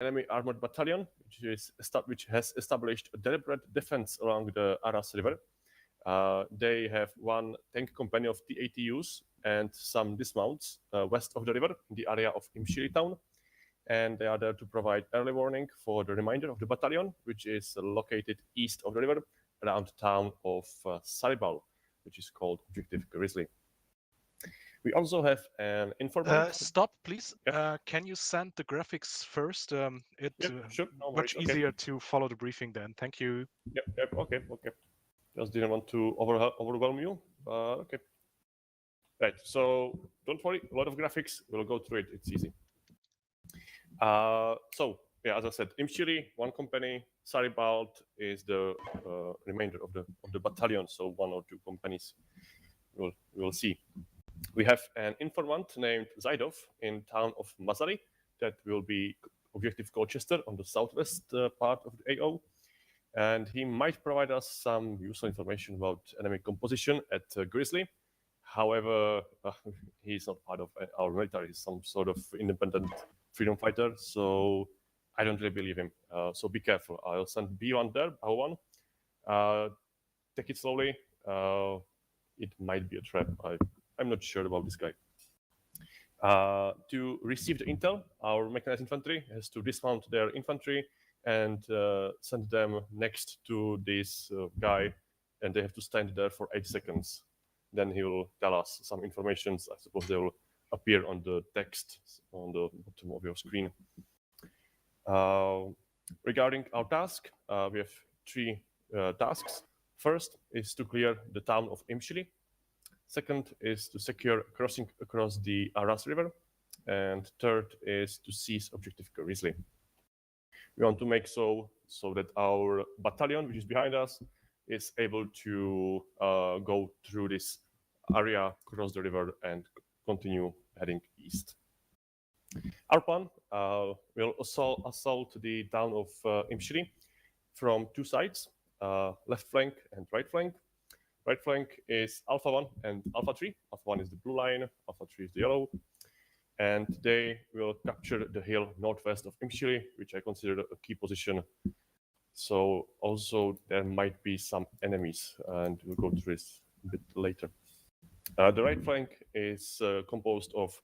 enemy armored battalion, which has established a deliberate defense along the Aras River. They have one tank company of T-80Us and some dismounts west of the river in the area of Imshiri town. And they are there to provide early warning for the remainder of the battalion, which is located east of the river around the town of Saribal, which is called Objective Grizzly. We also have an informant. Stop, please. Can you send the graphics first? Sure. No much worries. easier to follow the briefing then. Thank you. Yep. Okay. Just didn't want to overwhelm you. Okay. Right. So don't worry. A lot of graphics. We'll go through it. It's easy. So yeah, as I said, Imshiri, one company. Saribald is the remainder of the battalion. So one or two companies. We'll see. We have an informant named Zaidov in town of Mazari that will be Objective Colchester on the southwest part of the AO. And he might provide us some useful information about enemy composition at Grizzly. However, he's not part of our military. He's some sort of independent freedom fighter. So I don't really believe him. So be careful. I'll send B1 there, B1. Take it slowly. It might be a trap. I'm not sure about this guy. To receive the intel, our mechanized infantry has to dismount their infantry and send them next to this guy, and they have to stand there for 8 seconds. Then he will tell us some information. I suppose they will appear on the text on the bottom of your screen. Regarding our task, we have 3 tasks. First is to clear the town of Imshiri. Second is to secure crossing across the Aras River. And third is to seize Objective Grizzly. We want to make so that our battalion, which is behind us, is able to go through this area, cross the river, and continue heading east. Our plan will assault the town of Imshiri from 2 sides, left flank and right flank. Right flank is Alpha 1 and Alpha 3. Alpha 1 is the blue line, Alpha 3 is the yellow. And they will capture the hill northwest of Imshiri, which I consider a key position. So also there might be some enemies, and we'll go through this a bit later. The right flank is composed of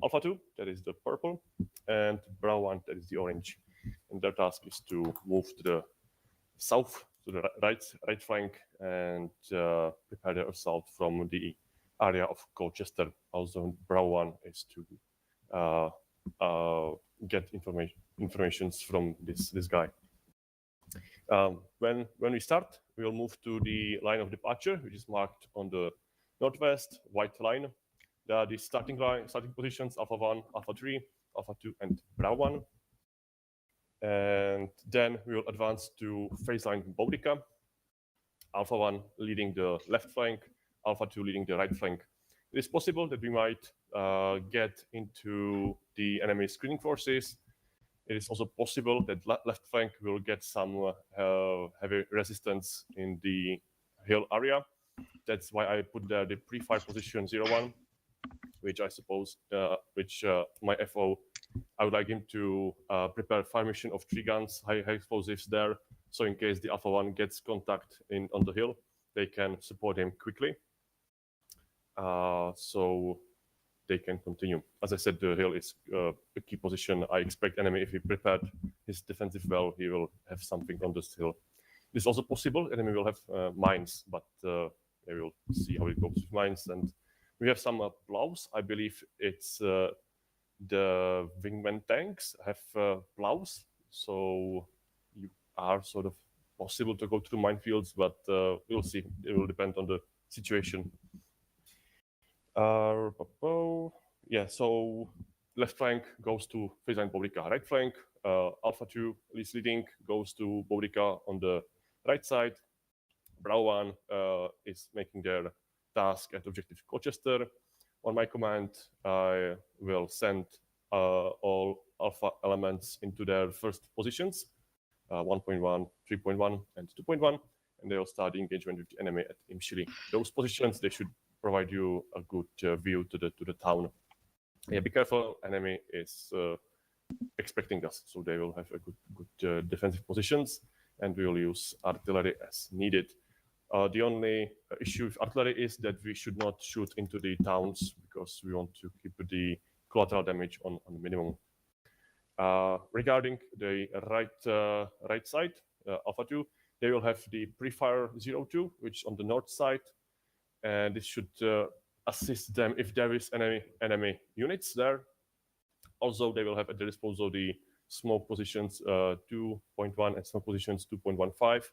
Alpha 2, that is the purple, and Brown 1, that is the orange. And their task is to move to the south, to the right flank, and prepare their assault from the area of Colchester. Also, Brown 1 is to get information from this guy. When we start, we will move to the line of departure, which is marked on the northwest white line. There are the starting positions: Alpha 1, Alpha 3, Alpha 2, and Brown 1. And then we will advance to phase line Boudica. Alpha 1 leading the left flank, Alpha 2 leading the right flank. It is possible that we might get into the enemy screening forces. It is also possible that left flank will get some heavy resistance in the hill area. That's why I put there the pre-fire position 01, which I suppose, my FO, I would like him to prepare fire mission of 3 guns, high explosives there. So in case the Alpha 1 gets contact on the hill, they can support him quickly. So they can continue. As I said, the hill is a key position. I expect enemy, if he prepared his defensive well, he will have something on this hill. It's also possible enemy will have mines, but we will see how it goes with mines. And we have some plows. I believe it's the wingman tanks have plows, so you are sort of possible to go through minefields, but we'll see. It will depend on the situation. Yeah, so left flank goes to phase line Boudica. Right flank, Alpha 2 is leading, goes to Boudica on the right side. Brown 1 is making their task at Objective Colchester. On my command, I will send all Alpha elements into their first positions, 1.1, 3.1, and 2.1, and they will start the engagement with the enemy at Imshiri. Those positions, they should provide you a good view to the town. Yeah, be careful. Enemy is expecting us. So they will have a good defensive positions, and we will use artillery as needed. The only issue with artillery is that we should not shoot into the towns because we want to keep the collateral damage on the minimum. Regarding the right side, Alpha 2, they will have the pre-fire 02, which on the north side, and this should assist them if there is enemy units there. Also, they will have at their disposal the smoke positions 2.1 and smoke positions 2.15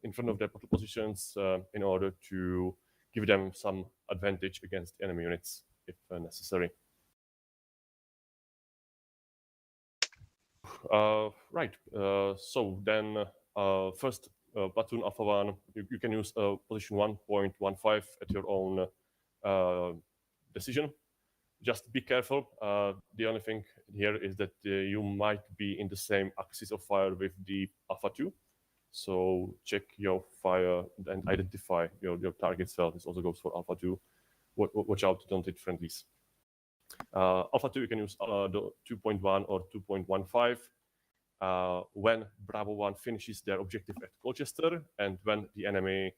in front of their battle positions in order to give them some advantage against enemy units if necessary. Right. So then, first platoon Alpha 1, you can use position 1.15 at your own decision. Just be careful. The only thing here is that you might be in the same axis of fire with the Alpha 2. So check your fire and identify your targets well. This also goes for Alpha 2. Watch out, don't hit friendlies. Alpha 2, you can use the 2.1 or 2.15 when Bravo 1 finishes their objective at Colchester and when the enemy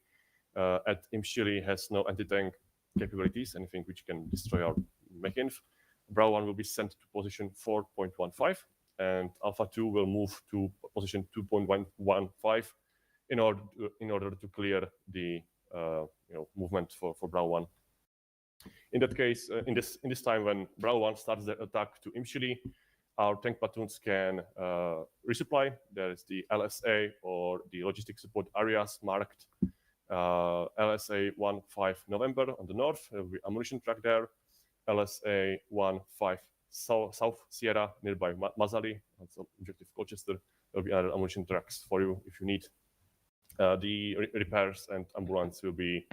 at Imshiri has no anti-tank capabilities, anything which can destroy our mech-inf. Bravo 1 will be sent to position 4.15 and Alpha 2 will move to position 2.115 in order to clear the movement for Bravo 1. In that case, in this time when Bravo 1 starts the attack to Imshiri, our tank platoons can resupply. There is the LSA or the logistic support areas marked. LSA 15 November on the north, there will be ammunition track there. LSA 15 South Sierra nearby Mazali, that's objective Colchester. There will be other ammunition tracks for you if you need. The repairs and ambulance will be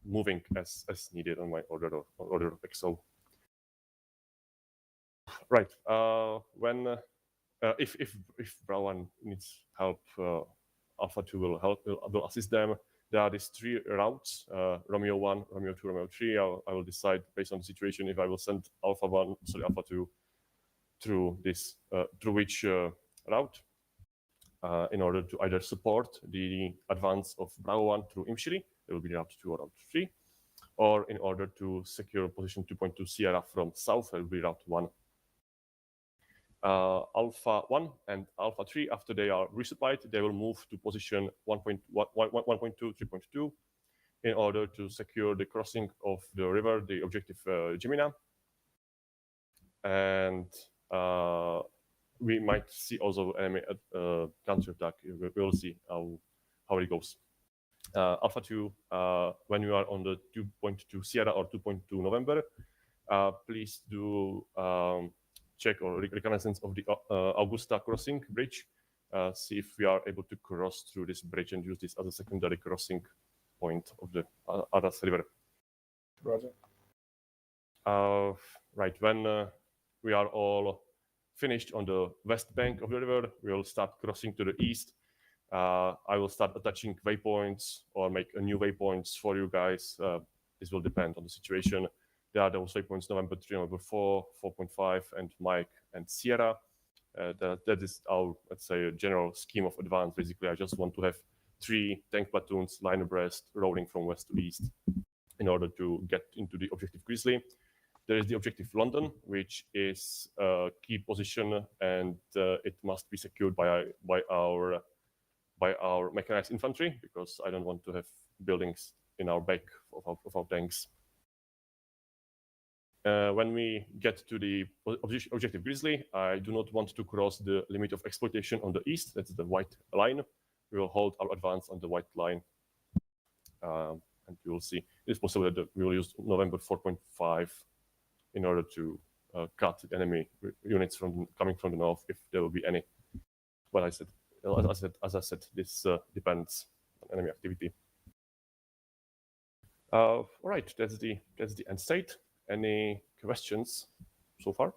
moving as needed on my order of XO. Right. When if Bravo 1 needs help, Alpha 2 will assist them. There are these three routes: Romeo 1, Romeo 2, Romeo 3. I will decide based on the situation if I will send Alpha 2 through this through which route in order to either support the advance of Bravo 1 through Imshiri. It will be route 2 or route 3, or in order to secure position 2.2 Sierra from south. It will be route 1. Alpha 1 and Alpha 3, after they are resupplied, they will move to position 1.2, 3.2, in order to secure the crossing of the river, the objective Gemina. And we might see also enemy counterattack. We will see how it goes. Alpha 2, when you are on the 2.2 Sierra or 2.2 November, please do check or reconnaissance of the Augusta crossing bridge. See if we are able to cross through this bridge and use this as a secondary crossing point of the Aras River. Roger. Right, when we are all finished on the west bank of the river, we will start crossing to the east. I will start attaching waypoints or make a new waypoints for you guys. This will depend on the situation. There are those waypoints November 3, November 4, 4.5, and Mike and Sierra. That is our, let's say, general scheme of advance. Basically, I just want to have 3 tank platoons line abreast, rolling from west to east in order to get into the objective Grizzly. There is the objective London, which is a key position, and it must be secured by our mechanized infantry, because I don't want to have buildings in our back of our tanks. When we get to the objective Grizzly, I do not want to cross the limit of exploitation on the east. That's the white line. We will hold our advance on the white line. And you will see it's possible that we will use November 4.5 in order to cut enemy units coming from the north, if there will be any. But as I said, this depends on enemy activity. All right, that's the end state. Any questions so far?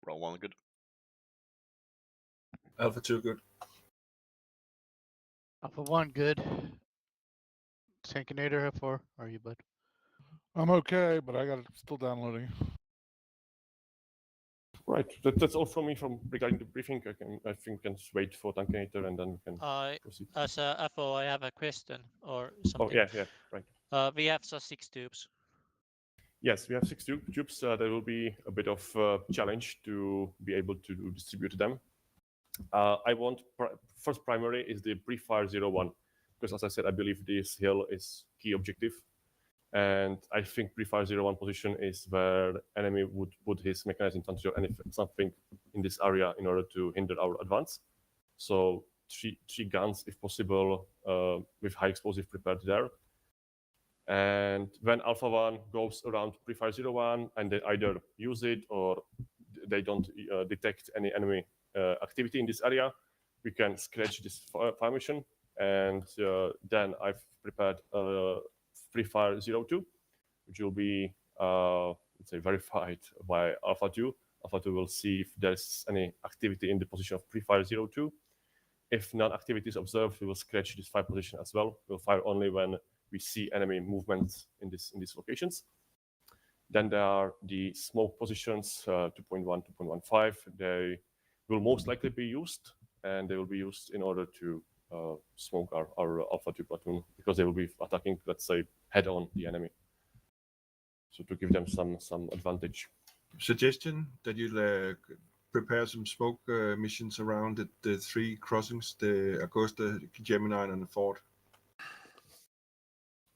Roll 1 good. Alpha 2 good. Alpha 1 good. Tankinator, how far are you, bud? I'm okay, but I got it still downloading. Right. That's all from me from regarding the briefing. I think we can just wait for Tankinator and then we can proceed. As a FO, I have a question or Oh something. yeah, right. We have just 6 tubes. Yes, we have 6 tubes. There will be a bit of challenge to be able to distribute them. I want first primary is the pre-fire 01 because, as I said, I believe this hill is key objective, and I think pre-fire 01 position is where enemy would put his mechanized infantry or something in this area in order to hinder our advance. So three guns, if possible, with high explosive prepared there. And when Alpha 1 goes around pre-fire 01 and they either use it or they don't detect any enemy activity in this area, we can scratch this fire mission. And then I've prepared pre-fire 02, which will be, let's say, verified by Alpha 2. Alpha 2 will see if there's any activity in the position of pre-fire 02. If none activity is observed, we will scratch this fire position as well. We'll fire only when we see enemy movements in these locations. Then there are the smoke positions, 2.1, 2.15. They will most likely be used, and they will be used in order to smoke our Alpha 2 platoon, because they will be attacking, let's say, head-on the enemy. So to give them some advantage. Suggestion that you'll prepare some smoke missions around the 3 crossings, the Augusta, Gemini, and the Fort.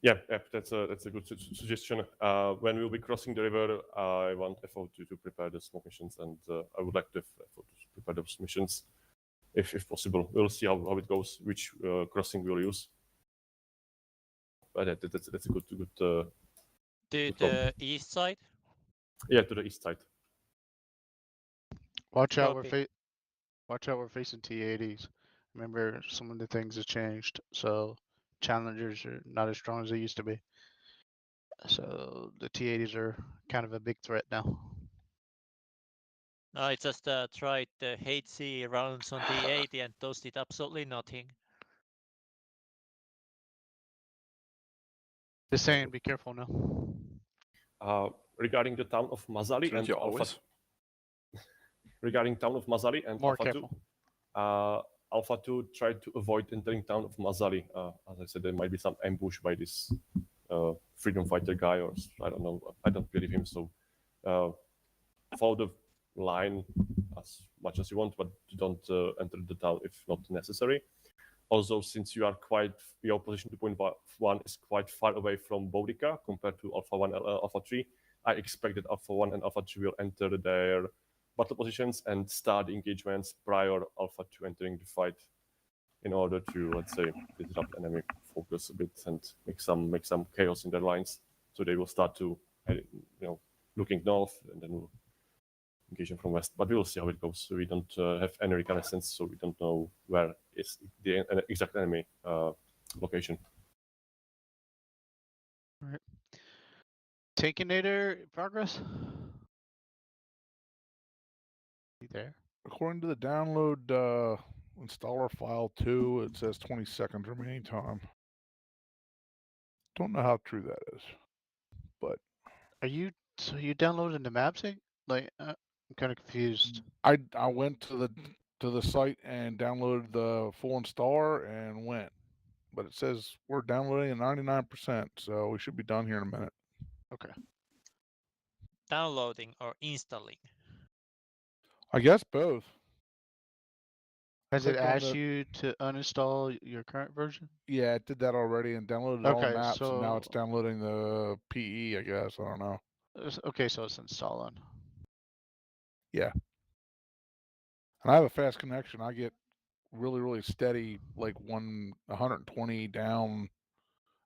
Yeah, that's a good suggestion. When we'll be crossing the river, I want FO to prepare the smoke missions, and I would like to FO to prepare those missions, if possible. We'll see how it goes, which crossing we'll use. But that's a good. To the east side? Yeah, to the east side. Watch out, Copy. we're facing T80s. Remember, some of the things have changed, so challengers are not as strong as they used to be. So the T80s are kind of a big threat now. I just tried the HC rounds on T80 and those did absolutely nothing. Just saying, be careful now. Regarding the town of Mazari Shouldn't and you Alpha. always? Regarding town of Mazari and More Alpha careful. 2. Alpha 2 tried to avoid entering town of Mazari. As I said, there might be some ambush by this freedom fighter guy, or I don't know. I don't believe him. So follow the line as much as you want, but don't enter the town if not necessary. Also, since your position 2.1 is quite far away from Boudica compared to Alpha 1 and Alpha 3, I expect that Alpha 1 and Alpha 3 will enter their battle positions and start engagements prior Alpha 2 entering the fight, in order to, let's say, disrupt enemy focus a bit and make some chaos in their lines. So they will start to, looking north, and then we'll engage them from west. But we will see how it goes. So we don't have any reconnaissance, so we don't know where is the exact enemy location. All right. Tankinator, progress? You there? According to the download installer file 2, it says 20 seconds remaining time. Don't know how true that is, but So you downloaded the maps? Like, I'm kind of confused. I went to the site and downloaded the full installer and went, but it says we're downloading at 99%, so we should be done here in a minute. Okay. Downloading or installing? I guess both. Has it Clicked on asked the- you to uninstall your current version? Yeah, it did that already and downloaded all the Okay, maps, and now it's so- downloading the PE, I guess. I don't know. Okay, so it's installing. Yeah. And I have a fast connection. I get really, really steady, like 120 down,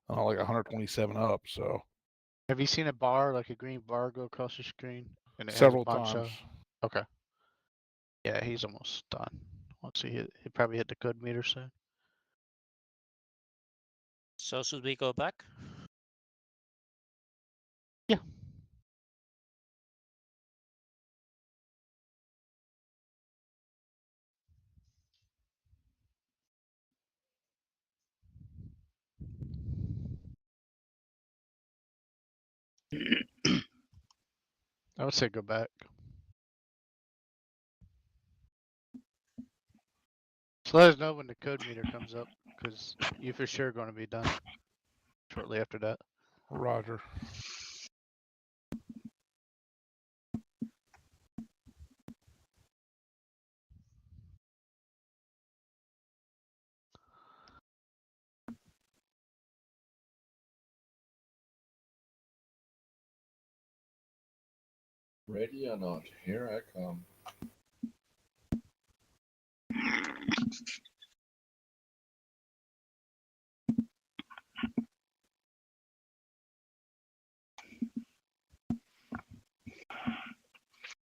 like 127 up. So Have you seen a bar, like a green bar, go across the screen? And it has a several bunch times. of... Okay. Yeah, he's almost done. Once he probably hit the code meter soon. So should we go back? Yeah. I would say go back. So let us know when the code meter comes up, because you for sure going to be done shortly after that. Roger. Ready or not, here I come.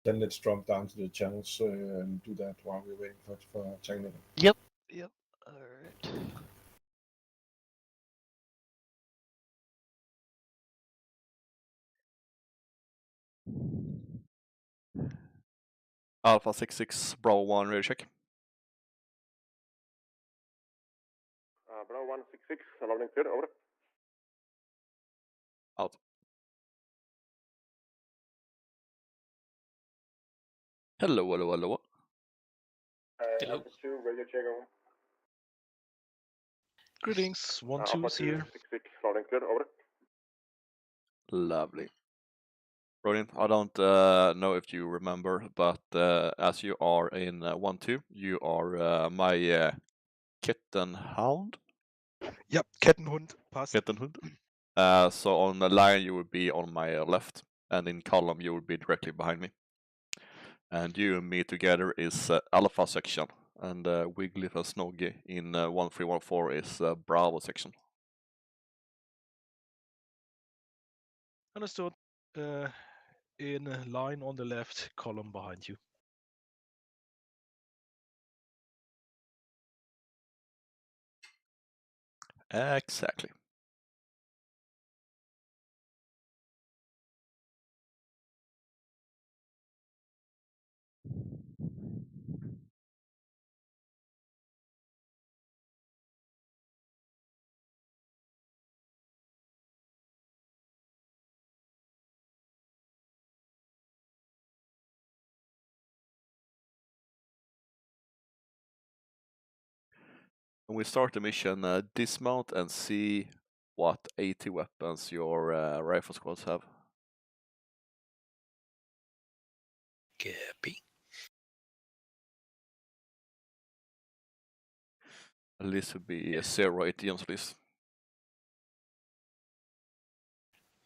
Then let's drop down to the channels and do that while we're waiting for technical. Yep. All right. Alpha 66 Bravo 1 ready check. Bravo 166, loud and clear, over. Out. Hello, hello, hello. Hello. Alpha 2, radio check, over. Greetings, 1-2's Alpha 2, here. 66, loud and clear, over. Lovely. Brilliant. I don't know if you remember, but as you are in 1-2, you are my kitten hound. Yep, Kettenhund, passt. Kitten hound. So on the line you would be on my left, and in column you would be directly behind me. And you and me together is Alpha section, and Wiggly and Snoggy in 1314 is Bravo section. Understood. In a line on the left, column behind you. Exactly. When we start the mission, dismount and see what AT weapons your rifle squads have. Copy. At least would be 0 ATMs list.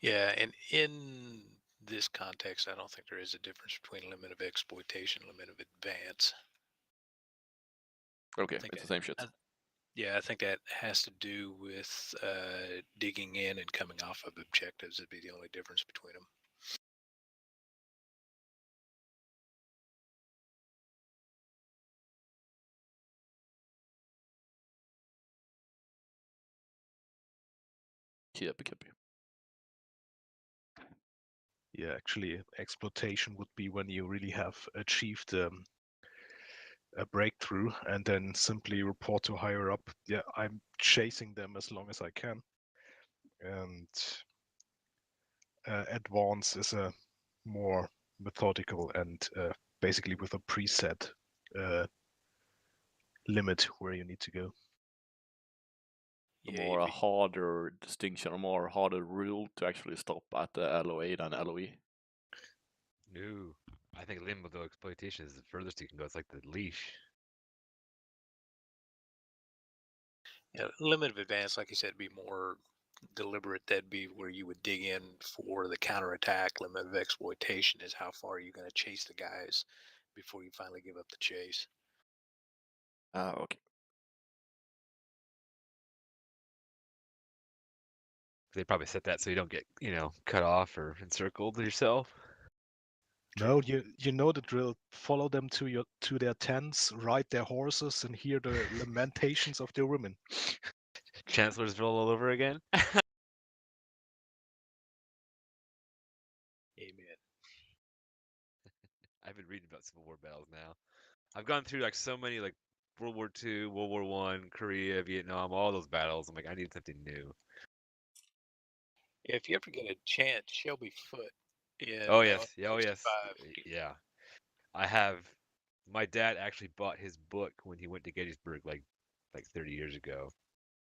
Yeah, and in this context, I don't think there is a difference between limit of exploitation and limit of advance. Okay, think it's the same shit. Yeah, I think that has to do with digging in and coming off of objectives. It'd be the only difference between them. Copy. Yeah, actually, exploitation would be when you really have achieved a breakthrough and then simply report to higher up. Yeah, I'm chasing them as long as I can. And advance is a more methodical and basically with a preset limit where you need to go. The Yeah, more a harder distinction, or more harder rule to actually stop at the LOA than LOE. No, I think limit of exploitation is the furthest you can go. It's like the leash. yeah, limit of advance, like you said, be more deliberate. That'd be where you would dig in for the counterattack. Limit of exploitation is how far you're going to chase the guys before you finally give up the chase. Okay. They probably set that so you don't get, cut off or encircled yourself. No, you know the drill. Follow them to their tents, ride their horses, and hear the lamentations of their women. Chancellor's roll all over again. Amen. I've been reading about Civil War battles now. I've gone through like so many like World War II, World War I, Korea, Vietnam, all those battles. I'm like, I need something new. If you ever get a chance, Shelby Foote Yeah. Oh no, yes, yeah, oh yes, 65. yeah. I have. My dad actually bought his book when he went to Gettysburg, like 30 years ago,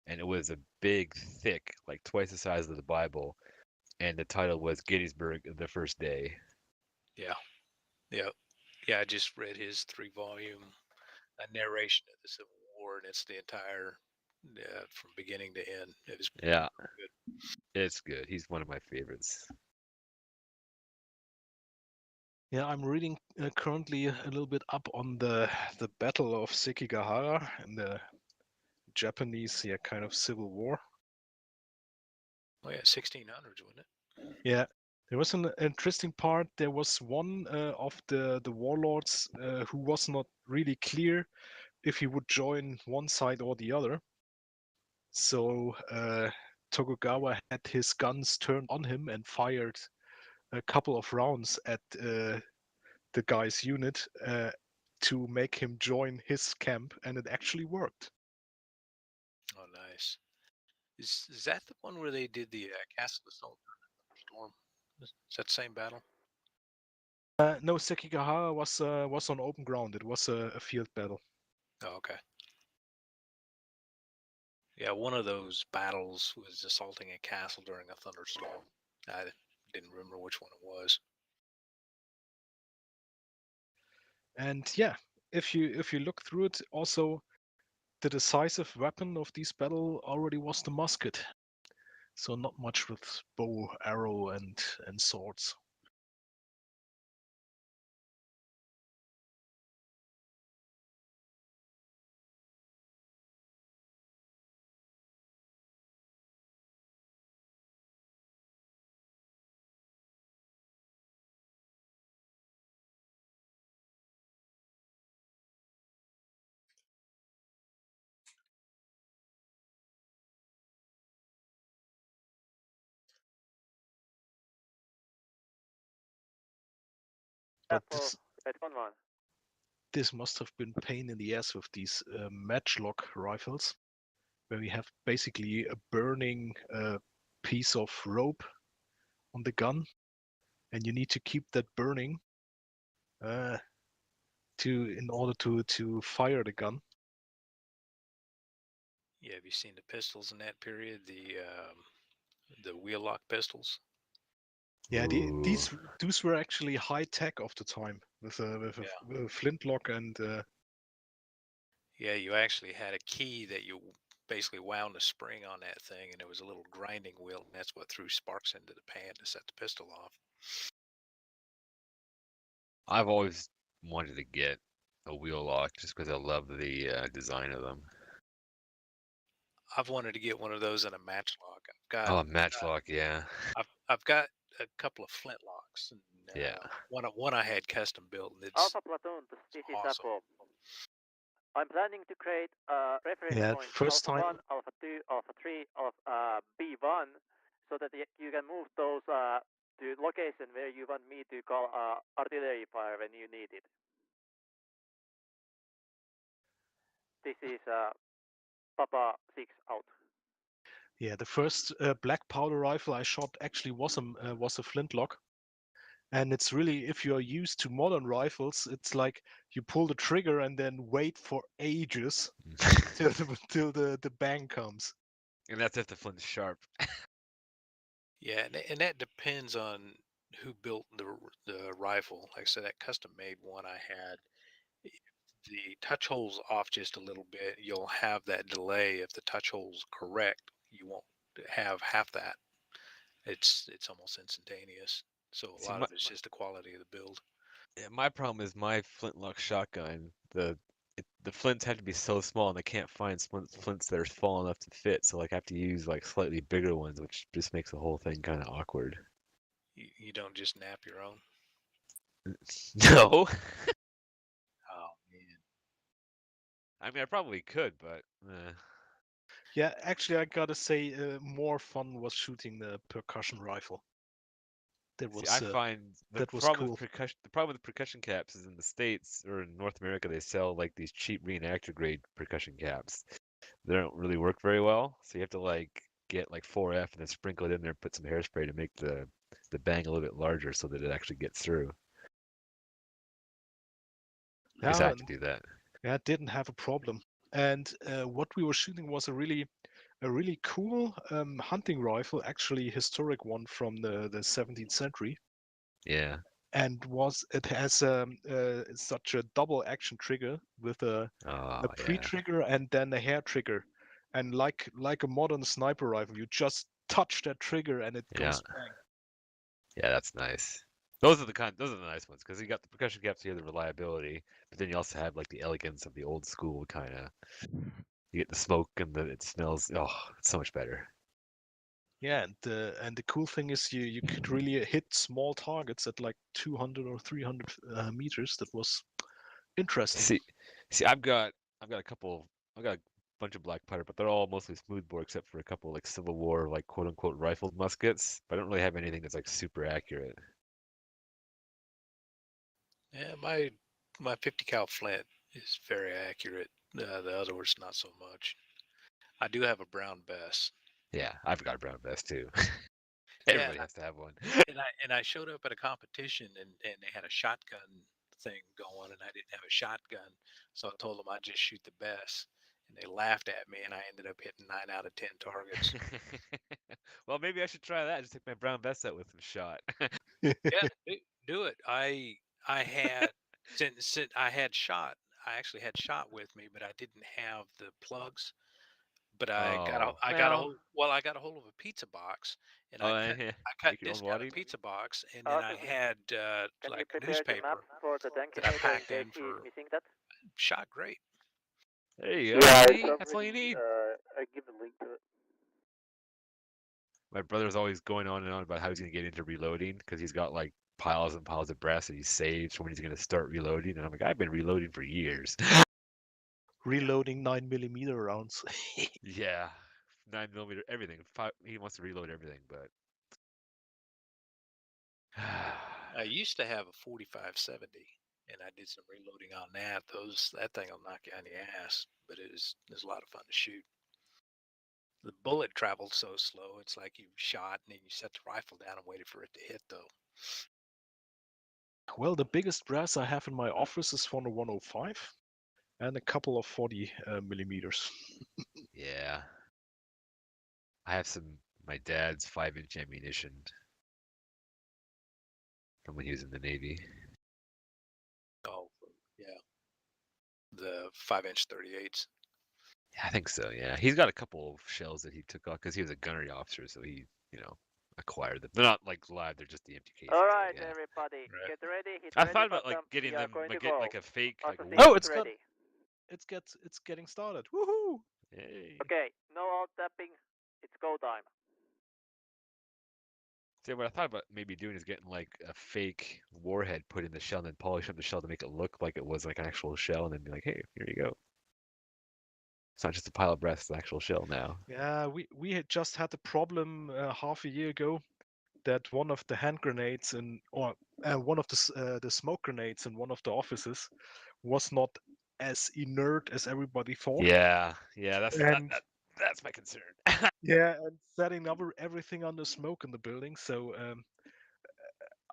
and it was a big, thick, like twice the size of the Bible, and the title was Gettysburg: The First Day. Yeah. Yeah. Yeah. I just read his 3-volume narration of the Civil War, and it's the entire, from beginning to end. It was Yeah, good. it's good. He's one of my favorites. Yeah, I'm reading currently a little bit up on the Battle of Sekigahara in the Japanese kind of civil war. Oh yeah, 1600s, wasn't it? Yeah, there was an interesting part. There was one of the warlords who was not really clear if he would join one side or the other. So Tokugawa had his guns turned on him and fired a couple of rounds at the guy's unit to make him join his camp, and it actually worked. Oh, nice. Is that the one where they did the castle assault during the thunderstorm? Is that the same battle? No, Sekigahara was on open ground. It was a field battle. Oh, okay. Yeah, one of those battles was assaulting a castle during a thunderstorm. I didn't remember which one it was. And yeah, if you look through it, also the decisive weapon of this battle already was the musket. So not much with bow, arrow, and swords. But this must have been pain in the ass with these matchlock rifles, where we have basically a burning piece of rope on the gun, and you need to keep that burning in order to fire the gun. Yeah, have you seen the pistols in that period? The wheel lock pistols. Yeah, these were actually high tech of the time with a flintlock and. Yeah, you actually had a key that you basically wound a spring on that thing, and it was a little grinding wheel, and that's what threw sparks into the pan to set the pistol off. I've always wanted to get a wheel lock just because I love the design of them. I've wanted to get one of those in a matchlock. Oh, matchlock, yeah. I've got a couple of flintlocks, and Yeah. one I had custom built, and it's Alpha Platoon, this is awesome. Safo. I'm planning to create a reference point first Alpha time 1, Alpha 2, Alpha 3 of B1 so that you can move those to location where you want me to call artillery fire when you need it. This is Papa 6 out. Yeah, the first black powder rifle I shot actually was a flintlock. And it's really, if you're used to modern rifles, it's like you pull the trigger and then wait for ages till the bang comes. And that's if the flint's sharp. Yeah, and that depends on who built the rifle. Like I said, that custom made one I had, the touch hole's off just a little bit, you'll have that delay. If the touch hole's correct, you won't have half that. It's almost instantaneous. So a See, lot of it's just the quality of the build. Yeah, my problem is my flintlock shotgun. The flints have to be so small, and I can't find flints that are small enough to fit. So like I have to use like slightly bigger ones, which just makes the whole thing kind of awkward. You don't just nap your own. No. Oh man. I mean, I probably could, but Yeah, actually, I gotta say, more fun was shooting the percussion rifle. That was see, I find the that was problem cool. with percussion. The problem with percussion caps is in the States or in North America, they sell like these cheap reenactor grade percussion caps. They don't really work very well, so you have to like get like 4F and then sprinkle it in there, put some hairspray to make the the bang a little bit larger so that it actually gets through. Because I had to do that. Yeah, didn't have a problem. And what we were shooting was a really cool hunting rifle, actually historic one from the 17th century. Yeah. And it has such a double action trigger with a pre-trigger and then a hair trigger, and like a modern sniper rifle, you just touch that trigger and it goes bang. Yeah, that's nice. Those are the nice ones because you got the percussion caps, you have the reliability, but then you also have like the elegance of the old school kind of. You get the smoke and it smells. Oh, it's so much better. Yeah, and the cool thing is you could really hit small targets at like 200 or 300 meters. That was interesting. See, I've got a bunch of black powder, but they're all mostly smoothbore except for a couple like Civil War like quote unquote rifled muskets. But I don't really have anything that's like super accurate. Yeah, my 50 cal flint is very accurate. The other one's not so much. I do have a brown vest. Yeah, I've got a brown vest too. Everybody has to have one. And I showed up at a competition and they had a shotgun thing going and I didn't have a shotgun, so I told them I'd just shoot the best. And they laughed at me, and I ended up hitting 9 out of 10 targets. Well, maybe I should try that. Just take my brown vest out with some shot. Yeah, do it. I had since I had shot. I actually had shot with me, but I didn't have the plugs. But I got a hold of a pizza box, and I cut this out of pizza box, and then I had like a newspaper that I packed in for. Shot great. There you go. See? That's all you need. I give a link to it. My brother's always going on and on about how he's going to get into reloading because he's got like piles and piles of brass that he saves for when he's going to start reloading. And I'm like, I've been reloading for years. Reloading 9mm rounds. Yeah, 9mm, everything. He wants to reload everything, but I used to have a 4570, and I did some reloading on that. That thing will knock you on the ass, but it's a lot of fun to shoot. The bullet traveled so slow, it's like you shot and then you set the rifle down and waited for it to hit, though. Well, the biggest brass I have in my office is for the 105 and a couple of 40mm. yeah. I have my dad's 5-inch ammunition from when he was in the Navy. Oh, yeah. The 5-inch 38s. Yeah, I think so, yeah. He's got a couple of shells that he took off because he was a gunnery officer, so he, acquired them. They're not like live, they're just the empty cases. All right, yeah. everybody, get ready. I thought about like getting them, get like a fake. It's ready. It's getting started. Woohoo! Yay. Okay, no alt tapping. It's go time. See, what I thought about maybe doing is getting like a fake warhead put in the shell and then polish up the shell to make it look like it was like an actual shell, and then be like, hey, here you go. It's not just a pile of brass; it's an actual shell now. Yeah, we had just had a problem half a year ago that one of the hand grenades one of the smoke grenades in one of the offices was not as inert as everybody thought. Yeah, that's my concern. Yeah, and setting up everything under smoke in the building. So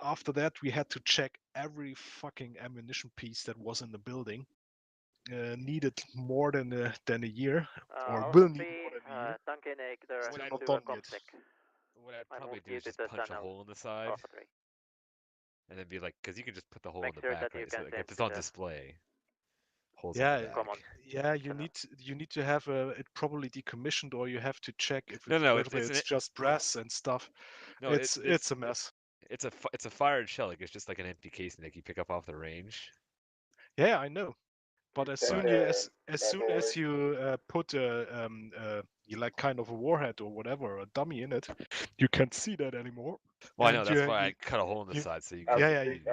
after that, we had to check every fucking ammunition piece that was in the building. Needed more than a year, or will need more than a year. Still not done yet. What I'd probably do is just punch a hole in the side, and then be like, because you can just put the hole in the back, right? So like, if it's on display, holes in the back. Yeah, you need to have it probably decommissioned, or you have to check if it's just brass and stuff. No, it's a mess. It's a fired shell. Like it's just like an empty casing that you pick up off the range. Yeah, I know. But as soon as you put you like kind of a warhead or whatever, a dummy in it, you can't see that anymore. Well, I know that's why I cut a hole in the side so you.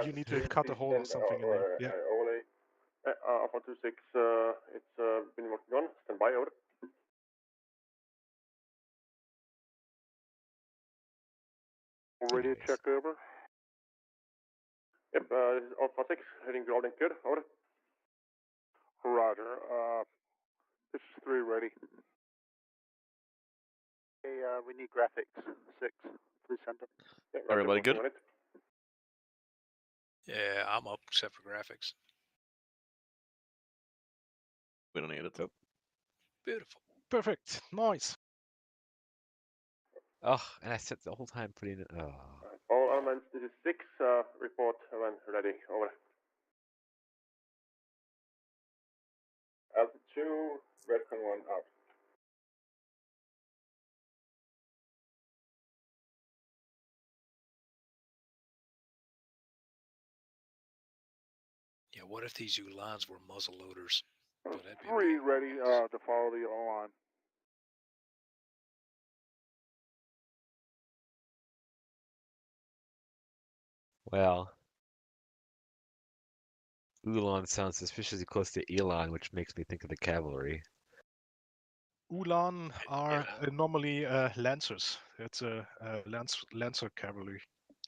You need to cut a hole or something in there. Yeah. Alpha 26, it's been working on. Stand by, over. Radio check, over. Yep, this is Alpha 6, heading grounding good, over. Roger, this is 3 ready. Okay, we need graphics, 6. Please enter. Yeah, Everybody good? on it. Yeah, I'm up except for graphics. We don't need it. Beautiful. Perfect. Nice. Oh, and I said the whole time putting it. Oh. All elements, this is 6. Report when ready. Over. Alpha 2, Redcon 1 out. Yeah, what if these Ulans were muzzle loaders? Boy, that'd be 3 ready to follow the line. Well, Ulan sounds suspiciously close to Elon, which makes me think of the cavalry. Ulan are normally lancers. It's a lancer cavalry.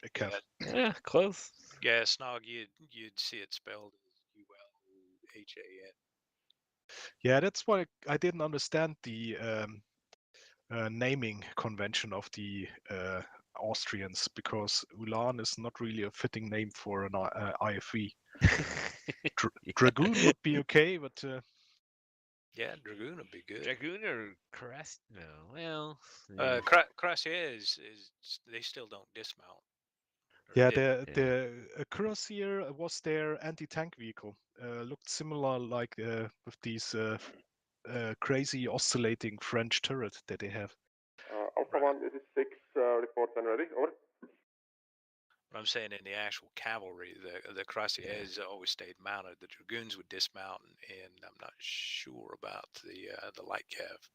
A cav. Yeah, close. Yeah, Snog, you'd see it spelled as ULHAN. Yeah, that's why I didn't understand the naming convention of the Austrians, because Ulan is not really a fitting name for an IFV. Dragoon would be okay, but Yeah, Dragoon would be good. Dragoon or Crest? No, well. Cuirassier is they still don't dismount. yeah, the Cuirassier was their anti-tank vehicle. Looked similar, like with these crazy oscillating French turret that they have. Alpha 1, this is 6. Report when ready. Over. But I'm saying in the actual cavalry, the Cuirassiers always stayed mounted. The Dragoons would dismount, and I'm not sure about the light cav.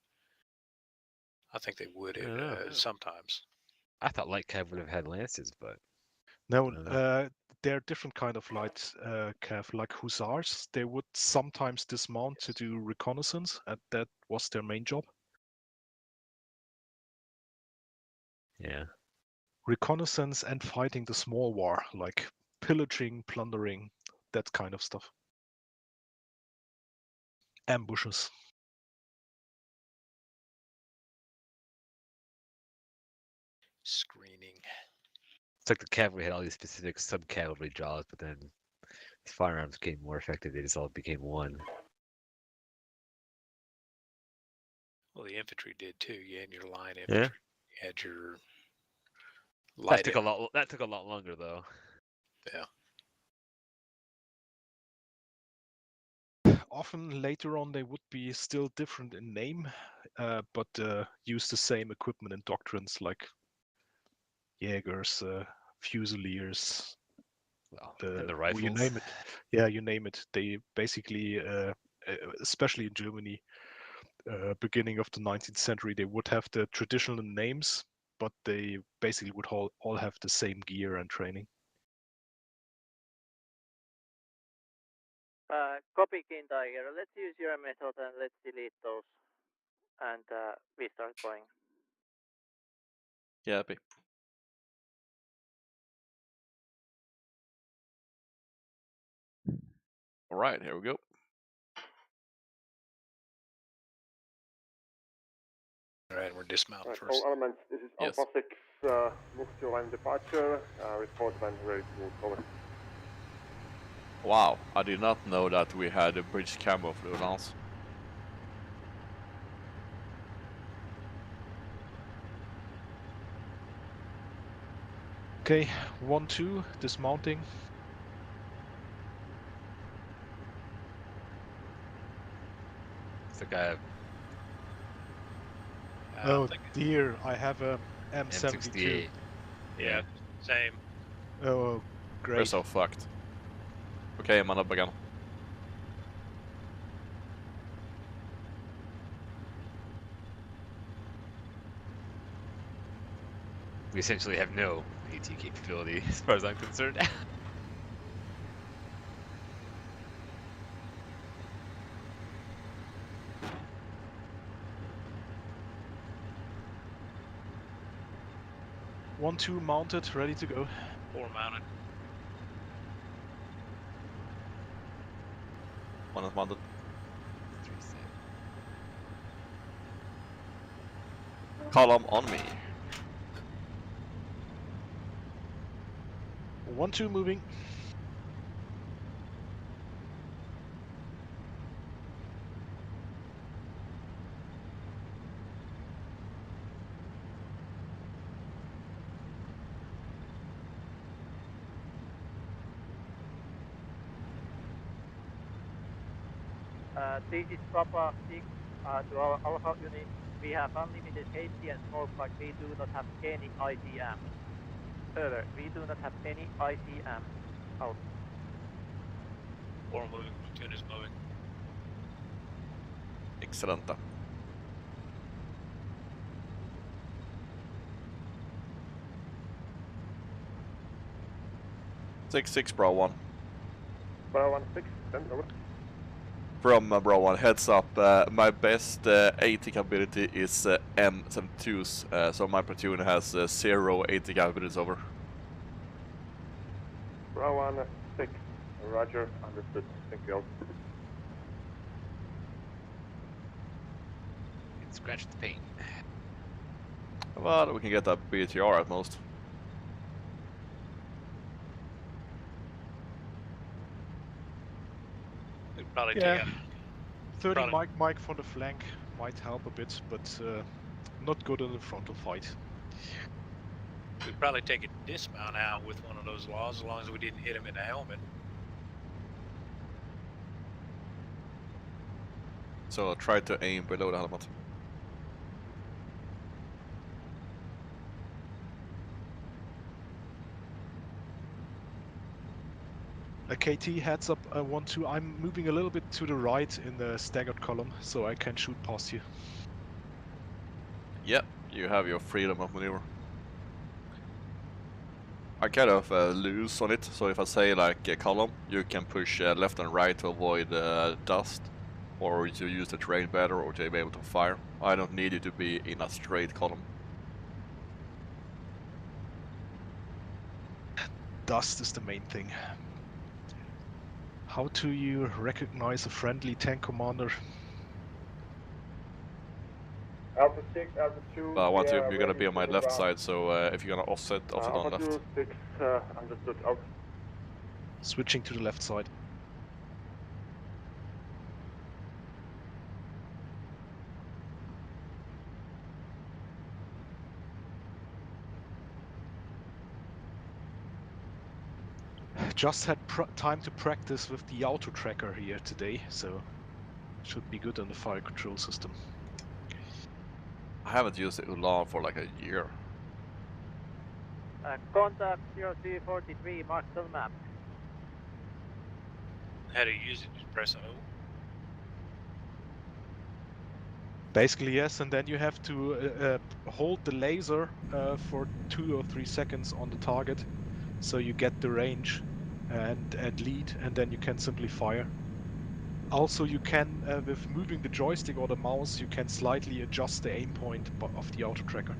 I think they would sometimes. I thought light cav would have had lances, but no, they're different kind of light cav, like hussars. They would sometimes dismount to do reconnaissance, and that was their main job. Yeah. Reconnaissance and fighting the small war, like pillaging, plundering, that kind of stuff. Ambushes. Screening. It's like the cavalry had all these specific sub-cavalry jobs, but then as firearms became more effective, they just all became one. Well, the infantry did too. You had your line infantry. Yeah. You had your light. That took a lot longer, though. Yeah. Often later on they would be still different in name, but use the same equipment and doctrines, like Jägers, Fusiliers, and the rifles. you name it. Yeah, you name it. They basically, especially in Germany, beginning of the 19th century, they would have the traditional names, but they basically would all have the same gear and training. Copy King Tiger. Let's use your method and let's delete those. And we start going. Yeah, happy. All right, here we go. All right, we're dismounting first. All elements, this is Yes. Alpha 6. Move to line departure. Report when ready to move. Over. Wow, I did not know that we had a bridge camo for the Ulans. Okay, 1-2, dismounting. It's like I have Oh dear, I have a M72. M68. Yeah, same. Oh, We're great. so fucked. Okay, man up again. We essentially have no AT capability, as far as I'm concerned. One, 2 mounted, ready to go. 4 mounted. One is mounted. 3-7. Column on me. 1-2 moving. This is Papa 6 to our Alpha unit. We have unlimited HC and smoke, but we do not have any ICM. Further, we do not have any ICM. Out. 4 moving, platoon is moving. Excellent. 6-6 Bro 1. Bravo 1-6, 10, over. From Bro 1, heads up, my best AT capability is M72s, so my platoon has 0 AT capabilities, over. Bravo 1-6, roger, understood, thank you all. Scratch the paint. Well, we can get a BTR at most. We'd probably Yeah. take a 30 Probably. Mike from the flank might help a bit, but not good in the frontal fight. we'd probably take a dismount out with one of those laws as long as we didn't hit him in the helmet. So try to aim below the helmet. A KT heads up 1-2. I'm moving a little bit to the right in the staggered column, so I can shoot past you. Yep, you have your freedom of maneuver. I kind of loose on it, so if I say like a column, you can push left and right to avoid dust, or to use the terrain better, or to be able to fire. I don't need you to be in a straight column. Dust is the main thing. How do you recognize a friendly tank commander? Alpha 6, Alpha 2. But I want we you, are you're gonna ready be on to my move left out. side, so if you're gonna offset on Alpha left. 2, 6, understood, out. Switching to the left side. Just had time to practice with the auto tracker here today, so should be good on the fire control system. I haven't used the Ulan for like a year. Contact 0343, mark the map. How to use it? Just press O. Basically, yes, and then you have to hold the laser for 2 or 3 seconds on the target, so you get the range and lead, and then you can simply fire. Also, you can, with moving the joystick or the mouse, you can slightly adjust the aim point of the auto tracker.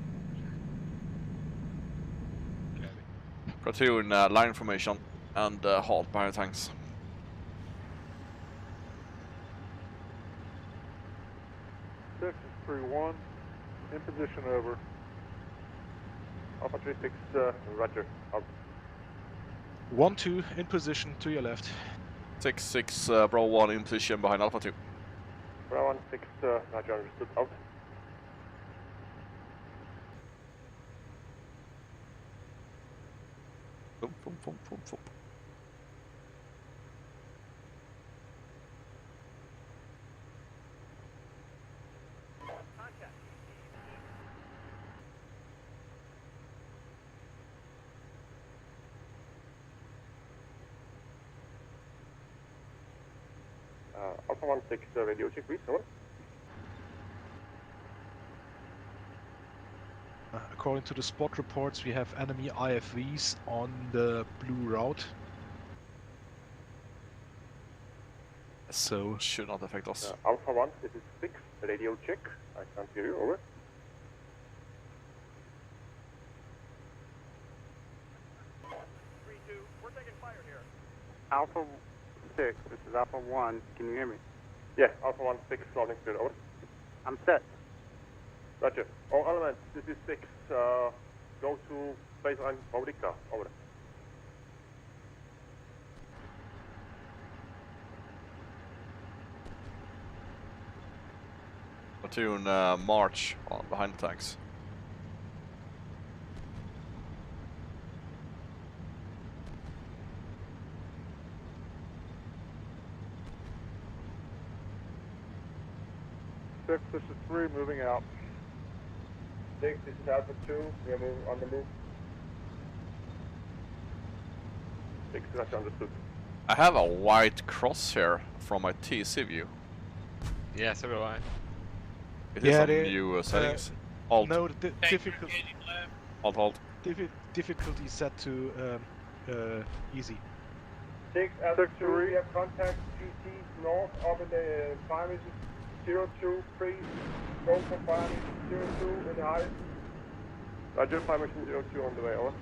Platoon, line formation, and halt behind tanks. Texas 3-1, in position, over. Alpha 3-6, roger, out. 1-2, in position, to your left. 6-6, Bro 1 in position behind Alpha 2. Bravo 1-6, roger, understood, out. Boom, boom, boom, boom, boom. Alpha 1-6, radio check, please, over. According to the spot reports, we have enemy IFVs on the blue route. So should not affect us. Alpha 1, this is 6, radio check. I can't hear you, over. Alpha 6, this is Alpha 1. Can you hear me? Yeah, Alpha 1-6, louding clear, over. I'm set. Roger. All elements, this is 6, go to baseline Fabrica, over. Platoon, march behind the tanks. This is 3, moving out. 6, this is Alpha 2, we are moving on the move. 6, that's understood. I have a white cross here from my TC view. Yeah, so do I. It is on new settings. Alt. No, the Alt. difficulty set to easy. 6, Alpha 2, we have contact PC north up in the primary 02, free, go for fire 02 in the high. Roger, fire mission 02 on the way, over.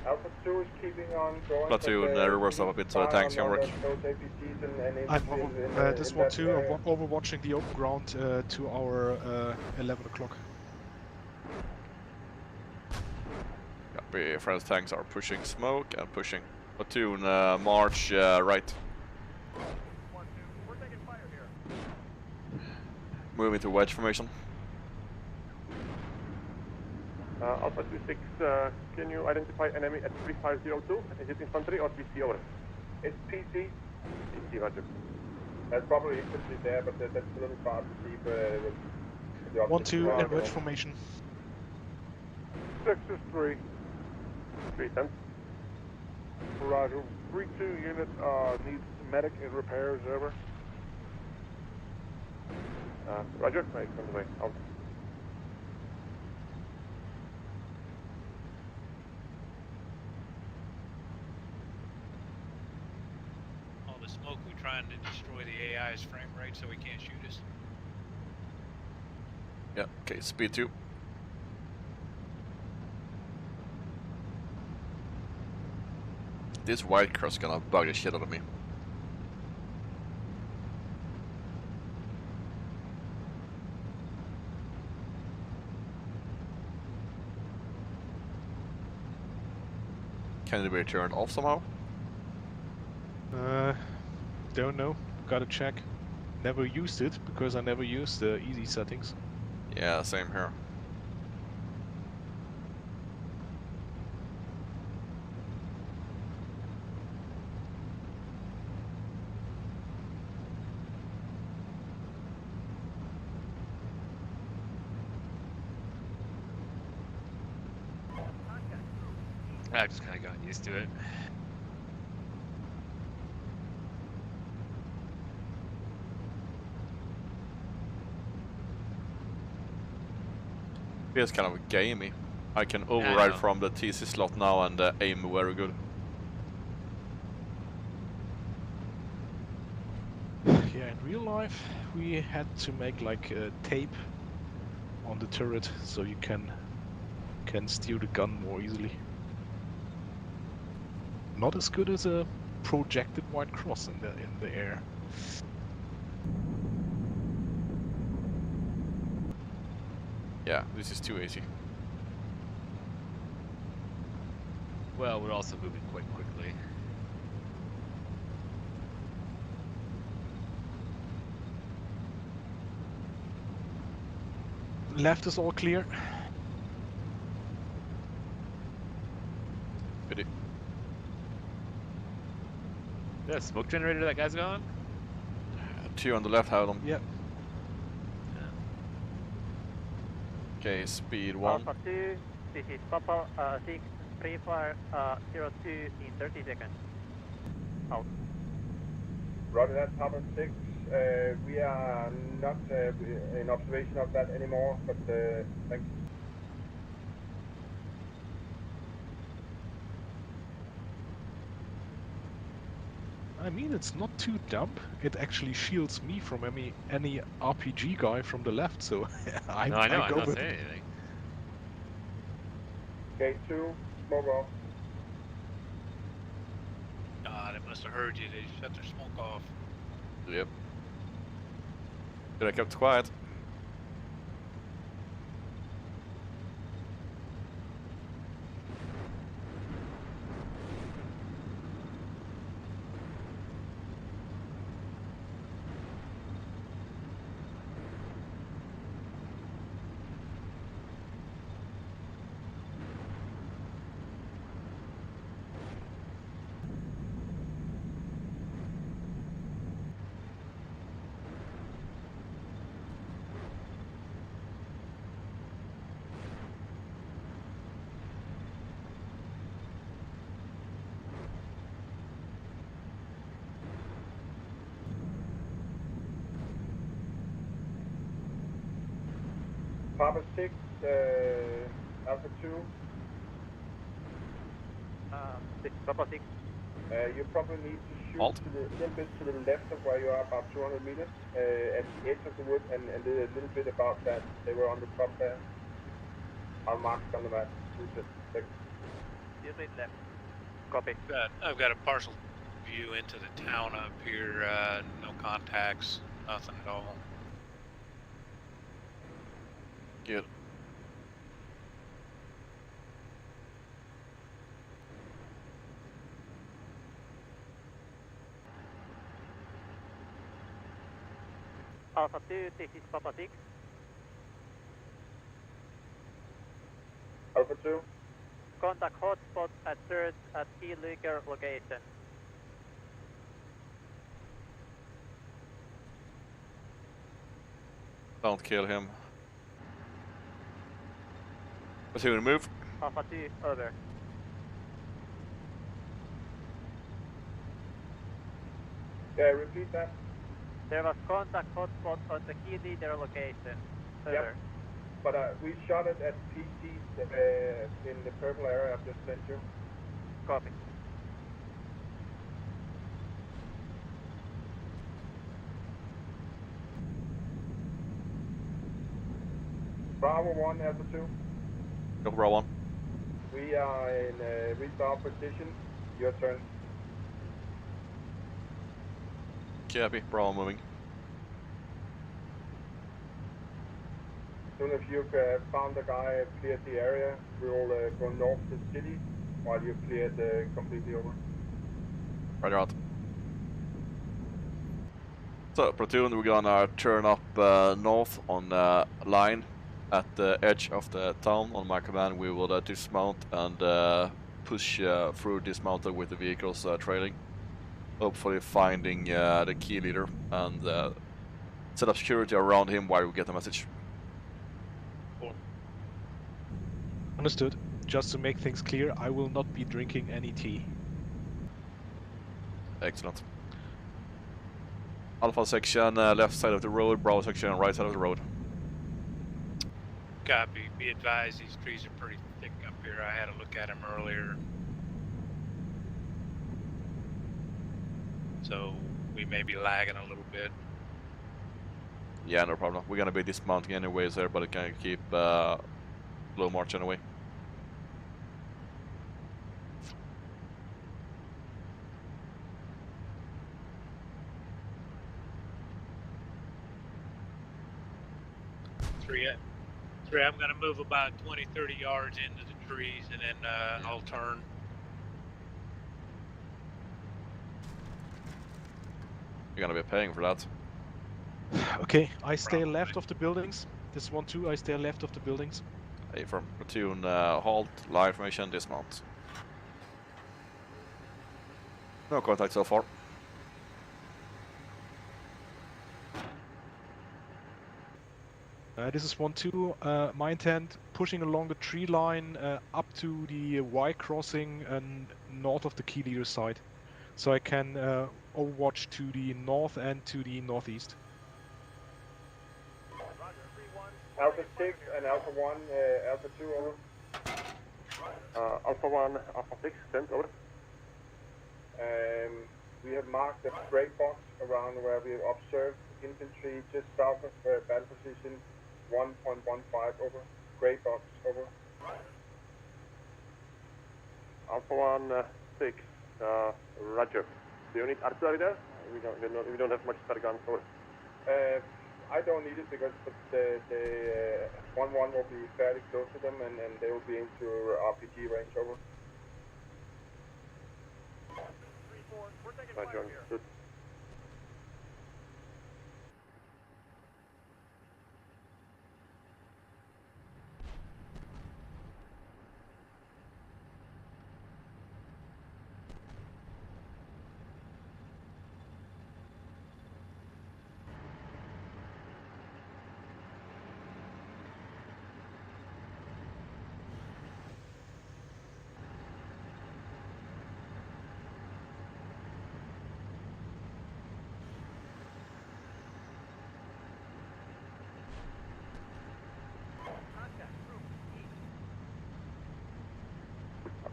Alpha 2 is keeping on going. Platoon, reverse up a bit so the tanks can work. I'm over, this one too, I'm overwatching the open ground to our 11 o'clock. Copy, friends tanks are pushing smoke and pushing. Platoon, march right. Moving to wedge formation. Alpha 26, can you identify enemy at 3502? Is it infantry or PC over? It's PC. PC, roger. That's probably infantry there, but that's a little far to see. 1-2 in wedge formation. 6 is 3. 3 10. Roger. 3-2 unit needs medic and repairs, over. Roger, nice, on the way. Out. All the smoke, we're trying to destroy the AI's frame rate so he can't shoot us. Yeah, okay, speed 2. This white cross gonna bug the shit out of me. Can it be turned off somehow? Don't know. Gotta check. Never used it because I never used the easy settings. Yeah, same here. I've just kind of gotten used to it. Feels kind of gamey. I can override from the TC slot now and aim very good. Yeah, in real life we had to make like a tape on the turret so you can steer the gun more easily. Not as good as a projected white cross in the air. Yeah, this is too easy. Well, we're also moving quite quickly. Left is all clear. Pity. That smoke generator that guy's gone? 2 on the left, have them. Yep. Okay, speed 1. Alpha 2, this is Papa 6, pre-fire 02 in 30 seconds. Out. Roger that, Papa 6. We are not in observation of that anymore, but thanks. I mean, it's not too dumb. It actually shields me from any RPG guy from the left, so I No, I know, I I'm go not with saying it. anything. Gate 2, smoke off. God, it must have heard you. They shut their smoke off. Yep. But I kept quiet. Papa 6, Alpha 2. This is Papa 6. You probably need to shoot Halt. to the little bit to the left of where you are, about 200 meters, at the edge of the wood, and a little bit about that. They were on the top there. I'll mark it on the map. You read left. Copy. I've got a partial view into the town up here. No contacts, nothing at all. Good. Alpha 2, this is Papa 6. Alpha 2. Contact hotspot at search at key leaker location. Don't kill him. Platoon, move. Alpha 2, over. Yeah, repeat that. There was contact hotspot on the key leader location. Over. Yep. But we shot it at PCs in the purple area I've just sent you. Copy. Bravo 1, Alpha 2. Go for Bravo 1. We are in restart position. Your turn. Copy. Bravo moving. Soon as you've found the guy, cleared the area, we will go north to the city while you've cleared completely over. Roger out. So, platoon, we're gonna turn up north on line at the edge of the town. On my command, we will dismount and push through dismounted with the vehicles trailing. Hopefully finding the key leader and set up security around him while we get the message. Understood. Just to make things clear, I will not be drinking any tea. Excellent. Alpha section, left side of the road. Bravo section, right side of the road. Copy. Be advised, these trees are pretty thick up here. I had a look at them earlier. So we may be lagging a little bit. Yeah, no problem. We're gonna be dismounting anyways there, but it can keep low march anyway. Three, I'm gonna move about 20-30 yards into the trees and then I'll turn. You're gonna be paying for that. Okay, I stay left of the buildings. This one too, I stay left of the buildings. Hey, from platoon, halt, line formation, dismount. No contact so far. This is 1-2. My intent, pushing along the tree line up to the Y crossing and north of the key leader side. So I can overwatch to the north and to the northeast. Alpha 6 and Alpha 1, Alpha 2, over. Alpha 1, Alpha 6, sent, over. We have marked a gray box around where we observed infantry just south of battle position 1.15, over. Gray box, over. Alpha 1, 6, roger. Do you need artillery there? We don't have much spare guns, over. I don't need it because the 1-1 will be fairly close to them and they will be into RPG range, over. Roger, understood.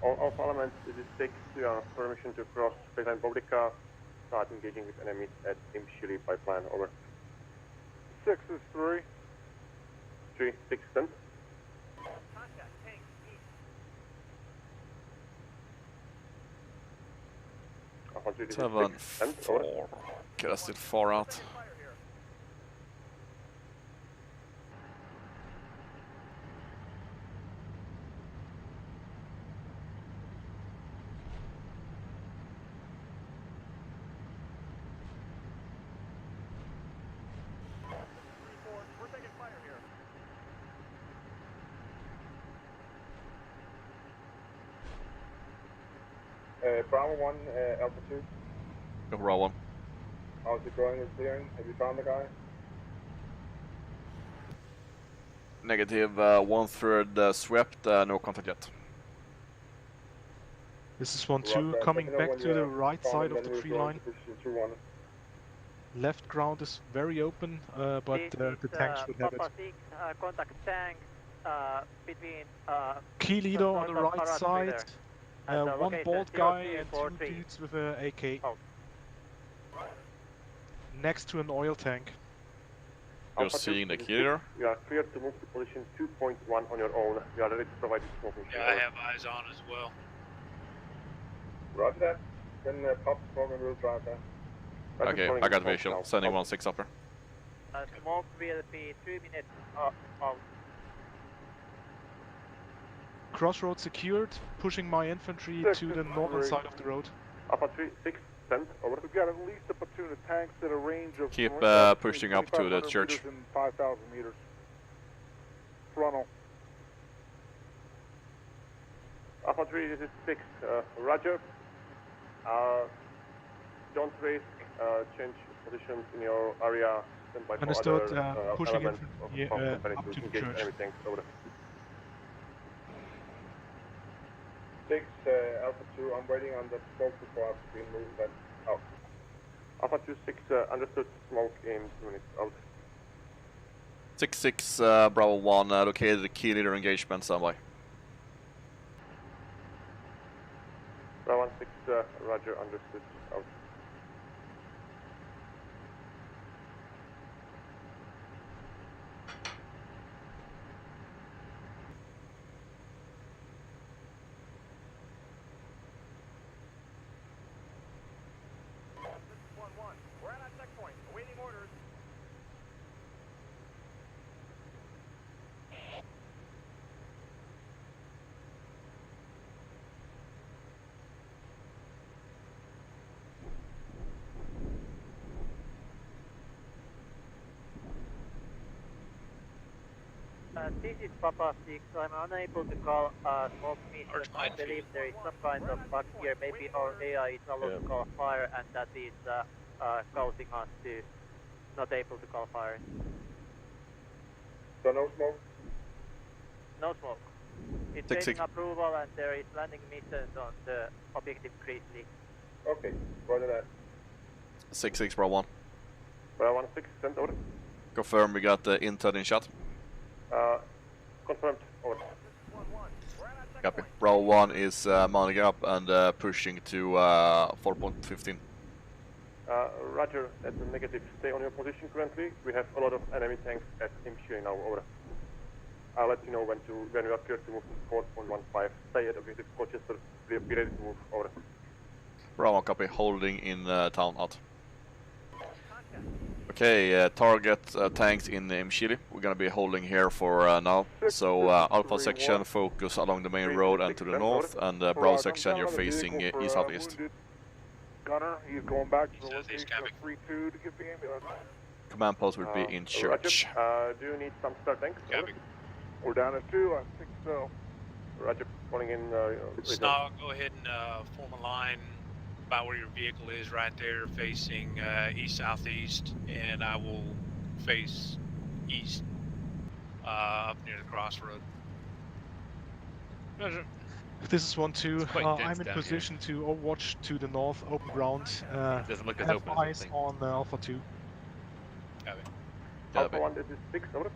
Alpha element, this is 6. You have permission to cross baseline Bodica. Start engaging with enemies at Imshili pipeline. Over. 6 is 3. 3, 6, 10. Contact, tank, east. Alpha 3, this is 7, 6, 10. 4. Over. Okay, that's still far out. We're taking fire here. Bravo 1, Alpha 2. Go raw 1. How's it going with clearing? Have you found the guy? Negative 1/3 swept, no contact yet. This is 1-2 Roger, coming let me know back when to you the have right found side him, of then the we're tree going line. to push you through 1. Left ground is very open, but the tanks would have it. Papa 6, contact tank between Key leader on the north of right Aras side. River. And the One location bald guy and 2 0243. dudes with a AK. Oh. Next to an oil tank. You're Alpha 2, seeing the this is key 6. leader. You are cleared to move to position 2.1 on your own. You are ready to provide the smoke mission. Yeah, I have eyes on as well. Roger that. Then pop smoke and we'll drive that. Roger, Okay, calling I got smoke visual. now. Sending Over. 1/6 upper. Smoke will be 3 minutes out. Crossroad secured, pushing my infantry 6 to the is northern 3. side of the road. Alpha 3, 6, 10. Over. We've got at least a platoon of tanks at a range of Keep between pushing up to the 2,500 church. meters and 5,000 meters. Frontal. Alpha 3, this is 6. Roger. Don't risk change positions in your area. Stand by for Understood, other pushing elements of infantry, the company up to to the engage church. enemy tanks. Over. 6, Alpha 2, I'm waiting on the smoke before I begin moving that out. Alpha 2, 6, understood. Smoke in 2 minutes. Out. 6/6 Bravo 1 located the key leader engagement standby. Bravo 1, 6, Roger, understood. Out. We're at our checkpoint, awaiting orders. This is Papa 6. I'm unable to call smoke mission. I believe there is some kind of bug here. Maybe our AI is allowed to call fire, and that is causing us to not able to call fire. So no smoke? No smoke. It's 6/6. taking approval, and there is landing missions on the objective Grizzly. Okay, roger that. 6/6 Bravo 1. Bravo 1, 6, sent. Over. Confirm we got the intel in shot. Confirmed. Over. Copy. Bravo 1 is mounting up and pushing to 4.15. Roger, at the negative. Stay on your position currently. We have a lot of enemy tanks at Imshiri now. Over. I'll let you know when we are clear to move to 4.15. Stay at objective Colchester. Be ready to move. Over. Bravo copy. Holding in town out. Okay, target tanks in Mchili. We're gonna be holding here for now. So Alpha section focus along the main road and to the north, and Bravo section you're facing east southeast. Gunner, he's going back to the location of 3-2 to get the ambulance. Command post will be in church. Roger. Do you need some spare tanks? We're down at 2, I think so. Roger, calling in. Snog, go ahead and form a line about where your vehicle is right there, facing east-southeast, and I will face east up near the crossroad. This is 1-2. quite dense I'm in down position to overwatch to the north, open ground. Doesn't look as have open as eyes something. on Alpha 2. Copy. Alpha 1, this is 6. Over.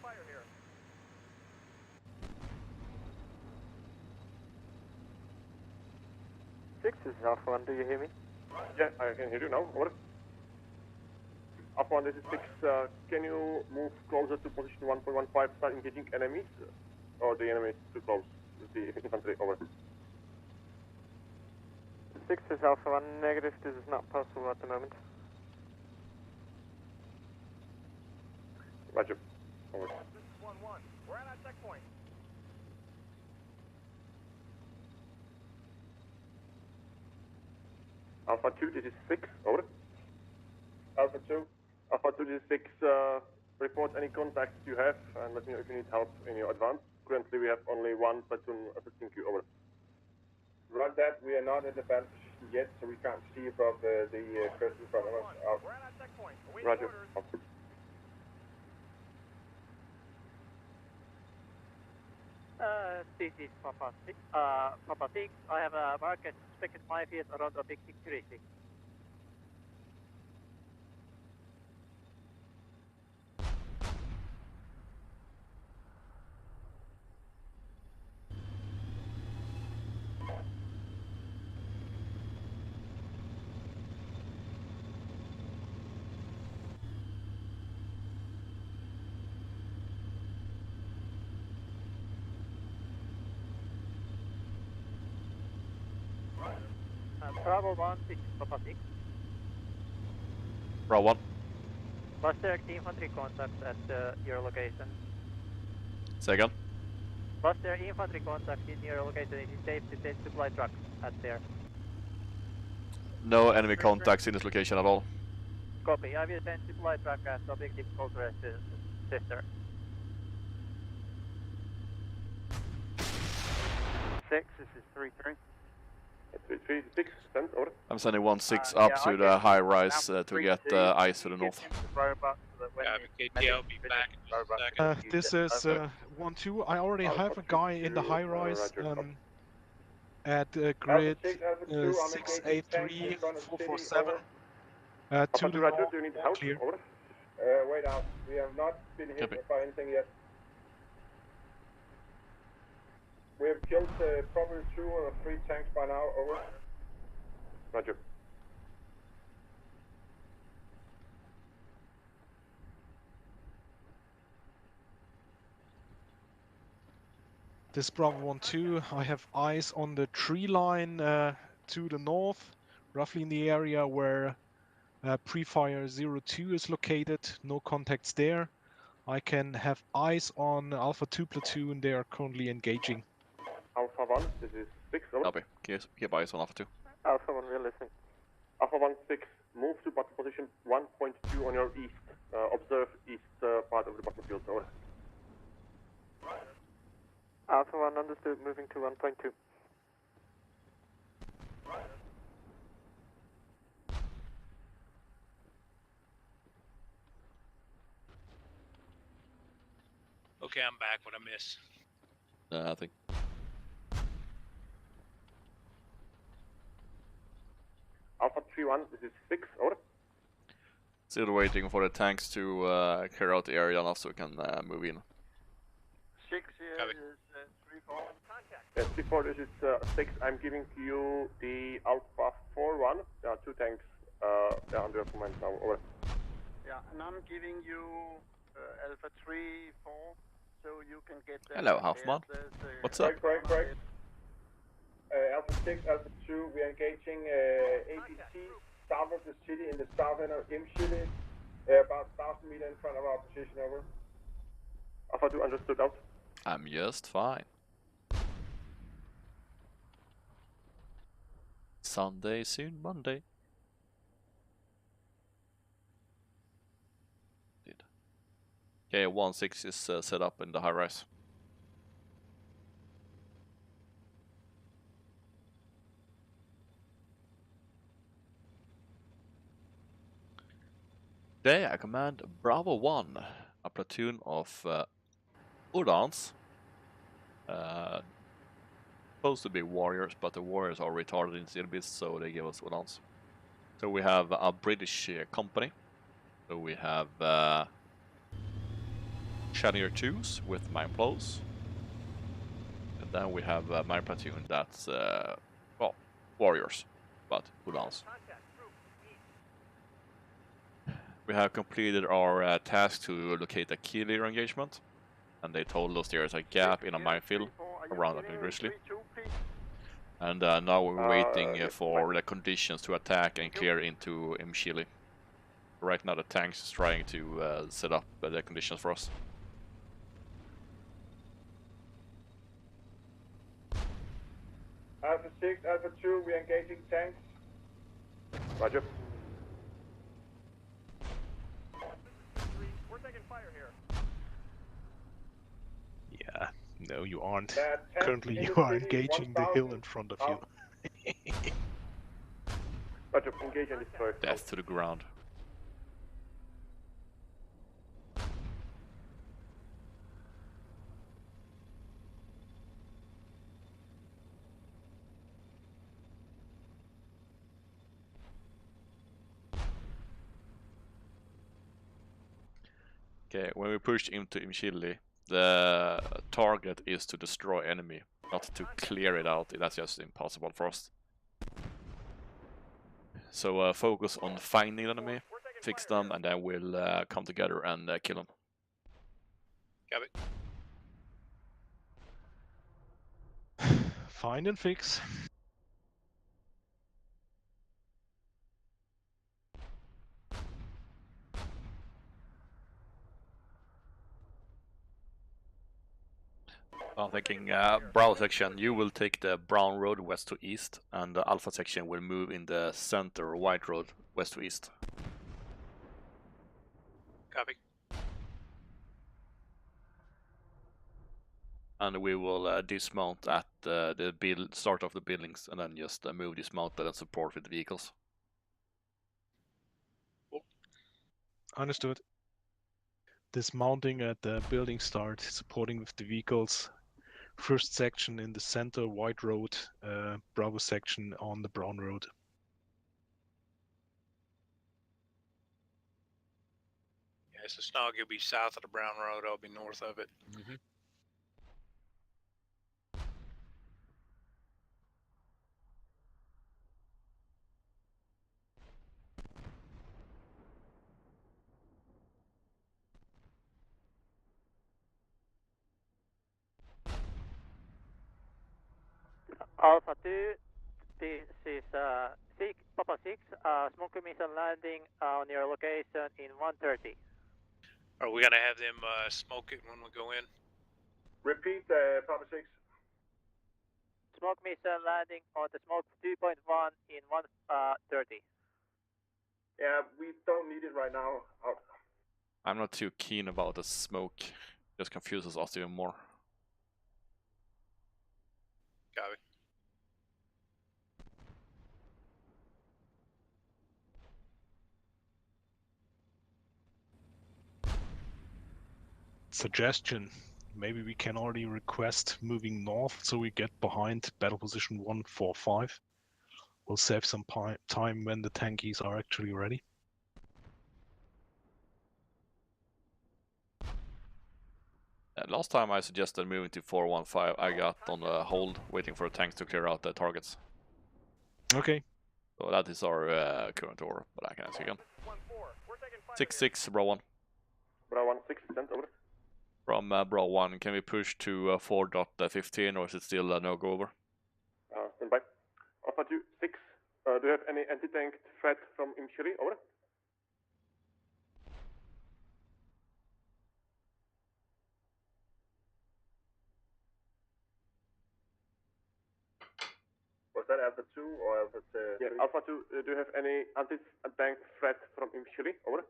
fire here. 6, this is Alpha 1, do you hear me? Yeah, I can hear you now, over. Alpha 1, this is 6, can you move closer to position 1.15, start engaging enemies? Or the enemy is too close with the infantry, over. 6 is Alpha 1, negative, this is not possible at the moment. Roger, over. This is 1-1. We're at our checkpoint. Alpha 2, this is 6, over. Alpha 2. Alpha 2, this is 6, report any contacts you have and let me know if you need help in your advance. Currently we have only one platoon assisting you, over. Run that, we are not in the battle position yet, so we can't see above the crest in front of us. Out. We're at our checkpoint. Roger. This is Papa 6. Papa 6, I have a market suspected minefield around objective 36. Bravo 1, this is Papa 6. Bravo 1. Was there infantry contact at your location? Second. Was there infantry contact in your location? Is it safe to send supply trucks at there? No enemy contacts in this location at all. Copy. I will send supply truck at objective Culture Sister. 6, this is 3-3. 3-6, send, over. I'm sending 1-6 up to the high rise to get ice to the north. KT, I'll be back in just a second. This is 1-2. I already have a guy in the high rise at grid 683-447. To the Roger, do you need help? clear. Over. Wait out, we have not been hit Copy. by anything yet. We have killed probably 2 or 3 tanks by now, over. Roger. This Bravo 1-2, I have eyes on the tree line to the north, roughly in the area where pre-fire 02 is located. No contacts there. I can have eyes on Alpha 2 platoon. They are currently engaging. Alpha 1, this is 6, over. Copy. Keep eyes on Alpha 2. Alpha 1, we're listening. Alpha 1, 6, move to battle position 1.2 on your east. Observe east part of the battlefield, over. Alpha 1 understood, moving to 1.2. Okay, I'm back. What I miss? I think. Alpha 3-1, this is 6, over. Still waiting for the tanks to clear out the area enough so we can move in. 6 here Copy. is 3-4. Contact. Yes, before this is 6, I'm giving to you the Alpha 4-1. There are 2 tanks they're under command now, over. Yeah, and I'm giving you Alpha 3-4, so you can get them. Hello, Halfman. What's up? Correct. Alpha 6, Alpha 2, we are engaging APC south of the city in the south end of Imshili, about 1,000 meters in front of our position, over. Alpha 2, understood, out. I'm just fine. Sunday, soon Monday. Okay, 1-6 is set up in the high rise. Today I command Bravo 1, a platoon of Udans. Supposed to be warriors, but the warriors are retarded in Steelbeasts, so they give us Udans. So we have a British company. So we have Challenger 2s with mine blows. And then we have my platoon that's, well, warriors, but who knows. We have completed our task to locate a key leader engagement, and they told us there is a gap in a minefield around the grizzly. And now we're waiting for the conditions to attack and clear into Mchili. Right now the tanks is trying to set up the conditions for us. Alpha 6, Alpha 2, we're engaging tanks. Roger. We're taking fire here. Yeah, no, you aren't. Tank Currently, in you the are city, engaging the 1000 hill in front of you. Roger, engage and destroy. Death to the ground. Okay, when we push into Mchili, the target is to destroy enemy, not to clear it out. That's just impossible for us. So focus on finding the enemy, fix them, and then we'll come together and kill them. Copy. Find and fix. I'm thinking Bravo section, you will take the brown road west to east, and the Alpha section will move in the center white road west to east. Copy. And we will dismount at the start of the buildings, and then just move dismounted and support with the vehicles. Understood. Dismounting at the building start, supporting with the vehicles. First section in the center, white road, Bravo section on the brown road. Yeah, so Snog, you'll be south of the brown road. I'll be north of it. Mm-hmm. Alpha 2, this is Papa 6, smoke missile landing on your location in 1:30. Are we gonna have them smoke it when we go in? Repeat, Papa 6. Smoke missile landing on the smoke 2.1 in 1:30. Yeah, we don't need it right now. Out. I'm not too keen about the smoke, just confuses us even more. Copy. Suggestion. Maybe we can already request moving north so we get behind battle position 145. We'll save some time when the tankies are actually ready. Last time I suggested moving to 415, I got on a hold waiting for the tanks to clear out the targets. Okay. So that is our current order, but I can ask again. 6-6, Bro 1. Bro 1, 6, sent over. From Bro 1, can we push to 4.15 or is it still a no-go over? Stand by. Alpha 2, 6. Do you have any anti-tank threat from Mchili? Over. Was that Alpha 2 or Alpha 3? Yeah, Alpha 2, do you have any anti-tank threat from Mchili? Over.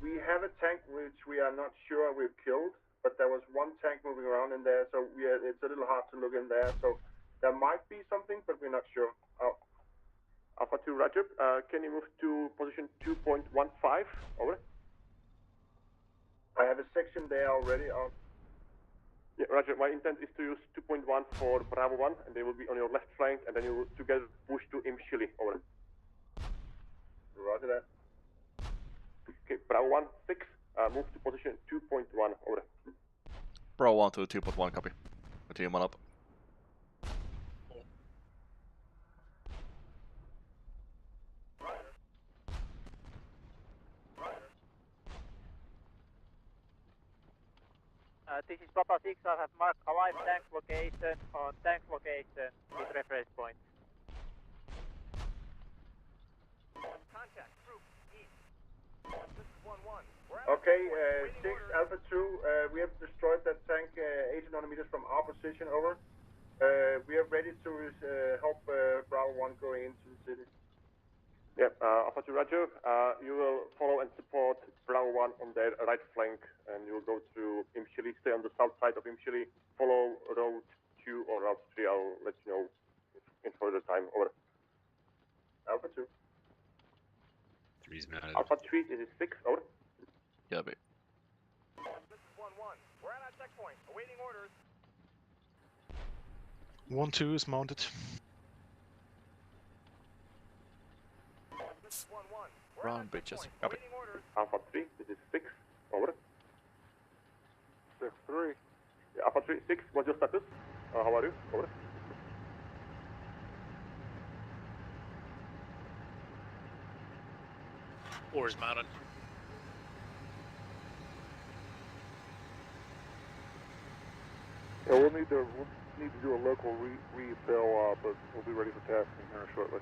We have a tank which we are not sure we've killed, but there was one tank moving around in there, so it's a little hard to look in there. So there might be something, but we're not sure. Alpha 2, Roger. Can you move to position 2.15? Over. I have a section there already. Yeah, Roger. My intent is to use 2.1 for Bravo 1, and they will be on your left flank, and then you will together push to Mchili. Over. Roger that. Okay, Bravo 1, 6. Move to position 2.1, over. Bro 1 to 2.1, copy. Team on up. This is Papa 6. I have marked a live tank location on tank location with reference point. Contact, group, east. This is 1-1. Okay, 6 Alpha 2, we have destroyed that tank 1,800 meters from our position, over. We are ready to help Bravo 1 going into the city. Yep, Alpha 2, roger. You will follow and support Bravo 1 on their right flank, and you will go to Imshili, stay on the south side of Imshili, follow Route 2 or Route 3, I'll let you know in further time, over. Alpha 2. 3's mounted. Alpha 3, this is 6, over. Copy. This is 1-1. We're at our checkpoint, awaiting orders. 1-2 is mounted. This is 1-1. Brown bitches. Copy. Alpha 3, this is 6, over. 6-3. Yeah, Alpha 3, 6, what's your status? How are you? Over. Four is mounted. Yeah, we'll need to do a local refill, but we'll be ready for tasking here shortly.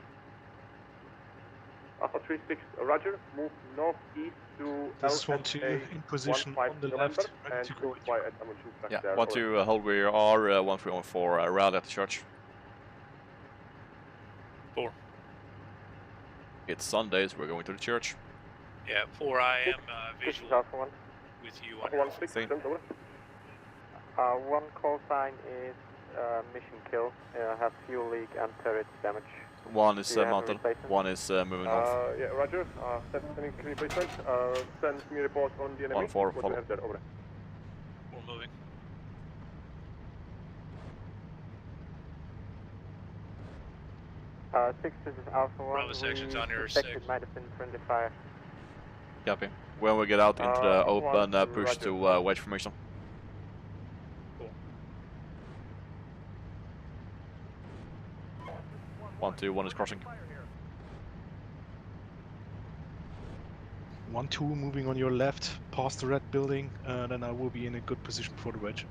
Alpha 3, 6, roger. Move northeast to This is LSA 1-2 in position 15 on the November, left, ready and to go close in. by at ammunition track Yeah, there. 1 to hold where you are, 1 3 1 4, rally at the church. 4. It's Sunday, so we're going to the church. Yeah, 4. I am This is visual Alpha 1. with you. Alpha 1, 6, Same. send over. One call sign is mission kill. I have fuel leak and turret damage. 1 is Do you have a mounted, replacement? 1 is moving north. Yeah, roger. Sending communication. Send me report on the enemy. 1 4, What do follow. you have there? Over. 4 moving. Six, this is Alpha 1. Bravo section's on your suspect 6. it might have been friendly fire. Copy. When we get out into the Alpha open, 1, push roger. to wedge formation. Cool. 1 2 1 is crossing. 1-2 moving on your left, past the red building, then I will be in a good position for the wedge.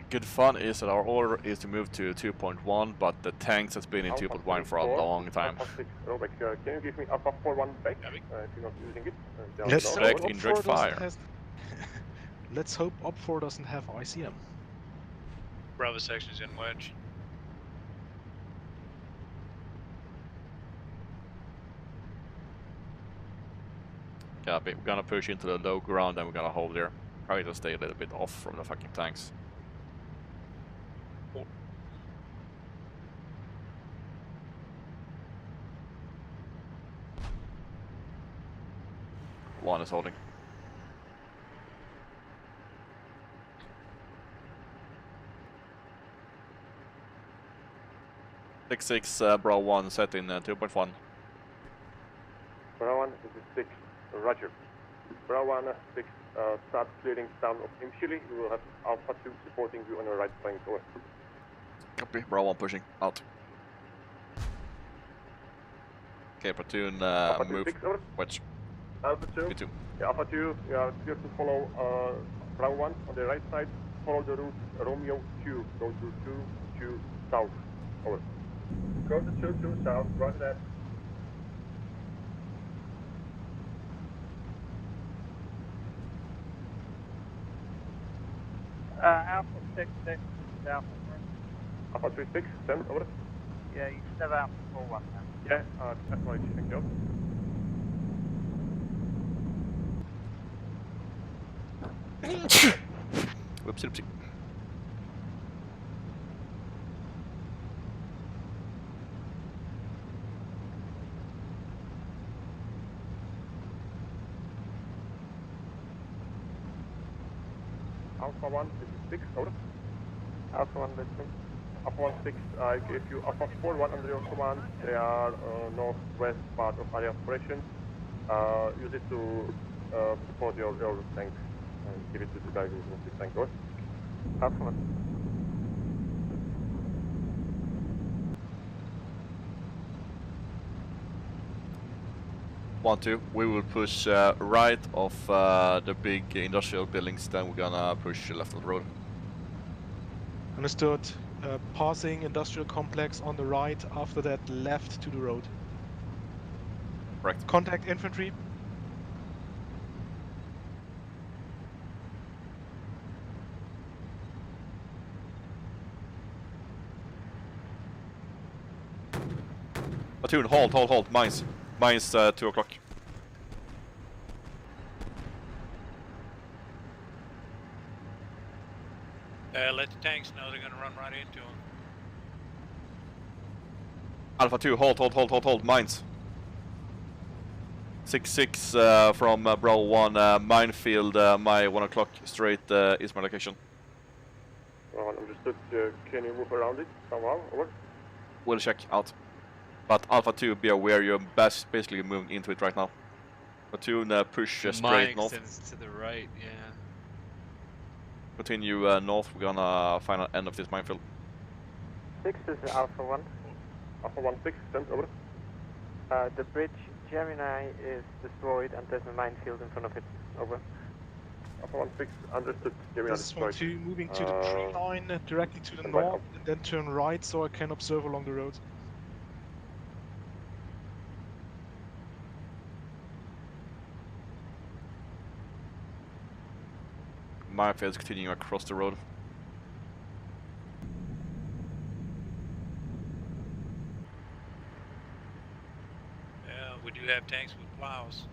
Good fun is that our order is to move to 2.1, but the tanks has been in Alpha 2.1 for a 3, 4, long time. Alpha 6, rollback. Can you give me Alpha 4-1 back if you're not using it? Down Let's below. hope Respect Op indirect 4 doesn't fire. have. Let's hope Op 4 doesn't have ICM. Bravo section's in wedge. Copy. We're gonna push into the low ground and we're gonna hold there. Try to stay a little bit off from the fucking tanks. One is holding. Six 6 Bro 1 set in 2.1. Bravo 1, this is 6, roger. Bravo 1, 6, start clearing down of Imshili. You will have Alpha 2 supporting you on your right flank. Over. Copy. Bro 1 pushing out. Okay, platoon Alpha 2, move. 6, over. Wedge. Alpha 2. Me too. Yeah, Alpha 2, you are clear to follow Bravo 1 on the right side. Follow the route Romeo 2. Go to 2 south. Over. Go to 2-2 south, roger that. Alpha 6, 6, Alpha 1. Alpha 3, 6, send. Over. Yeah, you should have Alpha 4-1 now. Yeah, acknowledge. Thank you. Whoopsie doopsie. Alpha 1, this is 6, over. Alpha 1 listening. Alpha 1 6, I gave you Alpha 4 1 under your command. They are northwest part of area operations. Use it to support your tank and give it to the guy who moves the tank, over. Alpha 1. One, two. We will push right of the big industrial buildings, then we're gonna push left of the road. Understood. Passing industrial complex on the right, after that left to the road. Correct. Contact infantry. Platoon, hold. Mines. Mines 2 o'clock. Let the tanks know they're gonna run right into them. Alpha 2, hold. Mines. 6-6 from Bravo 1, minefield, my 1 o'clock, straight is my location. Understood. Can you move around it somehow, over? We'll check out. But Alpha 2, be aware, you're basically moving into it right now. Platoon, push Mine straight north. extends to the right, yeah. Continue north, we're gonna find an end of this minefield. 6 is Alpha 1. Alpha 1 6, send, over. The bridge Gemini is destroyed and there's a minefield in front of it. Over. Alpha 1 6, understood. Gemini This is destroyed. 1-2, moving to the tree line directly to the stand by, north, and then turn right so I can observe along the road. Minefield is continuing across the road. Yeah, we do have tanks with plows.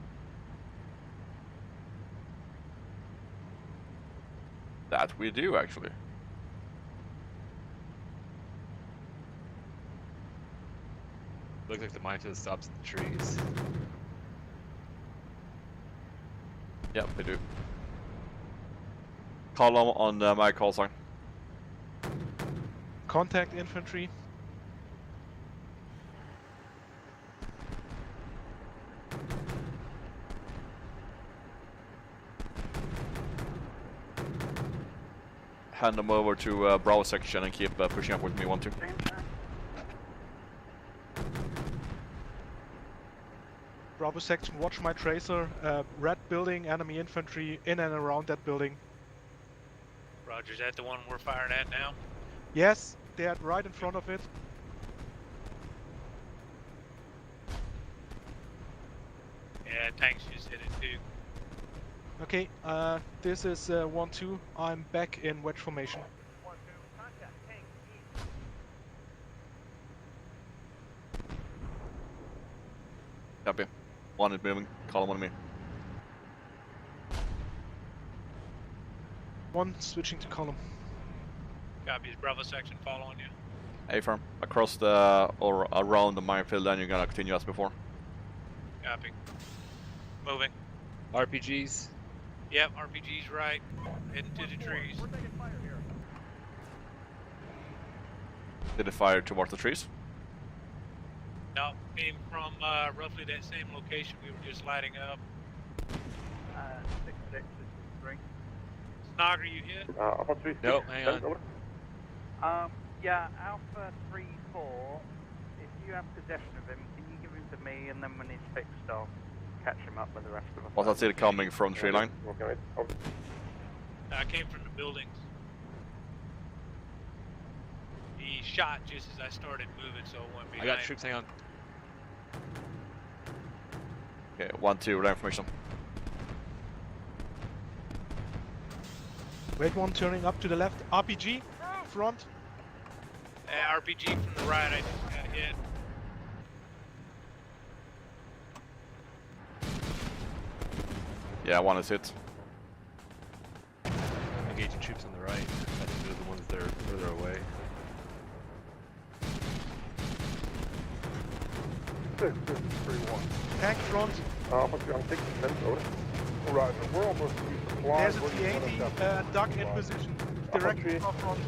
That we do, actually. Looks like the minefield stops at the trees. Yep, we do. Column on my call sign. Contact infantry. Hand them over to Bravo section and keep pushing up with me 1-2. Bravo section, watch my tracer. Red building, enemy infantry in and around that building. Roger, is that the one we're firing at now? Yes, they're right in front of it. Yeah, tanks just hit it too. Okay, this is 1-2. I'm back in wedge formation. Copy. One is moving. Column on me. One switching to column. Copy, is Bravo section following you? A-firm. Across the, or around the minefield, then you're gonna continue as before. Copy. Moving. RPGs. Yep, RPG's right. Heading to the trees. Did it fire towards the trees? No, came from roughly that same location we were just lighting up. 6-6, this is 3. Snogger, you hit? Alpha 3 6, No, hang send, on. over. Yeah, Alpha 3-4. If you have possession of him, can you give him to me, and then when he's fixed, I'll catch him up with the rest of us. Was that still coming from the tree line? Okay, wait. Over. I came from the buildings. He shot just as I started moving, so I went I behind. got troops, hang on. Okay, 1-2, right information. Wait one turning up to the left. RPG, front. RPG from the right, I just got hit. Yeah, one is hit. Engaging troops on the right. I think they're the ones that are further away. 6 3 1. Tank front. Alpha 3 on 6, send, over. Roger, we're almost to fly. There's a T-80 duck in position directly off on.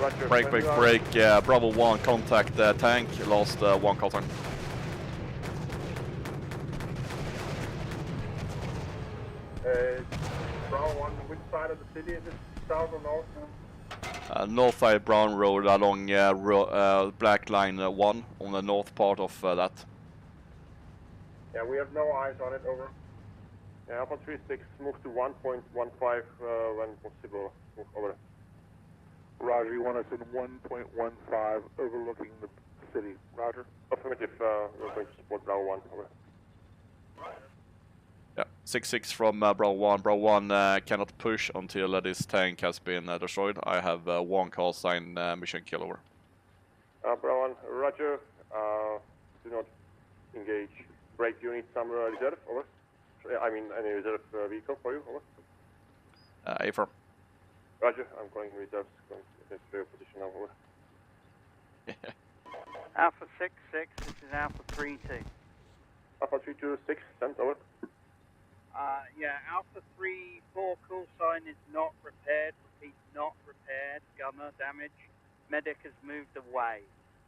Roger. Break. Bravo 1, contact the tank. Lost 1 call time. Bravo 1, which side of the city is it? South or north? North side Brown Road along Black Line 1 on the north part of that. Yeah, we have no eyes on it, over. Yeah, Alpha 36, move to 1.15 when possible. Move over. Roger, you want us in 1.15 overlooking the city. Roger. Affirmative, we're going to support Bravo 1, over. Yeah, 6-6 from Bravo 1. Bravo 1 cannot push until this tank has been destroyed. I have 1 call sign mission kill, over. Bravo 1, Roger. Do not engage. Break, do you need some reserve, over? I mean, any reserve vehicle for you, over? A4. Roger, I'm calling reserves, going to your position now, over. Alpha 6-6, this is Alpha 3-2. Alpha 326, sent, over. Yeah, Alpha 3-4 call sign is not repaired. Repeat, not repaired. Gunner damage. Medic has moved away,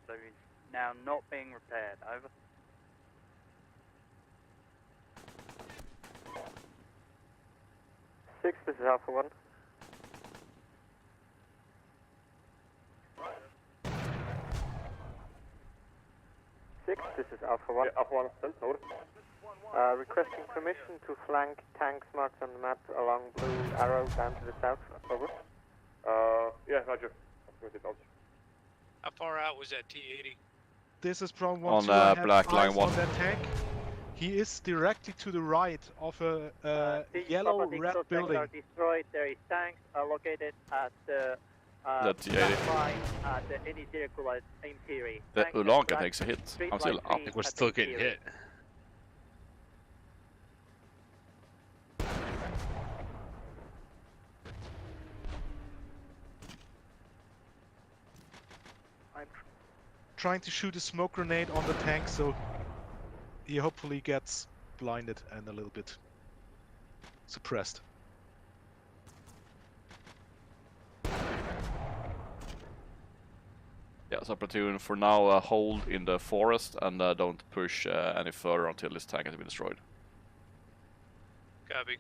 so he's now not being repaired. Over. Six, this is Alpha 1. Six, this is Alpha 1. Yeah, Alpha 1, sent, over. Requesting permission to flank tanks marked on the map along blue arrow down to the south. Over. Yeah, Roger. Out. How far out was that T-80? This is Brown 1 On 2. I have Black Line eyes 1. on that tank. He is directly to the right of a yellow red building. Are destroyed. There is tanks located at the T-80. line at the Initial Imperi. The Ulanka takes a hit. I'm still up. I think we're still getting hit. I'm trying to shoot a smoke grenade on the tank, so he hopefully gets blinded and a little bit suppressed. Yeah, so platoon for now hold in the forest and don't push any further until this tank has been destroyed. Copy.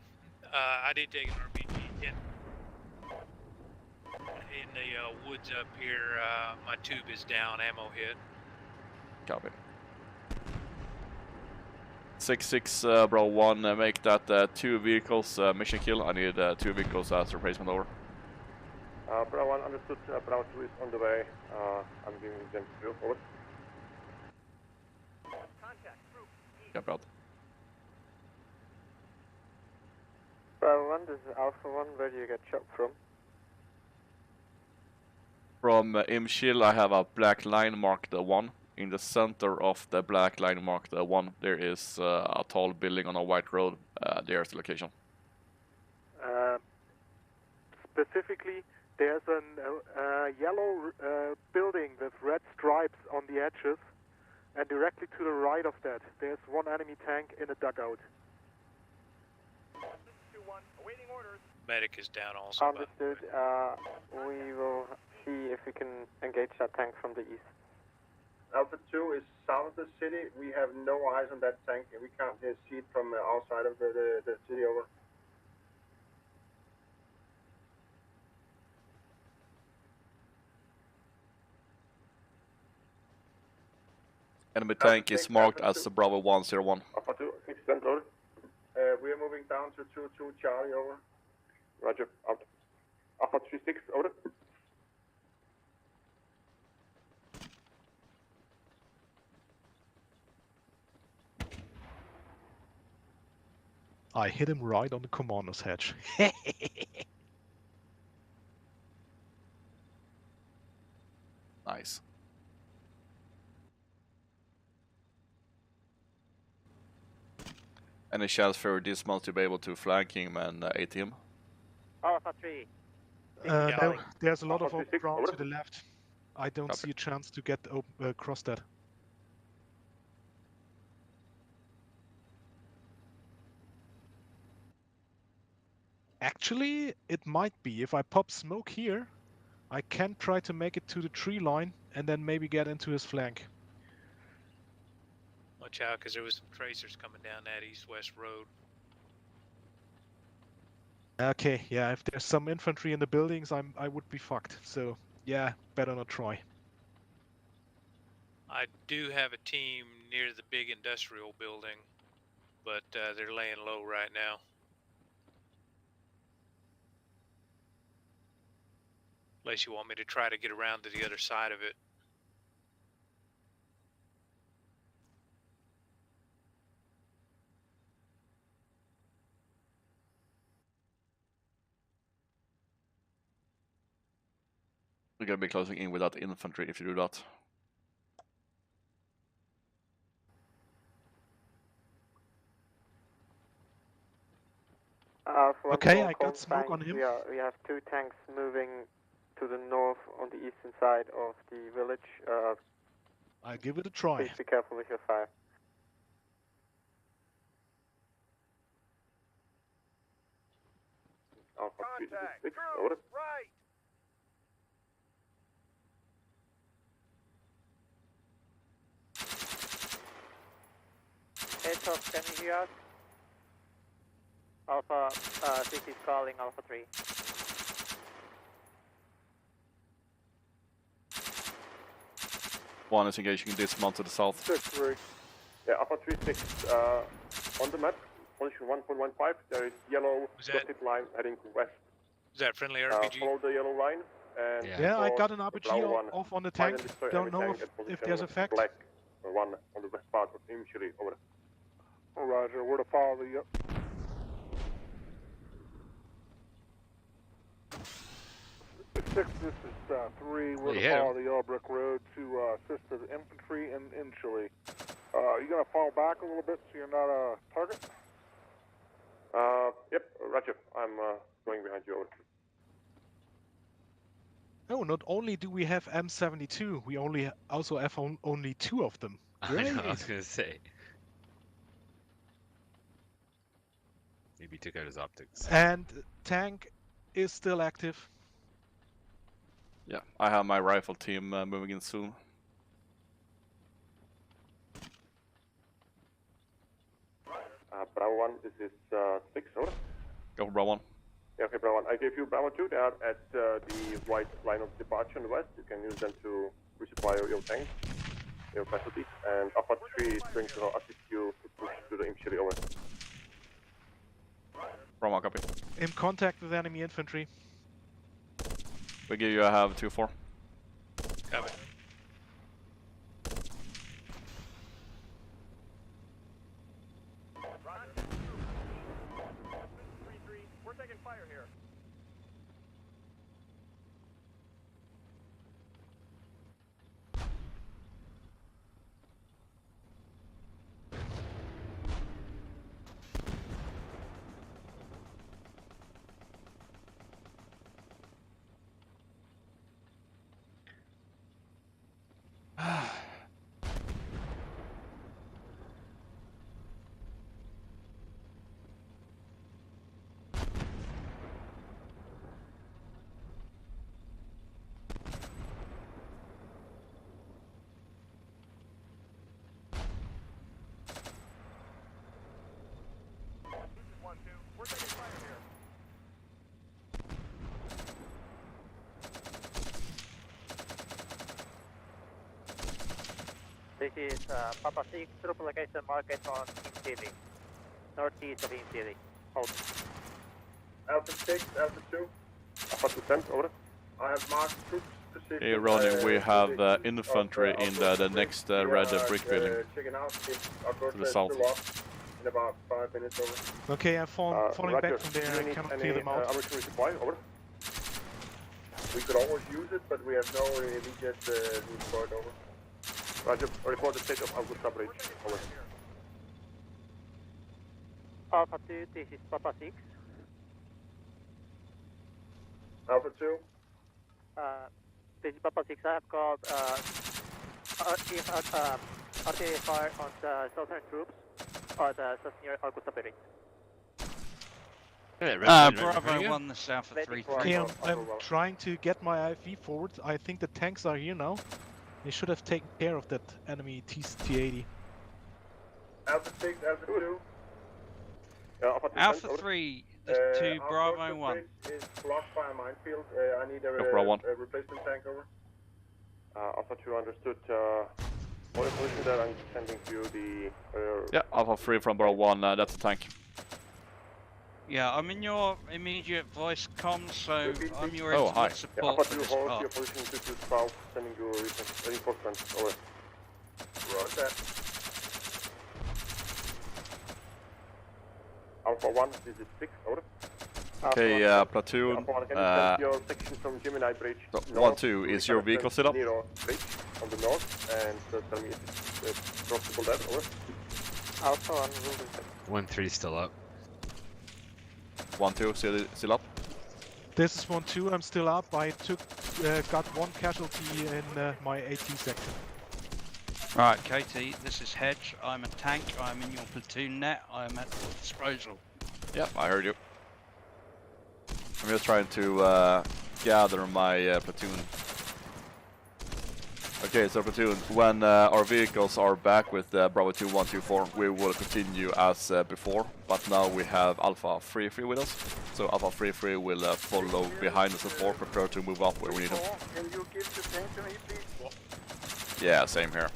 I did take an RPG hit in the woods up here. My tube is down, ammo hit. Copy. 6-6 Bravo 1, make that 2 vehicles mission kill. I need 2 vehicles as replacement, over. Bravo 1, understood. Bravo 2 is on the way. I'm giving them to you, over. Copy out. Bravo 1, this is Alpha 1. Where do you get shot from? From Imchill, I have a black line marked 1. In the center of the black line marked 1, there is a tall building on a white road. There's the location. Specifically, there's a yellow building with red stripes on the edges, and directly to the right of that, there's one enemy tank in a dugout. Medic is down also. Understood. We will see if we can engage that tank from the east. Alpha 2 is south of the city. We have no eyes on that tank. We can't see it from outside of the city, over. Enemy tank is marked as Bravo 101. Alpha 2, extend, over. We are moving down to 2-2 Charlie, over. Roger, out. Alpha 36, over. I hit him right on the commander's hatch. Nice. Any chance for Dismal to be able to flank him and AT him? Alpha 3. There's a lot of open ground to the left. I don't see a chance to get across that. Actually, it might be. If I pop smoke here, I can try to make it to the tree line and then maybe get into his flank. Watch out, because there was some tracers coming down that east-west road. Okay, yeah, if there's some infantry in the buildings, I would be fucked. So, yeah, better not try. I do have a team near the big industrial building, but they're laying low right now. Unless you want me to try to get around to the other side of it. We're gonna be closing in without infantry if you do that. Okay, I got smoke on him. We have 2 tanks moving to the north on the eastern side of the village. I'll give it a try. Please be careful with your fire. Alpha 366, over. Right! Heads up, can you hear us? Alpha 6 is calling Alpha 3. One is engaging in this month to the south. 6-3. Yeah, Alpha 36, on the map, position 1.15, there is yellow dotted line heading west. Is that friendly RPG? Follow the yellow line. And Yeah, I got an RPG off on the tank. Don't know if there's effect. Black one on the west part of Imshiri, over. Roger, we're to follow the... Six, this is 3. We're to follow the yellow brick road to assist the infantry in Chile. You gonna fall back a little bit so you're not a target? Yep, Roger. I'm going behind you, over. No, not only do we have M72, we also have only 2 of them. Great. I know, I was gonna say. Maybe he took out his optics. And tank is still active. Yeah, I have my rifle team moving in soon. Bravo 1, this is 6, over. Go for Bravo 1. Yeah, okay, Bravo 1. I gave you Bravo 2. They are at the white line of departure on the west. You can use them to resupply your tanks, your casualties. And Alpha 3 is going to assist you to push to the Imshiri, over. Bravo 1, copy. In contact with enemy infantry. We give you a have 2-4. Copy. We're taking fire here. We're taking fire here. This is Papa 6, troop location market on Imshiri. Northeast of Imshiri. Hold. Alpha 6, Alpha 2. Alpha 2 sent, over. I have marked troops. Hey, Ronnie, we have infantry in the next red brick building to the south. In about 5 minutes, over. Okay, I'm falling back from there. I cannot clear them out. Artillery supply, over. We could always use it, but we have no immediate need for it, over. Roger, report the state of Augusta Bridge, over. Alpha 2, this is Papa 6. Alpha 2. This is Papa 6. I have called artillery fire on the southern troops or the near Augusta Bridge. Bravo 1, the south of 3-3. Okay, I'm trying to get my IV forward. I think the tanks are here now. They should have taken care of that enemy T-80. Alpha 6, Alpha 2. Alpha 3 to Bravo 1. Is blocked by a minefield. I need a replacement tank over. Alpha 2 understood. What position that I'm sending to the... Yeah, Alpha 3 from Bravo 1, that's a tank. Yeah, I'm in your immediate voice comms, so I'm your Oh, hi. support Alpha for 2 this hold part. your position to south, sending you reinforcements. Over. Roger. Alpha 1, this is 6, over. Okay, platoon. Alpha 1, can you send your section from Gemini Bridge? So 1-2, is your vehicle set up? Nero Bridge on the north, and tell me if it's possible that, over. Alpha 1, moving. 1-3 still up. 1-2, still up? This is 1-2, I'm still up. I got one casualty in my AT section. Right, KT, this is Hedge. I'm a tank. I'm in your platoon net. I'm at your disposal. Yep, I heard you. I'm just trying to gather my platoon. Okay, so platoon, when our vehicles are back with Bravo 2, 1, 2, 4, we will continue as before, but now we have Alpha 3-3 with us. So Alpha 3-3 will follow behind the support, prepare to move up where we need them. Can you give the tank to me, please? Yeah, same here.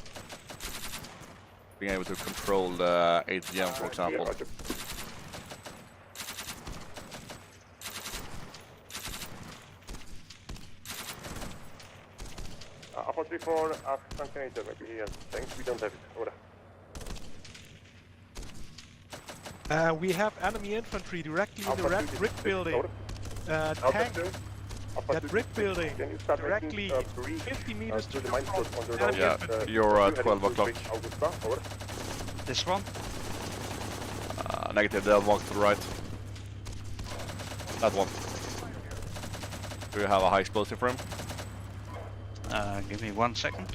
Being able to control the ATM, for example. Alpha 3-4, ask Sanctionator maybe here. Thanks, we don't have it. Over. We have enemy infantry directly in the red brick building. Tank. That brick building directly 50 meters to the front. Yeah, you're 12 o'clock. This one? Negative, the one to the right. That one. Do you have a high explosive for him? Give me 1 second.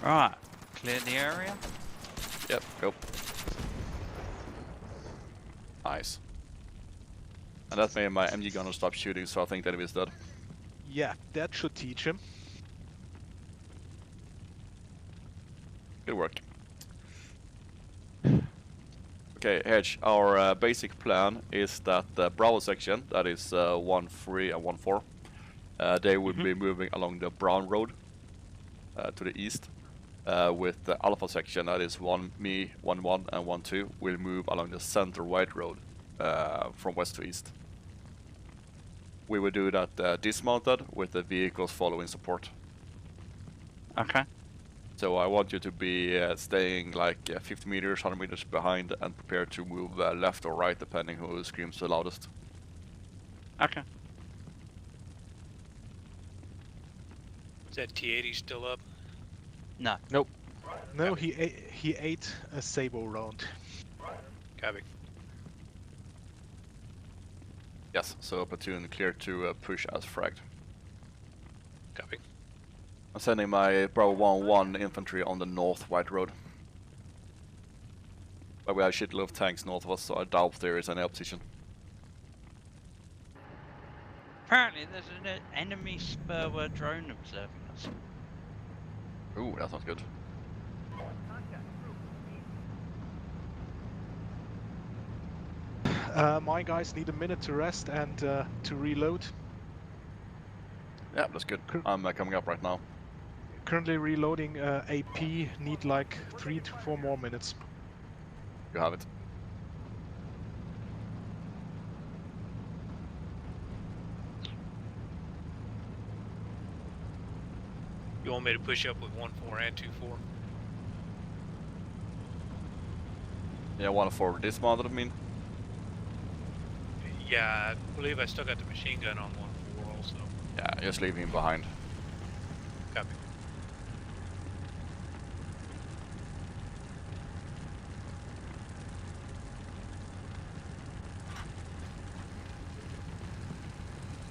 Right, clear the area. Yep, go. Nice. And that made my MG gunner stop shooting, so I think that he is dead. Yeah, that should teach him. Good work. Okay, Hedge, our basic plan is that the Bravo section, that is 1-3 and 1-4, they would be moving along the Brown Road to the east, with the Alpha section, that is 1-1 and 1-2, will move along the Center White Road from west to east. We will do that dismounted with the vehicles following support. Okay. So I want you to be staying like 50 meters, 100 meters behind and prepare to move left or right depending who screams the loudest. Okay. Is that T-80 still up? No. Nope. No, he ate a Sabo round. Copy. Yes, so platoon clear to push as fragged. Copy. I'm sending my Bravo 1-1 infantry on the north White Road. But we have a shitload of tanks north of us, so I doubt there is any opposition. Apparently there's an enemy spurward drone observing us. Ooh, that sounds good. My guys need a minute to rest and to reload. Yeah, that's good. I'm coming up right now. Currently reloading AP, need like 3 to 4 more minutes. You have it. You want me to push up with 1-4 and 2-4? Yeah, 1-4 dismounted, I mean. Yeah, I believe I still got the machine gun on 1-4 also. Yeah, just leave him behind. Copy.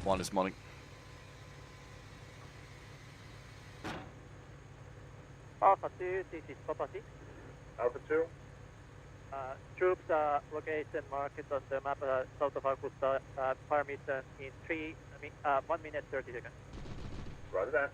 One is money. Alpha 2, this is Papa 6. Alpha 2. Troops location marked on the map south of Augusta. Fire mission in 1 minute 30 seconds. Roger that.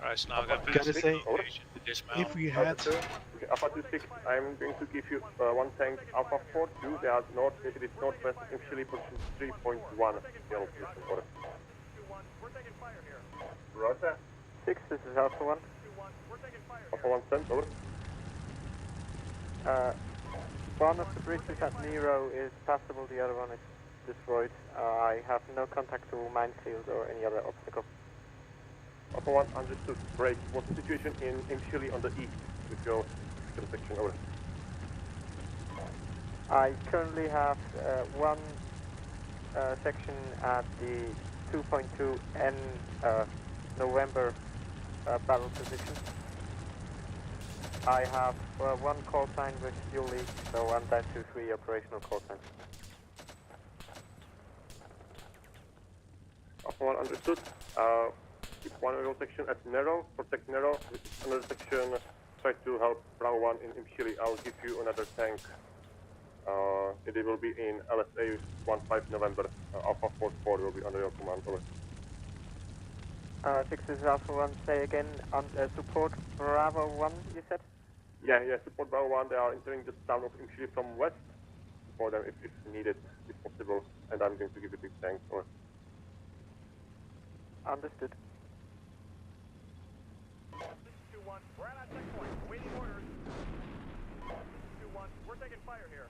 Alright, so now I've got Gotta say, location to dismount. if we had Okay, Alpha 26, I'm going to give you one tank Alpha 42. They are north, it is northwest, actually position 3.1. Yellow position order. Roger. 6, this is Alpha 1. Alpha 1 sent, over. One of the bridges at Nero is passable, the other one is destroyed. I have no contact to minefield or any other obstacle. Alpha 1 understood. Break. What's the situation in Chile on the east with your section, over? I currently have one section at the 2.2 N November battle position. I have one call sign with fuel leak, so I'm down to 3 operational call signs. Alpha 1 understood. Keep one of your section at Nero, protect Nero. Another section, try to help Bravo 1 in Chile. I'll give you another tank. It will be in LSA 15 November. Alpha 44 will be under your command, over. 6 is Alpha 1, say again, support Bravo 1, you said? Yeah, support Bravo 1. They are entering the town of Chile from west. Support them if needed, if possible. And I'm going to give you this tank, over. Understood. 2-1, we're at our checkpoint, waiting orders. 2-1, we're taking fire here.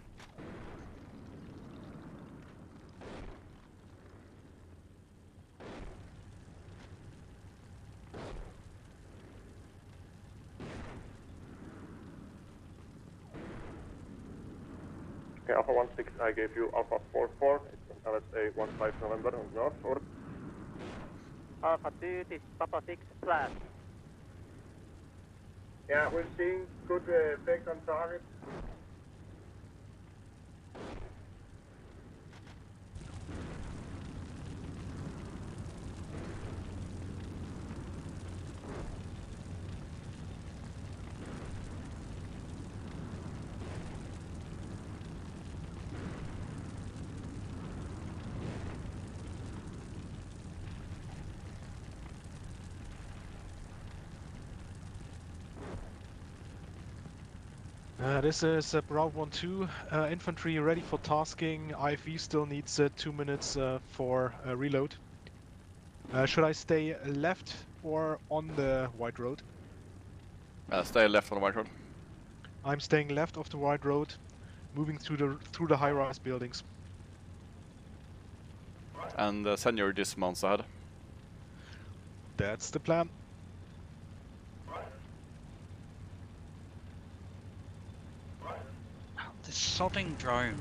Okay, Alpha 16, I gave you Alpha 44. It's on LSA 15 November on north, over. Alpha 2, this is Papa 6, flash. Yeah, we're seeing good effect on target. This is Bravo 1-2, infantry ready for tasking. IFV still needs 2 minutes for reload. Should I stay left or on the white road? Stay left on the white road. I'm staying left of the white road, moving through the high-rise buildings. And send your dismounts ahead. That's the plan. This sodding drone.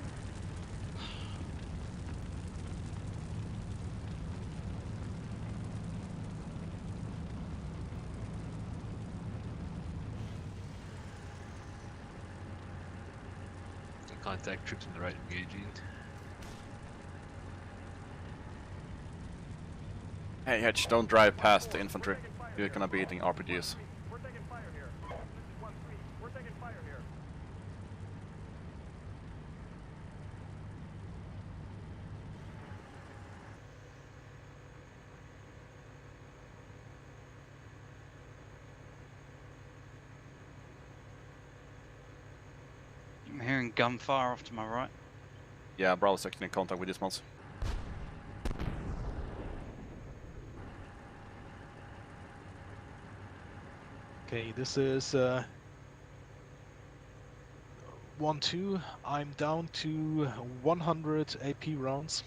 Contact troops on the right engaging. Hey Hedge, don't drive past the infantry. You're gonna be eating RPGs. We're taking fire here. This is 1-3, we're taking fire here. I'm hearing gunfire off to my right. Yeah, Bravo section in contact with dismounts. Okay, this is 1-2. I'm down to 100 AP rounds.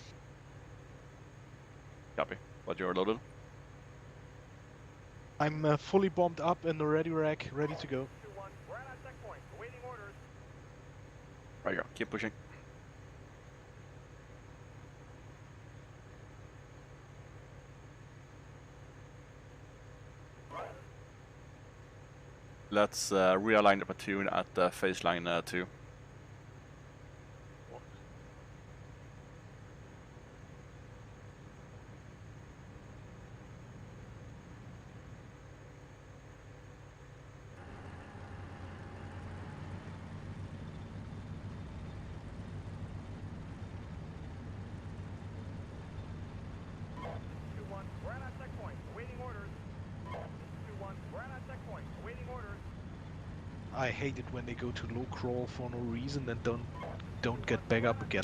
Copy. But you're loaded. I'm fully bombed up in the ready rack, ready to go. 2-1, we're at our checkpoint, waiting orders. Right here. Keep pushing. Let's realign the platoon at phase line 2. I hate it when they go to low crawl for no reason and don't get back up again.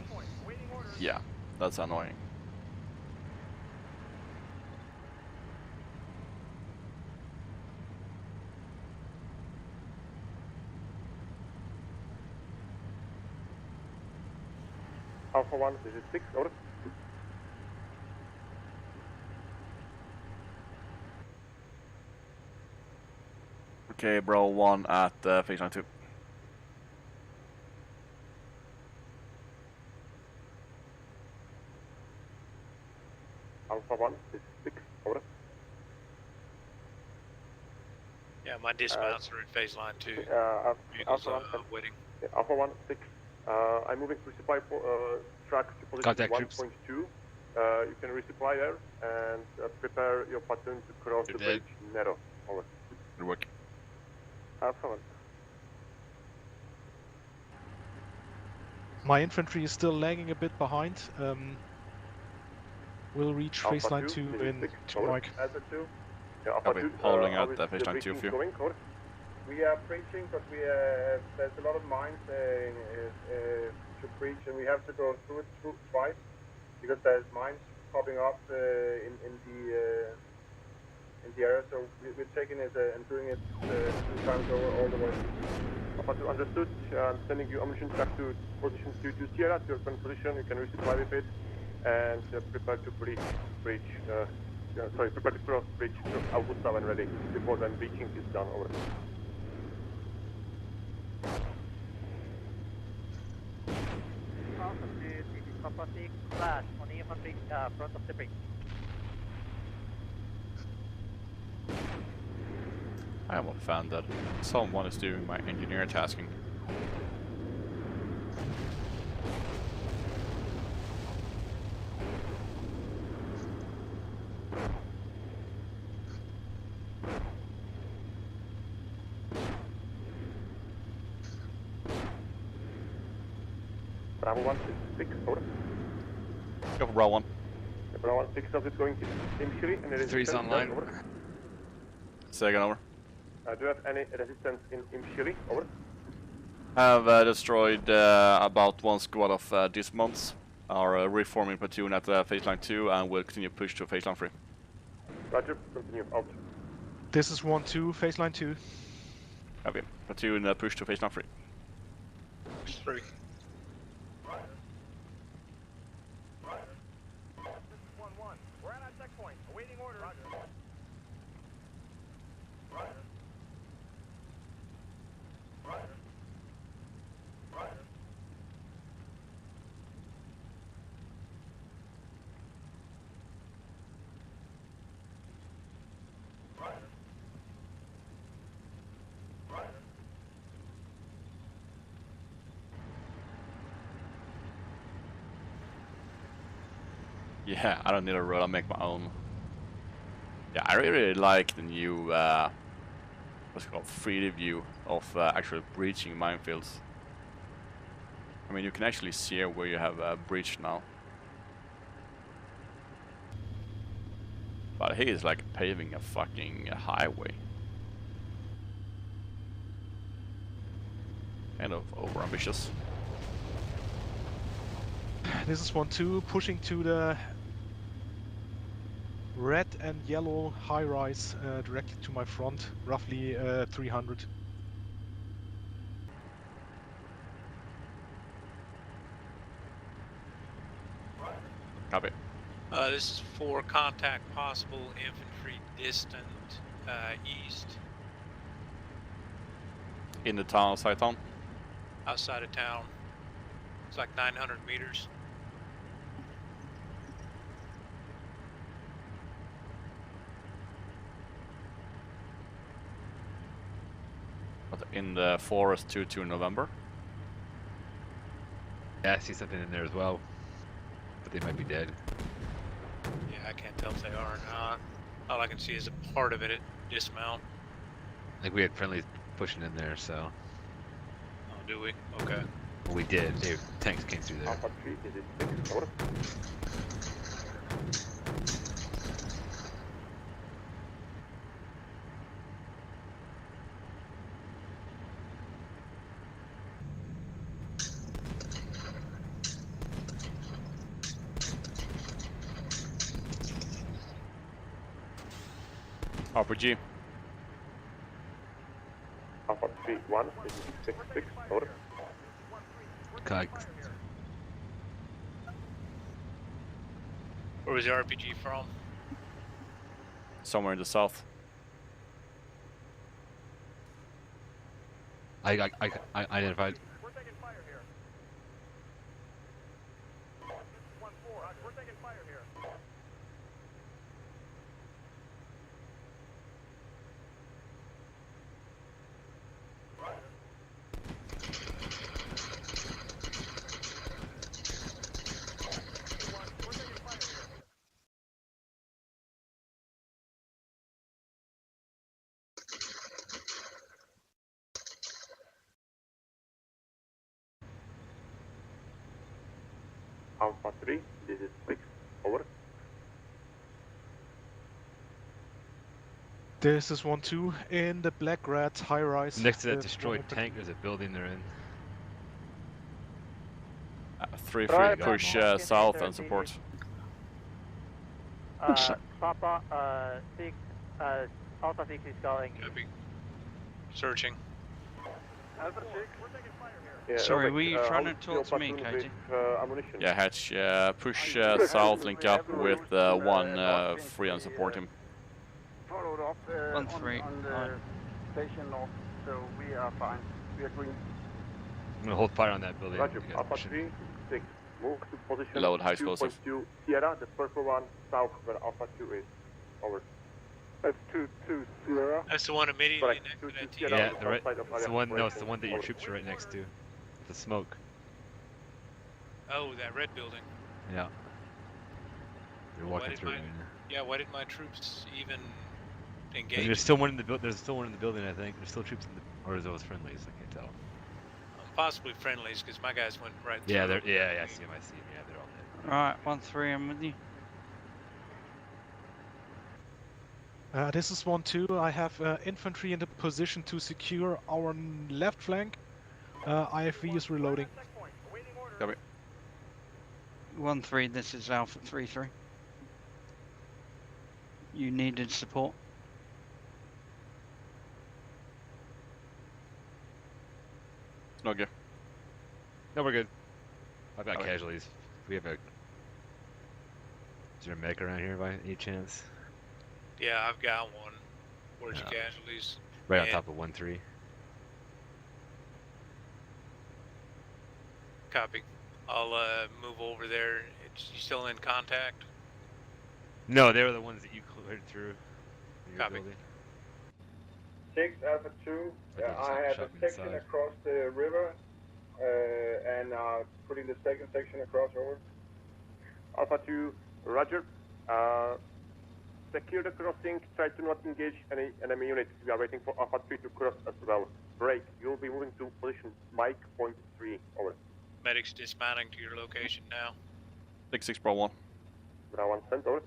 Yeah, that's annoying. Alpha 1, this is 6, over. Okay, bro, 1 at phase line 2. Alpha 1, this is 6, over. Yeah, my dismounts are in phase line 2. Vehicles Alpha 1, waiting. yeah, Alpha 1, 6. I'm moving to supply track to position Contact 1.2. You can resupply there and prepare your platoon to cross the bridge Nero. Over. Good work. Alpha 1. My infantry is still lagging a bit behind. We'll reach Alpha phase line 2, 2 this is in 6, 2, over. Mike. Alpha 2. Yeah, Alpha Copy. 2. Holding how at is phase the line 2 briefing for you. going, over? We are breaching, but there's a lot of mines to breach, and we have to go through it twice because there's mines popping up in the area. So we're taking it and doing it 2 times over all the way. Understood. I'm sending you ammunition back to position 2 to Sierra, to your current position. You can resupply with it and prepare to breach. Prepare to cross bridge Augusta when ready before then breaching is done. Over. Alpha 2, this is Papa 6, flash on infantry front of the bridge. I am offended that someone is doing my engineer tasking. Bravo 1, 6, over. Go for Bravo 1. Bravo 1, 6 of it going to Imshiri, and it is 3's online. over. Second over. Do you have any resistance in Imshiri? Over. Have destroyed about 1 squad of dismounts. Are reforming platoon at phase line 2 and will continue push to phase line 3. Roger, continue, out. This is 1-2, phase line 2. Okay, platoon push to phase line 3. 3. This is 1-1. We're at our checkpoint, awaiting orders. Roger. Roger. Roger. Roger. Roger. Roger. Yeah, I don't need a road, I'll make my own. Yeah, I really like the new, what's it called, 3D view of actually breaching minefields. I mean, you can actually see where you have breached now. But he is like paving a fucking highway. Kind of over-ambitious. This is 1-2, pushing to the red and yellow high-rise directly to my front, roughly 300. Copy. This is for contact possible infantry distant east. In the town, outside town? Outside of town. It's like 900 meters. But in the forest to November? Yeah, I see something in there as well. But they might be dead. Yeah, I can't tell if they are or not. All I can see is a part of it at dismount. I think we had friendlies pushing in there, so. Oh, do we? Okay. Well, we did. Their tanks came through there. Alpha 3, this is 6, over. RPG. Alpha 3-1, this is 6-6, over. Okay. Where was the RPG from? Somewhere in the south. I identified. We're taking fire here. 1-4, we're taking fire here. Alpha 3, this is 6, over. This is 1-2 in the black rat high rise. Next to that destroyed tank, there's a building they're in. 3-3, push south and support. Papa 6, Alpha 6 is calling. Copy. Searching. Alpha 6, we're taking fire here. Yeah, Sorry, Robert, were you trying to how talk to me, platoon Katie? with, ammunition? Yeah, Hatch, push south, link up with 1-3 and support him. Followed up 1-3. on the station north, so we are fine. We are green. I'm gonna hold fire on that building. Roger, You guys Alpha push it. 3, 6, move to position Load high explosive. 2.2 Sierra, the purple one, south where Alpha 2 is, over. That's 2-2 Sierra. That's the one immediately Correct. next to that team. Yeah, Yeah, the right. outside of It's the area one. No, it's operation. the one that your Over. troops are right next to. The smoke. Oh, that red building. Yeah. They're Why walking did through my- right now. Yeah, why did my troops even And engage? there's still one in the building. There's still one in the building. I think there's still troops in the, or is those friendlies? I can't tell. Possibly friendlies, because my guys went right through. Yeah, they're. Yeah, I see them. I see them. Yeah, they're all dead. Right, 1-3, I'm with you. This is 1-2. I have infantry in the position to secure our left flank. IFV is reloading. Copy. 1-3, this is Alpha 3-3. You needed support. No gear. No, we're good. I've got Okay. casualties. We have a. Is there a mech around here by any chance? Yeah, I've got one. Where's your Yeah. casualties? Right on And- top of 1-3. Copy. I'll move over there. You still in contact? No, they were the ones that you cleared through. in your Copy. building. 6 Alpha 2, I thought you I shot- have shot a me in the section side. across the river, and putting the second section across over. Alpha 2, Roger. Secure the crossing, try to not engage any enemy units. We are waiting for Alpha 3 to cross as well. Break, you'll be moving to position Mike point 3, over. Medics dismounting to your location now. 6-6 Bro 1. Now 1 cent, over.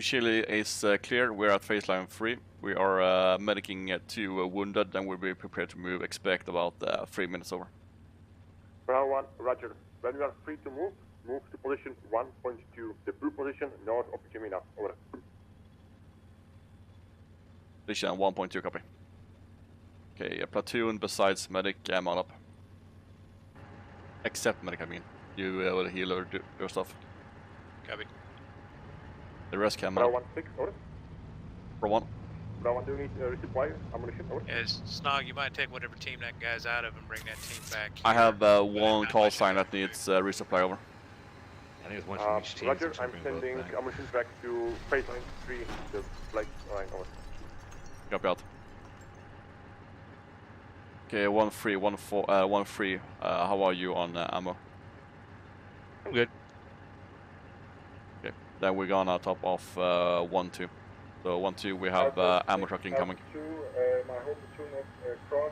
Chile is clear. We're at phase line 3. We are medicing 2 wounded, and we'll be prepared to move. Expect about 3 minutes over. Brown 1, Roger. When we are free to move, move to position 1.2, the blue position north of Gemina, over. Position 1.2, copy. Okay, a platoon besides medic, I'm on up. Except medic, I mean. You will heal or do your stuff. Copy. The rest can Brown up. 1, 6, over. Bro 1. Brown 1, do you need resupply ammunition, over? Yes, Snog, you might take whatever team that guy's out of and bring that team back here. I have one call sign that needs resupply over. I think it's one from each team. so Roger, we should I'm bring both sending back. ammunition back to phase line 3, the black line, over. Copy out. Okay, 1-3, 1-4, 1-3. How are you on ammo? I'm good. Okay, then we're gonna top off 1-2. So 1-2, we have ammo truck incoming. Alpha 2, my whole platoon of cross.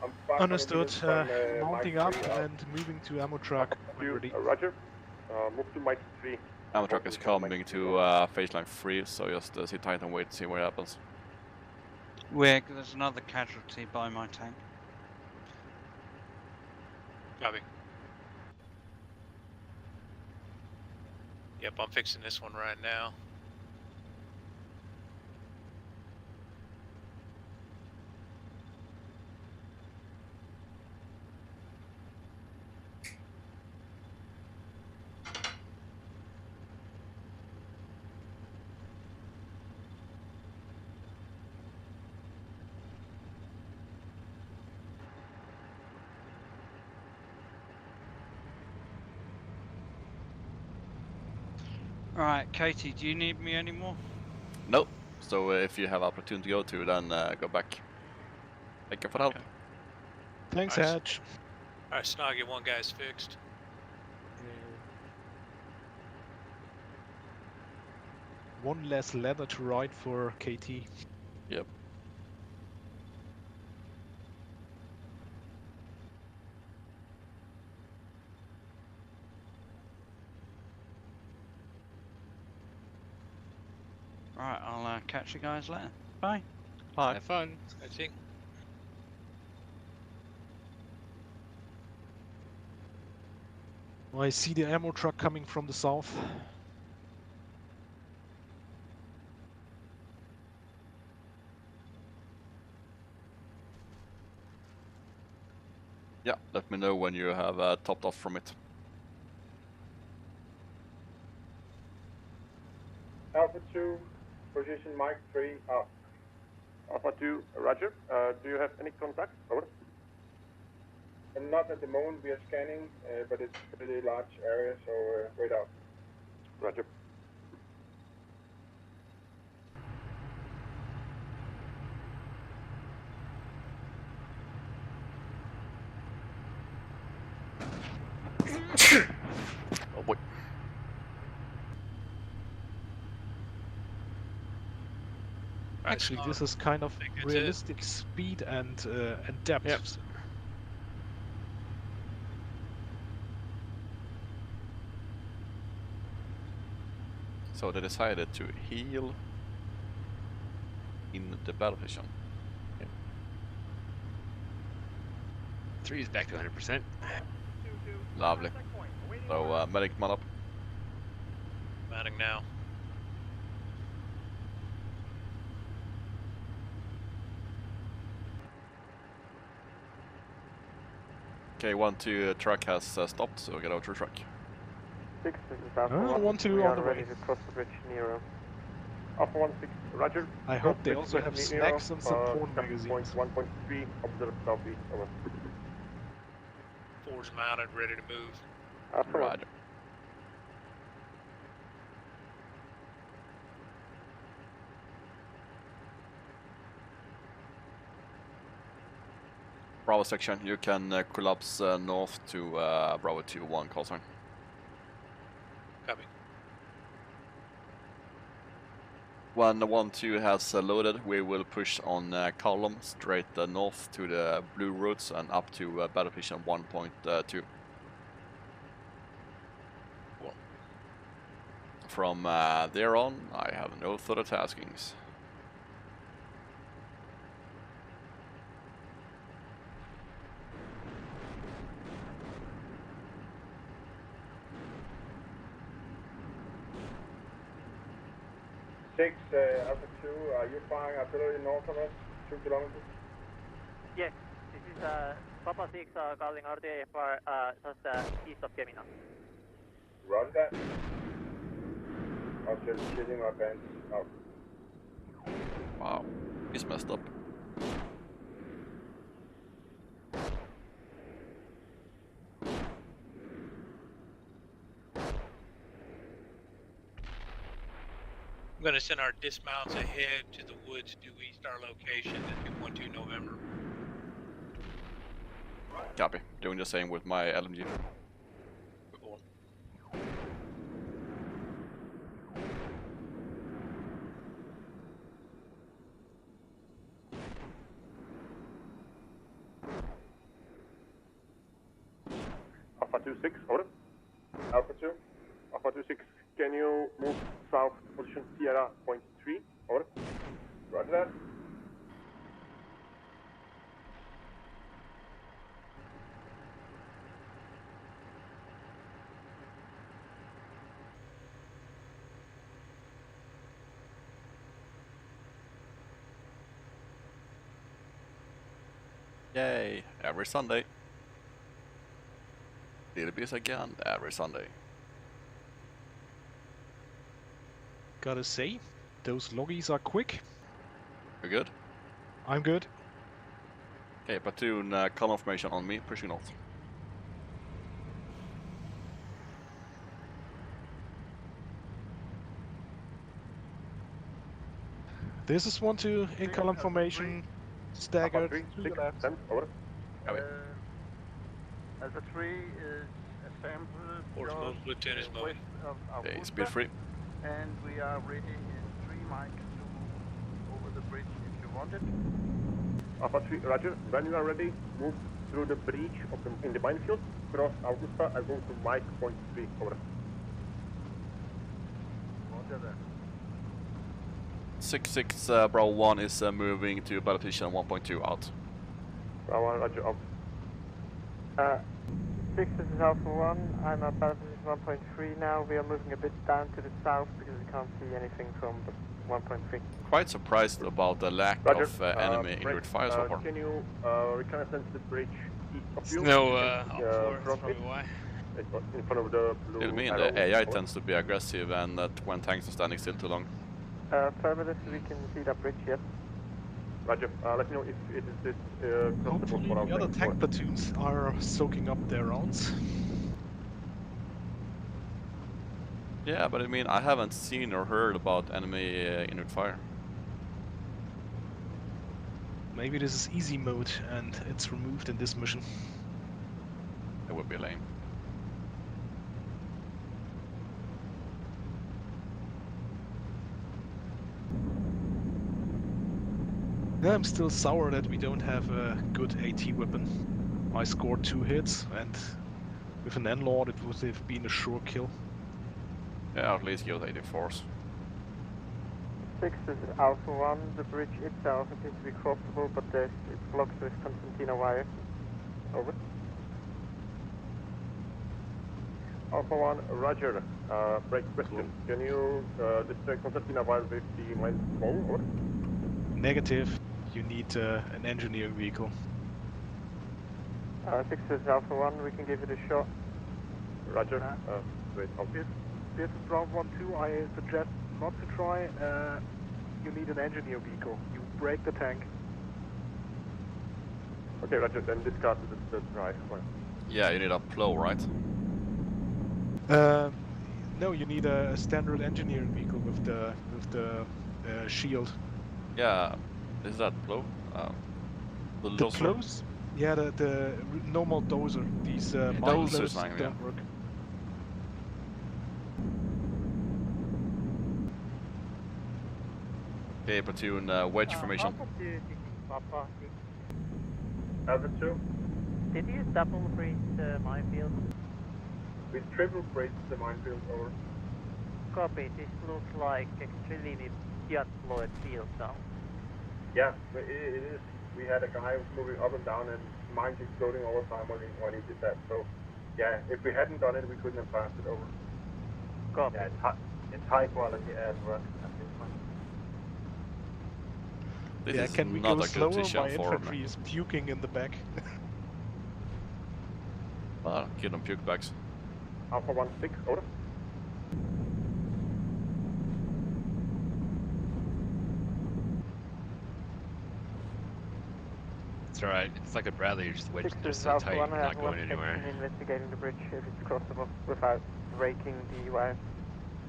I'm 500 Understood. meters from, Mounting Mike up 3, and moving to ammo truck when ready. Roger, move to Mike 3. Ammo truck is coming to phase line 3, so just sit tight and wait to see what happens. Where there's another casualty by my tank. Copy. Yep, I'm fixing this one right now. Right, Katie, do you need me anymore? Nope. So if you have a platoon to go to, then go back. Thank you for the help. Thanks, Alright, Hatch. Alright, Snoggy, one guy's fixed. One less ladder to ride for KT. Yep. Right, I'll catch you guys later. Bye. Bye. Have fun. I think. I see the ammo truck coming from the south. Yeah, let me know when you have topped off from it. Alpha 2, position Mike 3, out. Alpha 2, roger. Do you have any contact? Over. Not at the moment, we are scanning, but it's a pretty large area, so wait out. Roger. Oh boy. Actually, this is kind of that's it. realistic speed and depth. Yep. So they decided to heal in the battle position. Yep. 3 is back to 100%. Lovely. So medic man up. Mounting now. Okay, 1-2 truck has stopped, so get out your truck. 6, this is Alpha Oh, 1. 1-2 We on are the ready way. to cross the bridge, Nero. Alpha 1, 6, roger. I hope they Cross also bridge have with snacks and some porn point magazines. 1.3, observe southeast, over. 4's mounted, ready to move. Alpha 1. Roger. Bravo section, you can collapse north to Bravo 2-1 call sign. Copy. When the 1-2 has loaded, we will push on column straight north to the blue routes and up to battle position 1.2. From there on, I have no further taskings. Alpha 2, are you firing artillery north of us, 2 kilometers? Yes, this is Papa 6 calling RDAFR just east of Gemina. Run that. I'll just shooting my pants out. Wow, he's messed up. I'm going to send our dismounts ahead to the woods due east our location at 2.2 November. Copy. Doing the same with my LMG. Cool. Alpha 2-6, over. Alpha 2. Alpha 2-6, can you move south to position Sierra point 3, over. Roger that. Yay, every Sunday. Steelbeasts again, every Sunday. Gotta say, those loggies are quick. You good? I'm good. Okay, platoon column formation on me, pushing north. This is 1-2 in column formation, staggered Alpha 3, to 6, the left. 10, over. Alpha 3 is assembled Portable just platoon is west moving. of Okay, Augusta, speed 3. and we are ready in 3 miles to over the bridge if you want it. Alpha 3, Roger. When you are ready, move through the breach of in the minefield, cross Augusta and go to Mike point 3, over. Roger that. 6-6 Bravo 1 is moving to battle position 1.2 out. Bravo 1, Roger, out. 6, this is Alpha 1. I'm at battle position 1.3 now. We are moving a bit down to the south because we can't see anything from the 1.3. Quite surprised about the lack Roger. of enemy inward fire so far. Can you reconnaissance the bridge east of you? Snow You can, up 4, that's cross probably it. why. In front of the blue It'll mean arrow. the AI Over. tends to be aggressive and that when tanks are standing still too long. Affirmative, we can see that bridge, yes. Roger. Let me know if it is this crossable Hopefully for our the other tanks. tank platoons are soaking up their rounds. Yeah, but I mean, I haven't seen or heard about enemy inward fire. Maybe this is easy mode and it's removed in this mission. It would be lame. I'm still sour that we don't have a good AT weapon. I scored 2 hits and with an N-Lord it would have been a sure kill. Yeah, at least kill 84s. 6, this is Alpha 1. The bridge itself appears to be crossable, but it's blocked with concertina wire. Over. Alpha 1, Roger. Break question. Can you destroy concertina wire with the mine ball? Over. Negative. You need an engineering vehicle. 6, this is Alpha 1. We can give it a shot. Roger. Wait, This is round 1-2. I suggest not to try. You need an engineer vehicle. You break the tank. Okay, Roger. Then discard the try. Yeah, you need a plow, right? No, you need a standard engineering vehicle with the shield. Yeah, is that plow? The The dozer. plows? Yeah, the normal dozer. These Dozers, manninglist yeah. don't work. Okay, platoon wedge formation. Alpha 2, this is Papa 6. Alpha 2. Did you double breach the minefield? We triple breach the minefield, over. Copy, this looks like extremely flooded field now. Yeah, it is. We had a guy moving up and down and mines exploding all the time when he did that. So, yeah, if we hadn't done it, we couldn't have passed it over. Copy. Yeah, it's high quality as well at this point. This Yeah, is can we not go a good slower? position My for infantry is puking in the back. Well, kill them puke bags. Alpha 1-6, over. It's alright. It's like a Bradley. You're just wedged 6, there this is so Alpha tight, 1. you're I not have one going anywhere. section investigating the bridge if it's crossable without breaking the wire.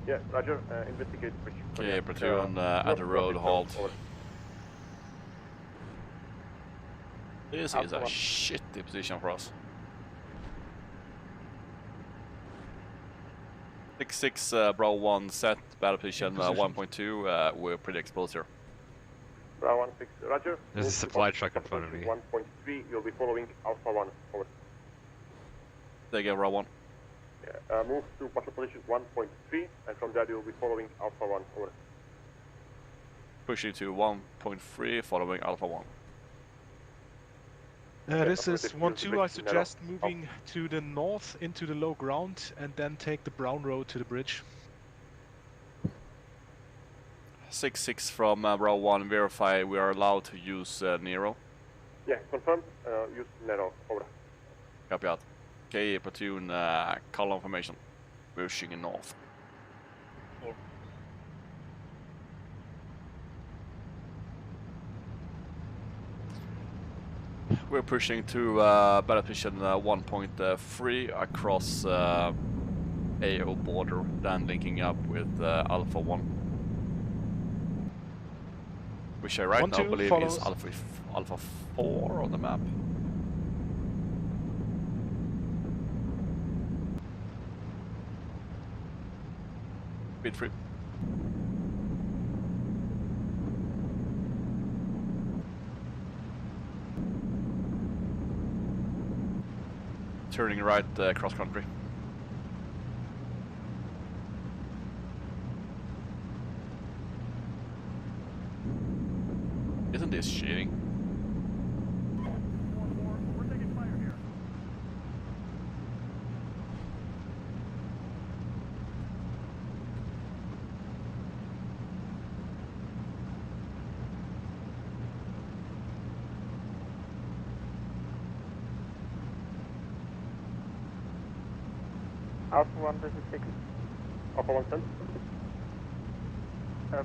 Yeah, Roger. Investigate the bridge. Okay, platoon at the road, halt. Over. This is a shitty position for us. 6-6 Bravo 1 set, battle position 1.2, we're pretty exposed here. Bravo 1-6, Roger. There's a Move to supply battle truck in front of me. 1.3, you'll be following Alpha 1, over. They get Bravo 1. Yeah, move to battle position 1.3, and from there you'll be following Alpha 1, over. Push you to 1.3, following Alpha 1. This is 1-2. I suggest moving to the north into the low ground and then take the brown road to the bridge. 6-6 from Bravo 1, verify we are allowed to use Nero. Yeah, confirm. Use Nero, over. Copy out. Okay, platoon, column formation. Pushing north. We're pushing to battle position 1.3 across AO border, then linking up with Alpha 1. Which I right now 1-2 believe follows. is Alpha 4 on the map. Speed 3. Turning right cross country. Isn't this cheating? We're taking fire here. Alpha 1, this is 6. Alpha 1 sent.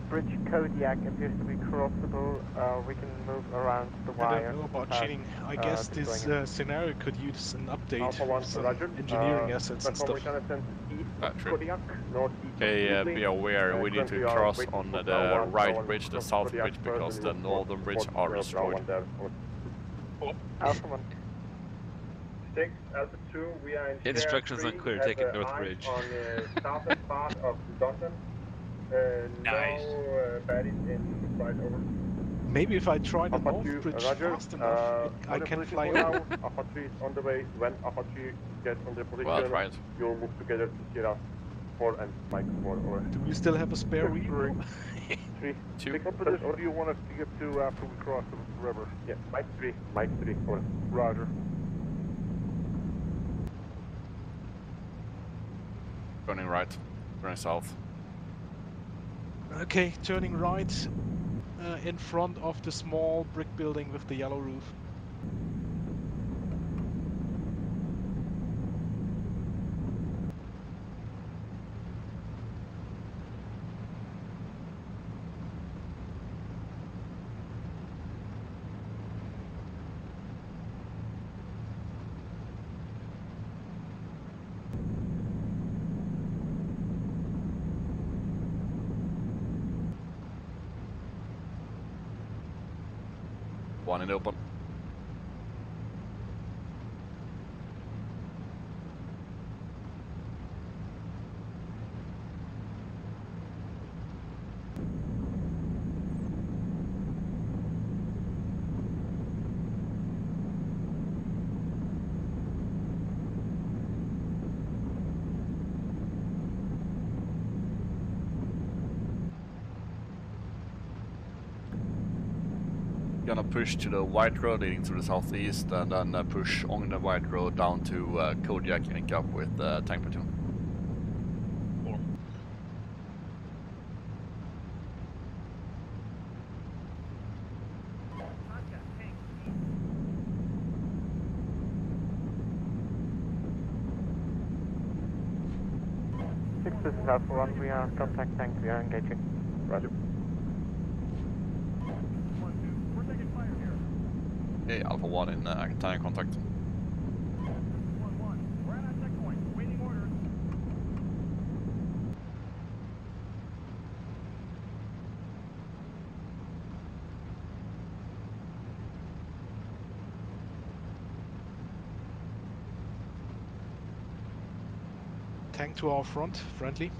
Bridge Kodiak appears to be crossable. We can move around the I wire. don't know about without, cheating. I guess this destroying it. scenario could use an update Alpha 1, with some Roger. engineering assets and Platform stuff. reconnaissance east of True. Kodiak, northeast Okay, of be Easley. aware, we need to Currently are cross waiting on for the Brown 1, right Brown bridge, the cross south Kodiak bridge, first, because and the we will northern support bridge are Brown destroyed. 1 there. Alpha 1. 6, Alpha 2, we are in Instructions Share unclear, 3, take it have North eyes Bridge. on southern part of London. Nice. No baddies in flight over. Maybe if I try the Alpha North 2, Bridge Roger. fast enough, I On your can position fly for now. over. Alpha 3 is on the way. When Alpha 3 gets on the position, Well, try it. you'll move together to Sierra 4 and Mike 4 over. Do we still have a spare wheel? 3, 6, What position do you want us to get to after we cross the river? Yeah, Mike 3, over. Roger. Turning right, turning south. Okay, turning right in front of the small brick building with the yellow roof. One in open. Gonna push to the white road leading to the southeast, and then push on the white road down to Kodiak and link up with tank platoon. Six, this is Alpha 1. We are contact tank. We are engaging. Roger. We're taking fire here. Okay, Alpha 1 in tank contact. 1-1. We're at our checkpoint. Waiting orders. Tank to our front, friendly.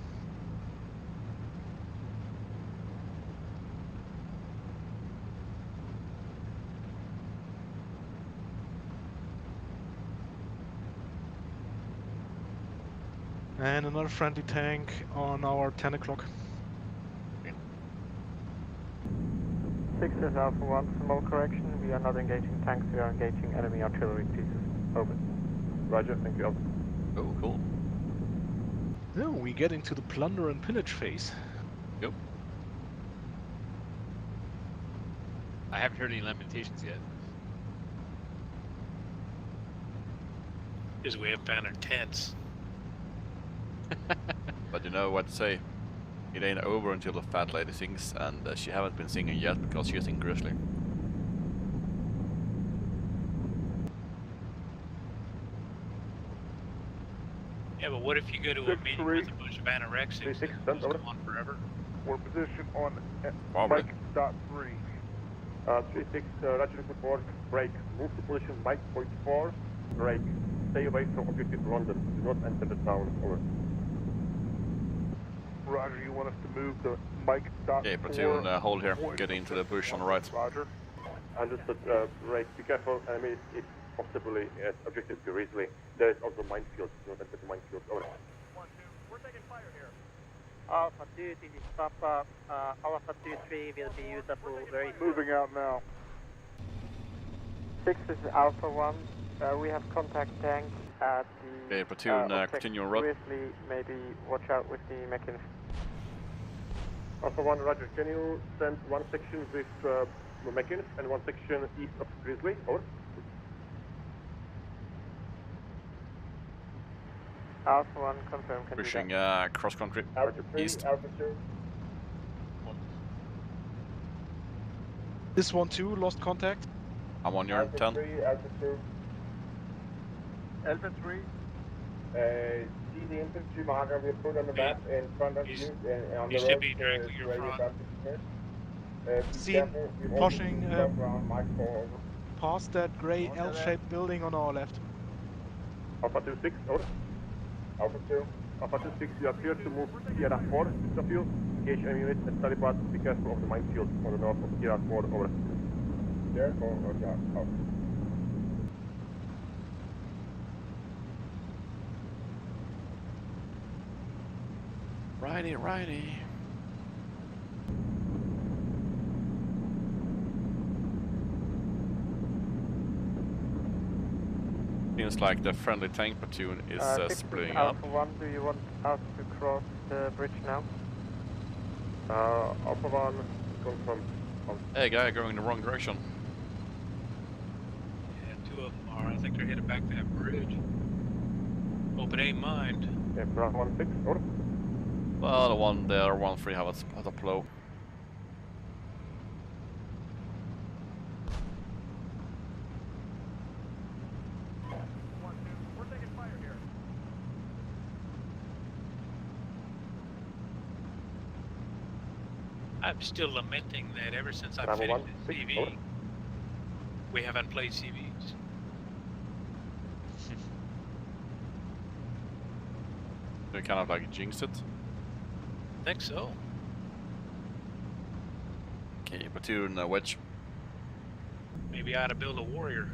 And another friendly tank on our 10 o'clock. 6 is Alpha 1. Small correction. We are not engaging tanks. We are engaging enemy artillery pieces. Over. Roger, thank you, Alpha. Oh, cool. Oh, we get into the plunder and pillage phase. Yep. I haven't heard any lamentations yet. Because we haven't found our tents. But you know what to say. It ain't over until the fat lady sings, and she haven't been singing yet because she's in Grizzly. Yeah, but what if you go to a meeting with a bunch of anorexics and it goes on forever? We're positioned on Probably. Mike dot 3. 36, Roger report, break. Move to position Mike point 4, break. Stay away from objective London. Do not enter the town. Over. Roger, you want us to move the Mike dot Okay, platoon, hold here. We're getting into the bush on the right. Roger. Understood, break. Be careful, enemy is possibly at objective Grizzly. There is also minefield. Do not enter the minefield. Over. 1-2, we're taking fire here. Alpha 2, this is Papa. Alpha 2-3 will be usable very soon. Moving out now. 6, this is Alpha 1. We have contact tank at the Okay, platoon, continue on road. Grizzly, maybe watch out with the mechanist. Alpha 1, Roger. Can you send one section with Mechanist and one section east of Grizzly? Over. Alpha 1, confirm. Can Pushing cross country. Alpha 3, East. Alpha 2. This one too, lost contact. I'm on your Alpha 10. 3, Alpha 2. Alpha 3. See the infantry marker we put on the map in front of you on the He should road be directly to in where you're front. about to dismiss. Be Seen careful, we've pushing also got around Mike 4 over. past that grey L-shaped building on our left. Alpha 2-6, over. Alpha 2. Alpha 2-6, you appear to move Sierra 4 east of you. Engage enemy units at Talibot. Be careful of the minefield on the north of Sierra 4, over. Careful, Roger. Out. Righty, righty. Seems like the friendly tank platoon is 6, splitting up. Alpha 1, do you want us to cross the bridge now? Alpha 1, confirm. Hey, guy, going in the wrong direction. Yeah, 2 of them are. I think they're headed back to that bridge. Hope it ain't mine. Yeah, Brown 1-6, over. Well, the one there, 1-3 have at a plow. We're taking fire here. I'm still lamenting that ever since I Bravo finished 1, the 6, CV, over. we haven't played CVs. They kind of like jinx it. I think so. Okay, platoon wedge. Maybe I ought to build a warrior.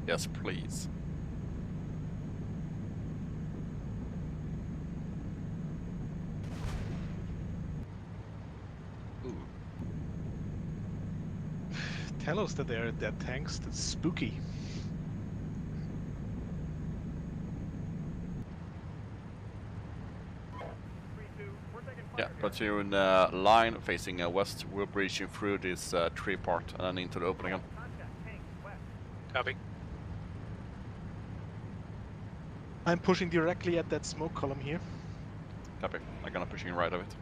Yes, please. Ooh. Tell us that they're tanks. That's spooky. Yeah, platoon line facing west. We're breaching through this tree part and then into the open again. Copy. I'm pushing directly at that smoke column here. Copy. I'm gonna pushing right of it.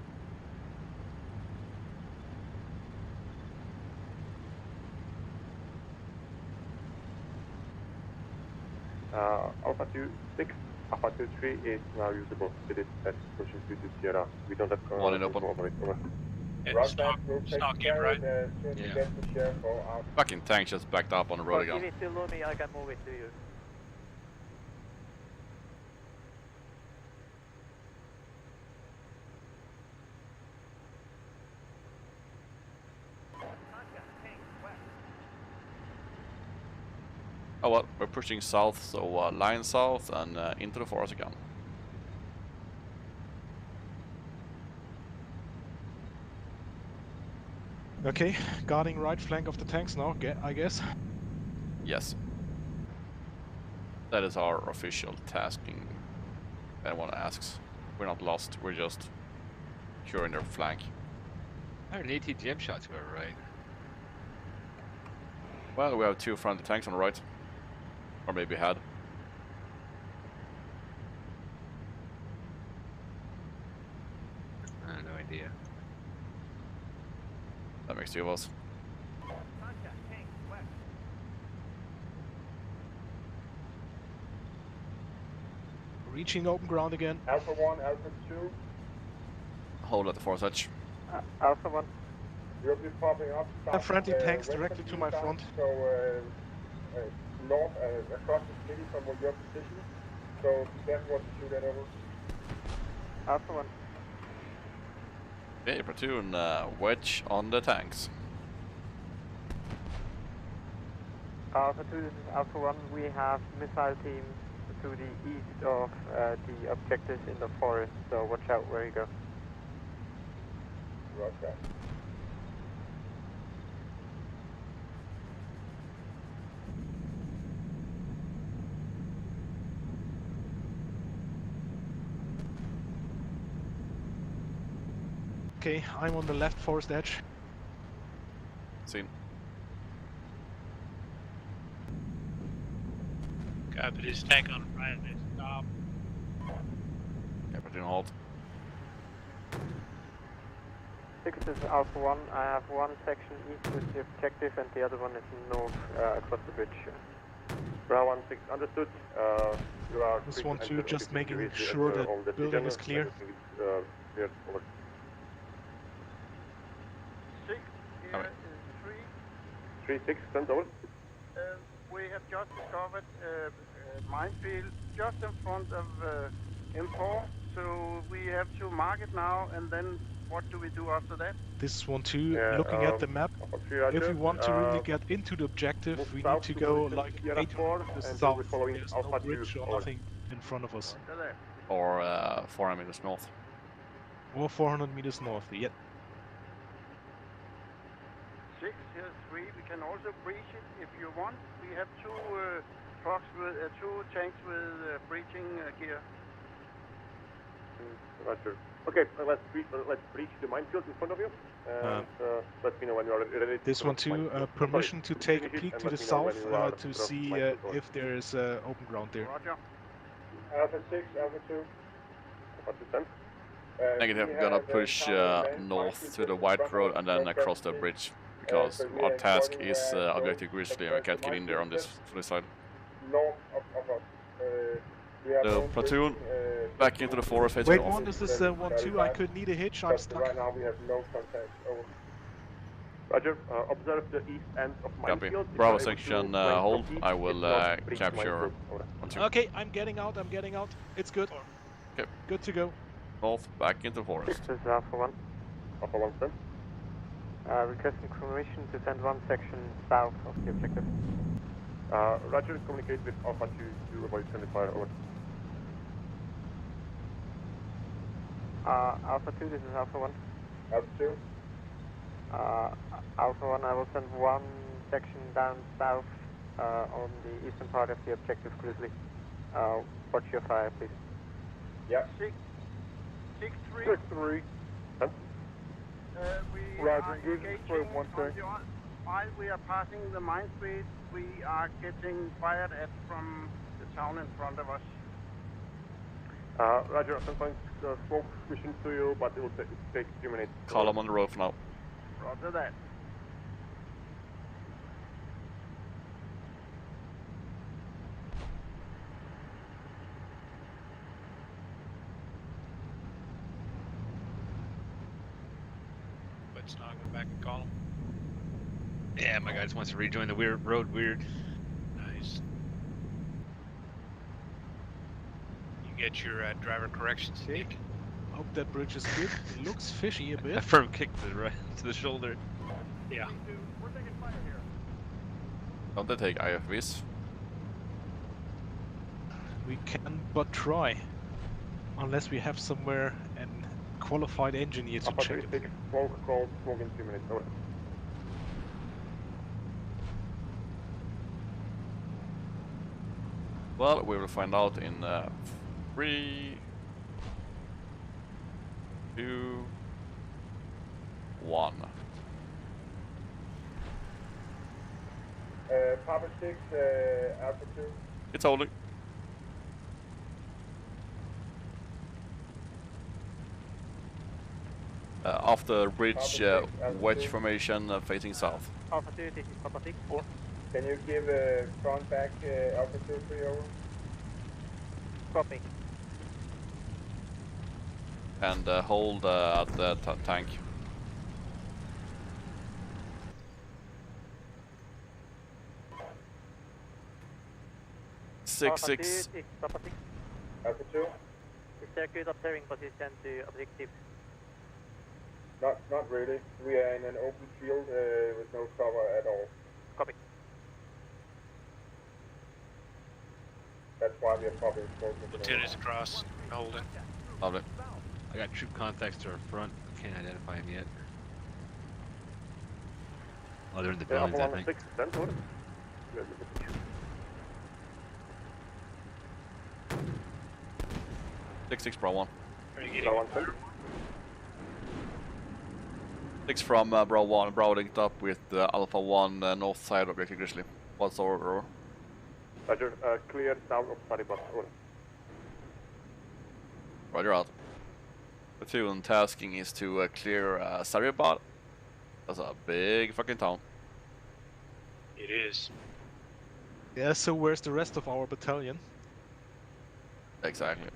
Alpha 2-6, Alpha 2-3 is now usable. It is at pushing through to Sierra. We don't have One in open. over it. Over. Yeah, stock in, right? Yeah. Fucking tank just backed up on the road Give again. it to Lumi, I can move it to you. Oh well, we're pushing south, so line south and into the forest again. Okay, guarding right flank of the tanks now, I guess. Yes. That is our official tasking. If anyone asks. We're not lost, we're just securing their flank. 118 gem shots, if we're right. Well, we have 2 friendly tanks on the right. Or maybe had. I have no idea. That makes 2 of us. Reaching open ground again. Alpha 1, Alpha 2. Hold at the forest edge. Alpha 1. We'll be popping up. Have friendly tanks west directly of to you my guys, front. So north across the city from where your position. So be careful what you shoot at over. Alpha 1. Okay, platoon, wedge on the tanks. Alpha 2, this is Alpha 1. We have missile teams to the east of the objectives in the forest, so watch out where you go. Roger. Okay, I'm on the left forest edge. Seen. Copy this tank on the right. Stop. Okay, platoon halt. 6 is Alpha 1. I have one section east with the objective and the other one is north across the bridge. Bravo 1-6, understood. You are This free to one too, enter just making immediately sure enter that all the building is channels. clear. Cleared, over. 6, here is 3. 3-6, send over. We have just discovered a minefield just in front of M4, so we have to mark it now, and then what do we do after that? This one too, Yeah, looking at the map, Roger. if we want to really get into the objective, we need to go like 800 meters south. There's no bridge or nothing in front of us. Or 400 meters north. Or 400 meters north, yep. 6, here 3. We can also breach it if you want. We have two trucks with 2 tanks with breaching gear. Roger. Okay, let's breach the minefield in front of you. And let me know when you are ready. This one too, permission to take a peek to the south to see if there is open ground there. Roger. Alpha 6, Alpha 2. Alpha 2, Negative, gonna push north to the white road and then across the bridge. Because our task is objective Grizzly and we can't get in there on this side. North of us. We have So no platoon, bridging, back into the forest facing Wait, north. one, this is 1-2, I could need a hitch, I'm but stuck. right now we have no contact. Over. Roger. Observe the east end of Copy. minefield. If Bravo you are able section, to flank hold. from east, I if will not, breach the capture minefield. Over. 1-2. Okay, I'm getting out, It's good. Okay. Good to go. North, back into the forest. 6 is Alpha 1. Alpha 1, send. Requesting permission to send one section south of the objective. Roger, communicate with Alpha 2 to avoid friendly fire. Over. Alpha 2, this is Alpha 1. Alpha 2. Alpha 1, I will send one section down south on the eastern part of the objective Grizzly. Watch your fire, please. Yep. 6-3. 6-3. We Roger, are engaging engaging for one on tank. the while we are passing the minefield, we are getting fired at from the town in front of us. Roger, I can find smoke mission to you, but it will take a few minutes. Column on the roof now. Roger that. Let's not go back and call him. Yeah, my guy just wants to rejoin the road weird. Nice. You get your driver correction stick. Hope that bridge is good. It looks fishy a A bit. firm kick to the shoulder. Yeah. We're taking fire here. Don't they take IFVs? We can but try. Unless we have somewhere an qualified engineer to Alpha check 3, it. take smoke, call, smoke in 2 minutes. Over. Well, we will find out in 3, 2, 1. Papa 6, Alpha 2. It's holding. After bridge, wedge formation facing south. Alpha 2, this is Papa 6. Can you give front back Alpha 2 3 over? Copy. And hold at the tank. Alpha 2, 6-6. this is Papa 6. Alpha 2? Is there good observing position to objective? Not really. We are in an open field with no cover at all. Copy. That's why we are probably exposed. Lieutenant's across, holding. Lovely. I got troop contacts to our front. I can't identify them yet. Oh, they're in the buildings, I think. 6, 10, over. 6-6 Bro 1. Are you getting 6 from Bro 1. Bro linked up with Alpha 1 north side of Yankee Grizzly. What's over? Roger, clear south of Saribas, over. Roger out. Platoon tasking is to clear Saribas. That's a big fucking town. It is. Yeah, so where's the rest of our battalion? Exactly.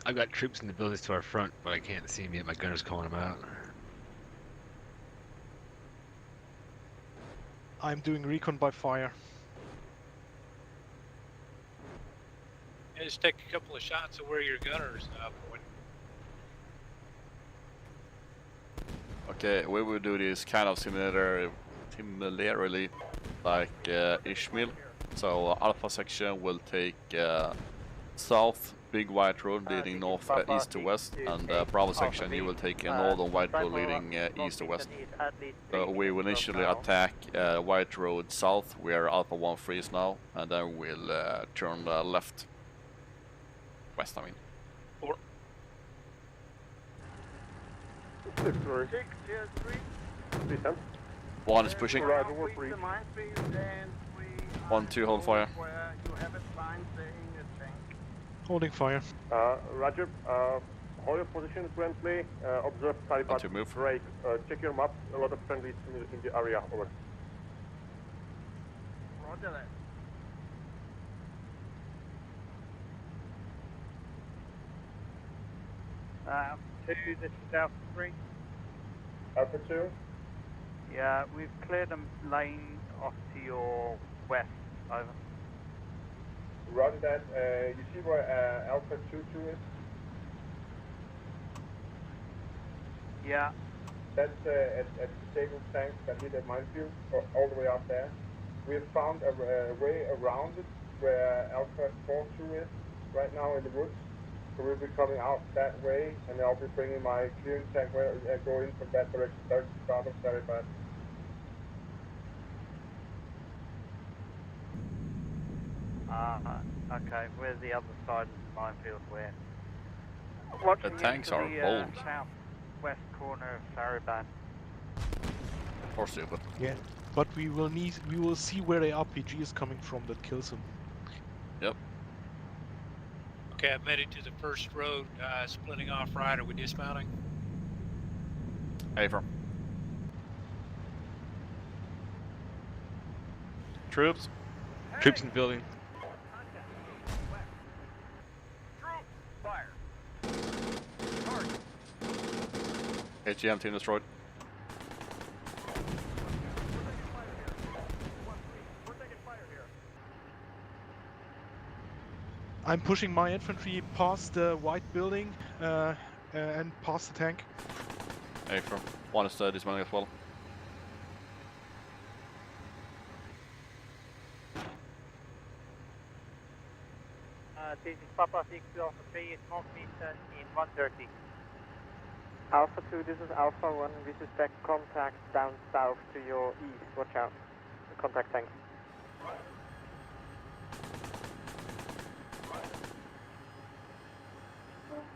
I've got troops in the buildings to our front, but I can't see them yet. My gunner's calling them out. I'm doing recon by fire. Yeah, just take a couple of shots of where your gunner's pointing. Okay, we will do this kind of similarly like Ishmael. So Alpha section will take south big white road leading north east to west, and Bravo section you will take a northern white road leading east to west. So we will initially attack white road south where Alpha 1 frees now, and then we'll turn left west. I mean. 6, sorry. 6, yes, 3. 3, 10. 1 is pushing. Right, we're free. The minefield and we 1, 2, hold fire. where you have a sign saying a tank. Holding fire. Roger, hold your position currently, observe Saribas. To move. Right, check your map, a lot of friendlies in the area, over. Roger that. Alpha 2, this is Alpha 3. Alpha 2? Yeah, we've cleared a lane off to your west. Over. Roger that. You see where Alpha 2-2 is? Yeah. That's at the disabled tank that hit a minefield, all the way up there. We have found a way around it where Alpha 4-2 is right now in the woods. So we'll be coming out that way, and I'll be bringing my clearance tank going from that direction, south of Saribas. Okay, where's the other side of the minefield where? The tanks are bold. Southwest corner of Saribas. Or stupid. Yeah, but we will see where the RPG is coming from that kills him. Yep. Okay, I've made it to the first road, splitting off right. Are we dismounting? Hey, from. Troops. Troops in the building. Fire. HGM team destroyed. I'm pushing my infantry past the white building and past the tank. Hey, from. 1 is dismounting as well. This is Papa 6 Alpha 3, smoke mission in 130. Alpha 2, this is Alpha 1. We suspect contact down south to your east. Watch out. Contact tank.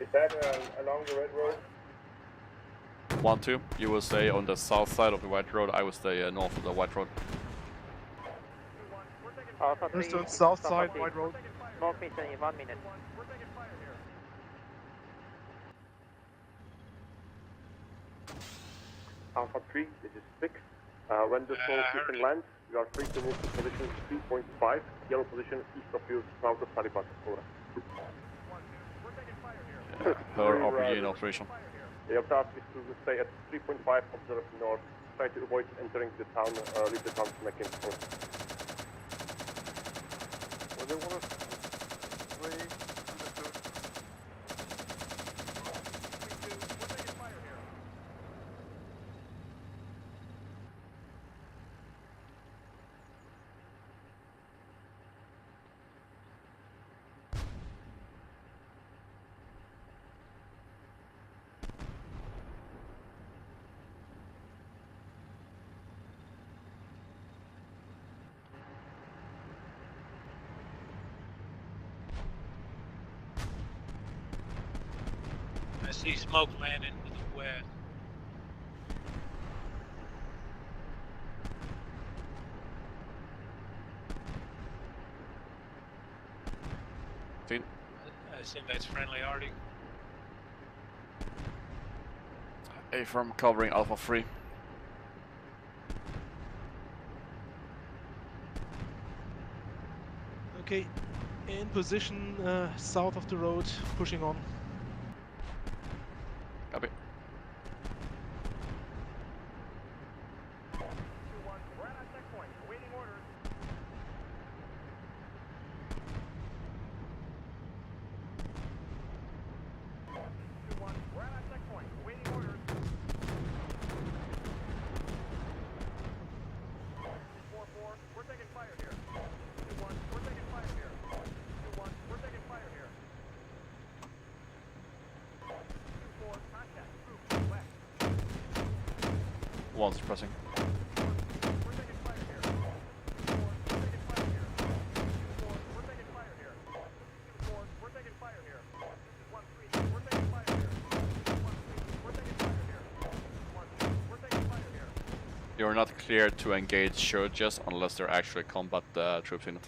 Is that along the red road? 1, 2. You will stay on the south side of the white road. I will stay north of the white road. Alpha 3, Understood. this is South Papa side, 6. white road. Smoke mission in 1 minute. Alpha 3, this is 6. When the smoke mission lands, you are free to move to position 3.5, yellow position east of you, south of Saribas, over. Her RPG in operation. Your task is to stay at 3.5, observe north. Try to avoid entering the town, leave the town to make it. Roger, orders. 3, understood. I see smoke landing to the west. Seen. I assume that's friendly, Artie. A from covering Alpha 3. Okay, in position south of the road, pushing on. Copy. 2-1, we're at checkpoint, awaiting orders. 2-1, we're at checkpoint, awaiting orders. 4-4, we're taking fire here. 2-1, we're taking fire here. 2-1, we're taking fire here. 2-4, contact, group, west. One's pressing. We're taking fire here. 2-4, we're taking fire here. 2-4, we're taking fire here. 2-4, we're taking fire here. This is 1-3, we're taking fire here. 1-3, we're taking fire here. 1-2, we're taking fire here. You're not cleared to engage churches unless they're actually combat troops in it.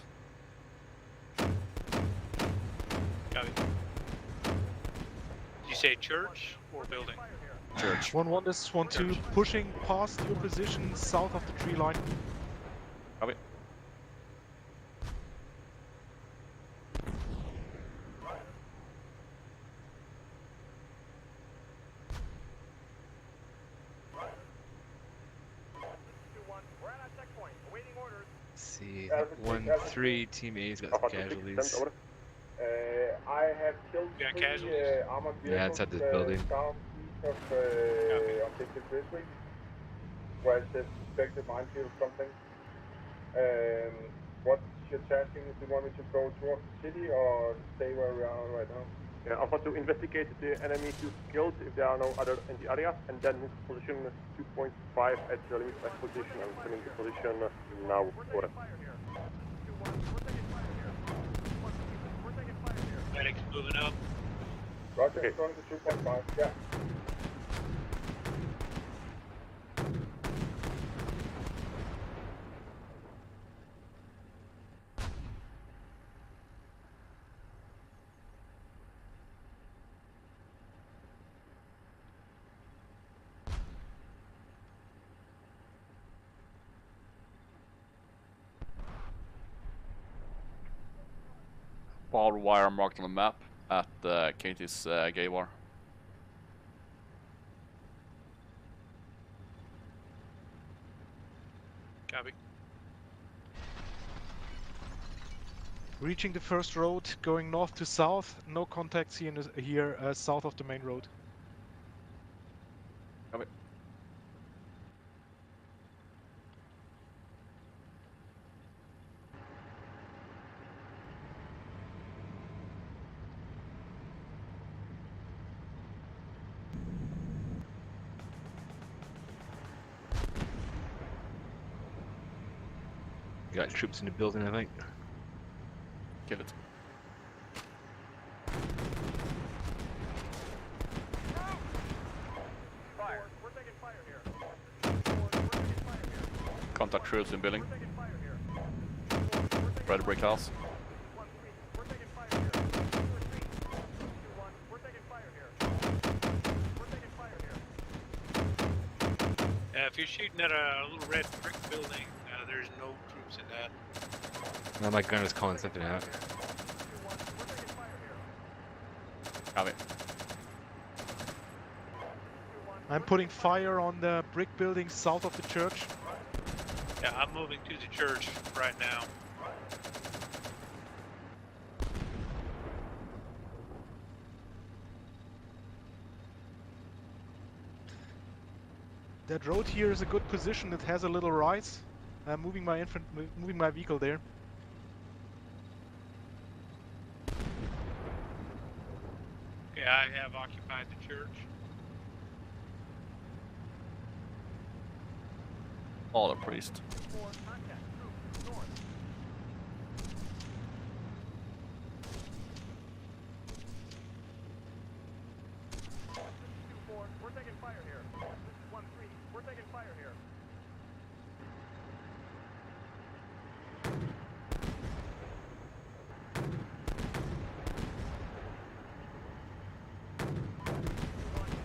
Copy. Did you say church or building? Church. 1-1, this is 1-2, pushing past your position south of the tree line. Copy. We're at our checkpoint, awaiting orders. See, 1-3 Team A's got some casualties. I have killed got 3 casualties? armored vehicles Yeah, inside this building. southeast of Objective Grizzly, where it says suspected minefield or something. What's your tasking? Do you want me to go towards the city or stay where we are right now? Yeah, Alpha to investigate the enemy to skills if there are no other in the area, and then his position is 2.5 at the limit west position. I'm filling the position now. Order. Medics moving up. Roger, Okay. going to 2.5, yeah. Barbed wire marked on the map at Katie's gay bar. Copy. Reaching the first road, going north to south, no contacts here south of the main road. Copy. Got troops in the building, I think. Kill it. Fire. We're taking fire here. 4, we're taking fire here. Contact troops in building. We're taking fire here. Red brick house. 1-3, we're taking fire here. 2-3, 2-1, we're taking fire here. We're taking fire here. If you're shooting at a little red brick building, there's no troops in that. Now my gun is calling something out. Copy. I'm putting fire on the brick building south of the church. Yeah, I'm moving to the church right now. That road here is a good position. It has a little rise. I'm moving my vehicle there. Okay, I have occupied the church. Oh, the priest. We're taking fire here. This is 1-3. We're taking fire here.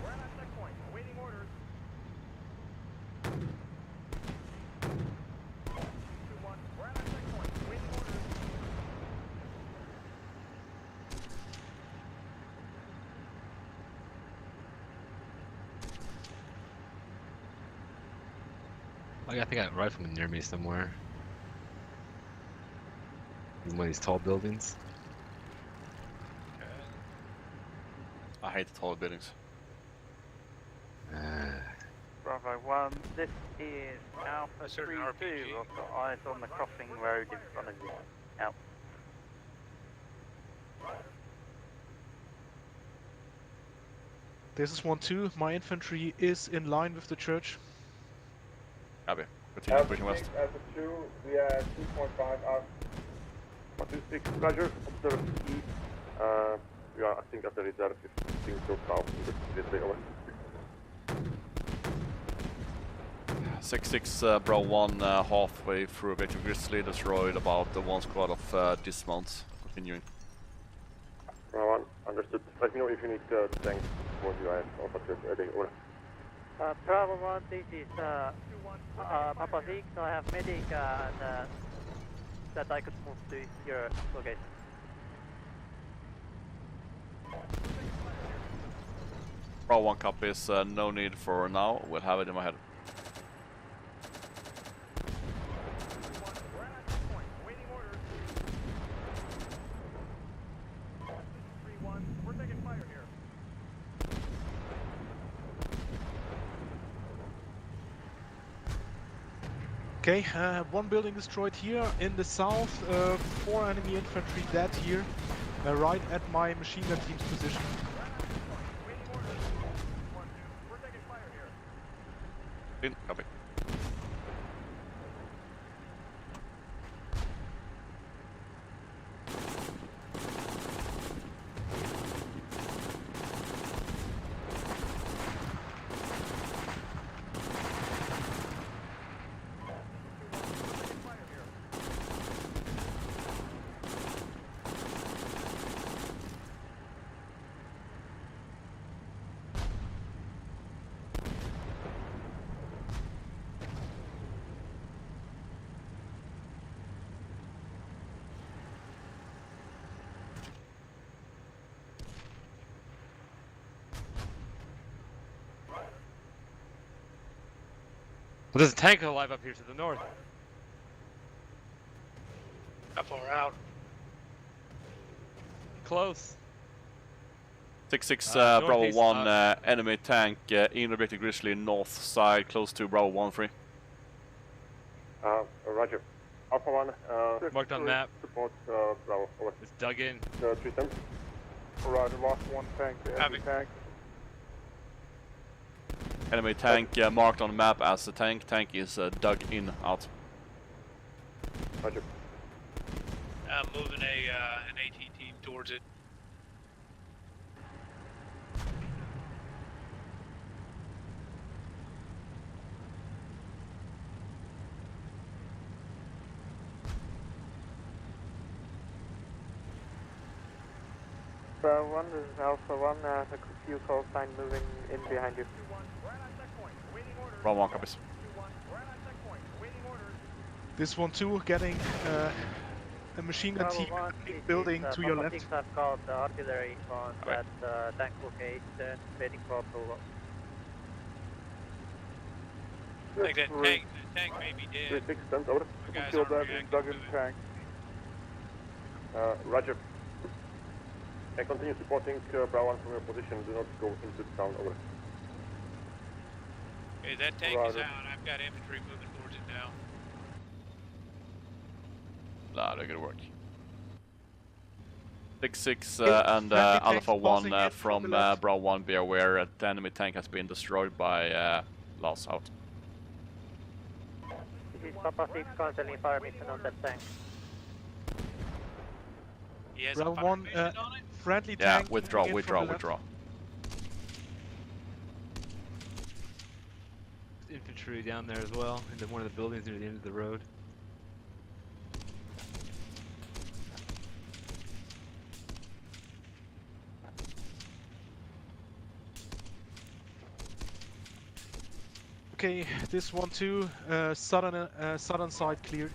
We're at that checkpoint, awaiting orders. 2-1. We're at that checkpoint, awaiting orders. Like, I think I got a rifleman near me somewhere. In one of these tall buildings. I hate tall buildings. Bravo 1, this is Alpha 3-2. I've got eyes on the crossing road in front of you. Out. This is 1-2. My infantry is in line with the church. Copy. Continue pushing west. Alpha 2, we are 2.5 out. 126, Roger, observe east. We are, I think, at the reserve, if things go south, this way over. 6-6 Bro 1 halfway through Victor Grizzly, destroyed about one squad of dismounts. Continuing. Bro 1, understood. Let me know if you need tanks for you. I have Alpha 2 ready, over. Bravo 1, this is Papa 6. I have medic and that I could move to your location. Bro 1 copies, no need for now, we'll have it in my head. We're taking fire here. Okay, one building destroyed here in the south, 4 enemy infantry dead here, right at my machine gun team's position. In, copy. Well, there's a tank alive up here to the north. How far out? Close. 6-6 Bravo northeast, 1 enemy tank in Victor Grizzly north side, close to Bravo 1-3. Roger. Alpha 1, Marked on map. Support Bravo, over. It's dug in. 3 times. Roger, lost 1 tank, the enemy tank. Enemy tank marked on the map as a tank. Tank is dug in out. Roger. I'm moving an AT team towards it. Bravo 1, this is Alpha 1, a few call sign moving in behind you. Bravo 1 copies. This 1-2 getting a machine gun team building to your left. I've got the artillery on that tank location, waiting for approval. I think that tank may be dead. 6 times, over. Guys Killed aren't that reacting dug in to it. tank. Roger. I continue supporting Bravo 1 from your position. Do not go into the town, over. Hey, that tank is Roger. out. I've got infantry moving towards it now. Nah, they're gonna work. 6-6 Okay, and friendly tanks Alpha 1 passing in from the left. Bravo 1, be aware the enemy tank has been destroyed by loss out. This is Papa 6 cancelling fire mission on that tank. He has a Bravo fire 1, mission on it? friendly Yeah, tank. withdraw, moving in from the left. withdraw. Infantry down there as well, into one of the buildings near the end of the road. Okay, this one too. Southern side cleared.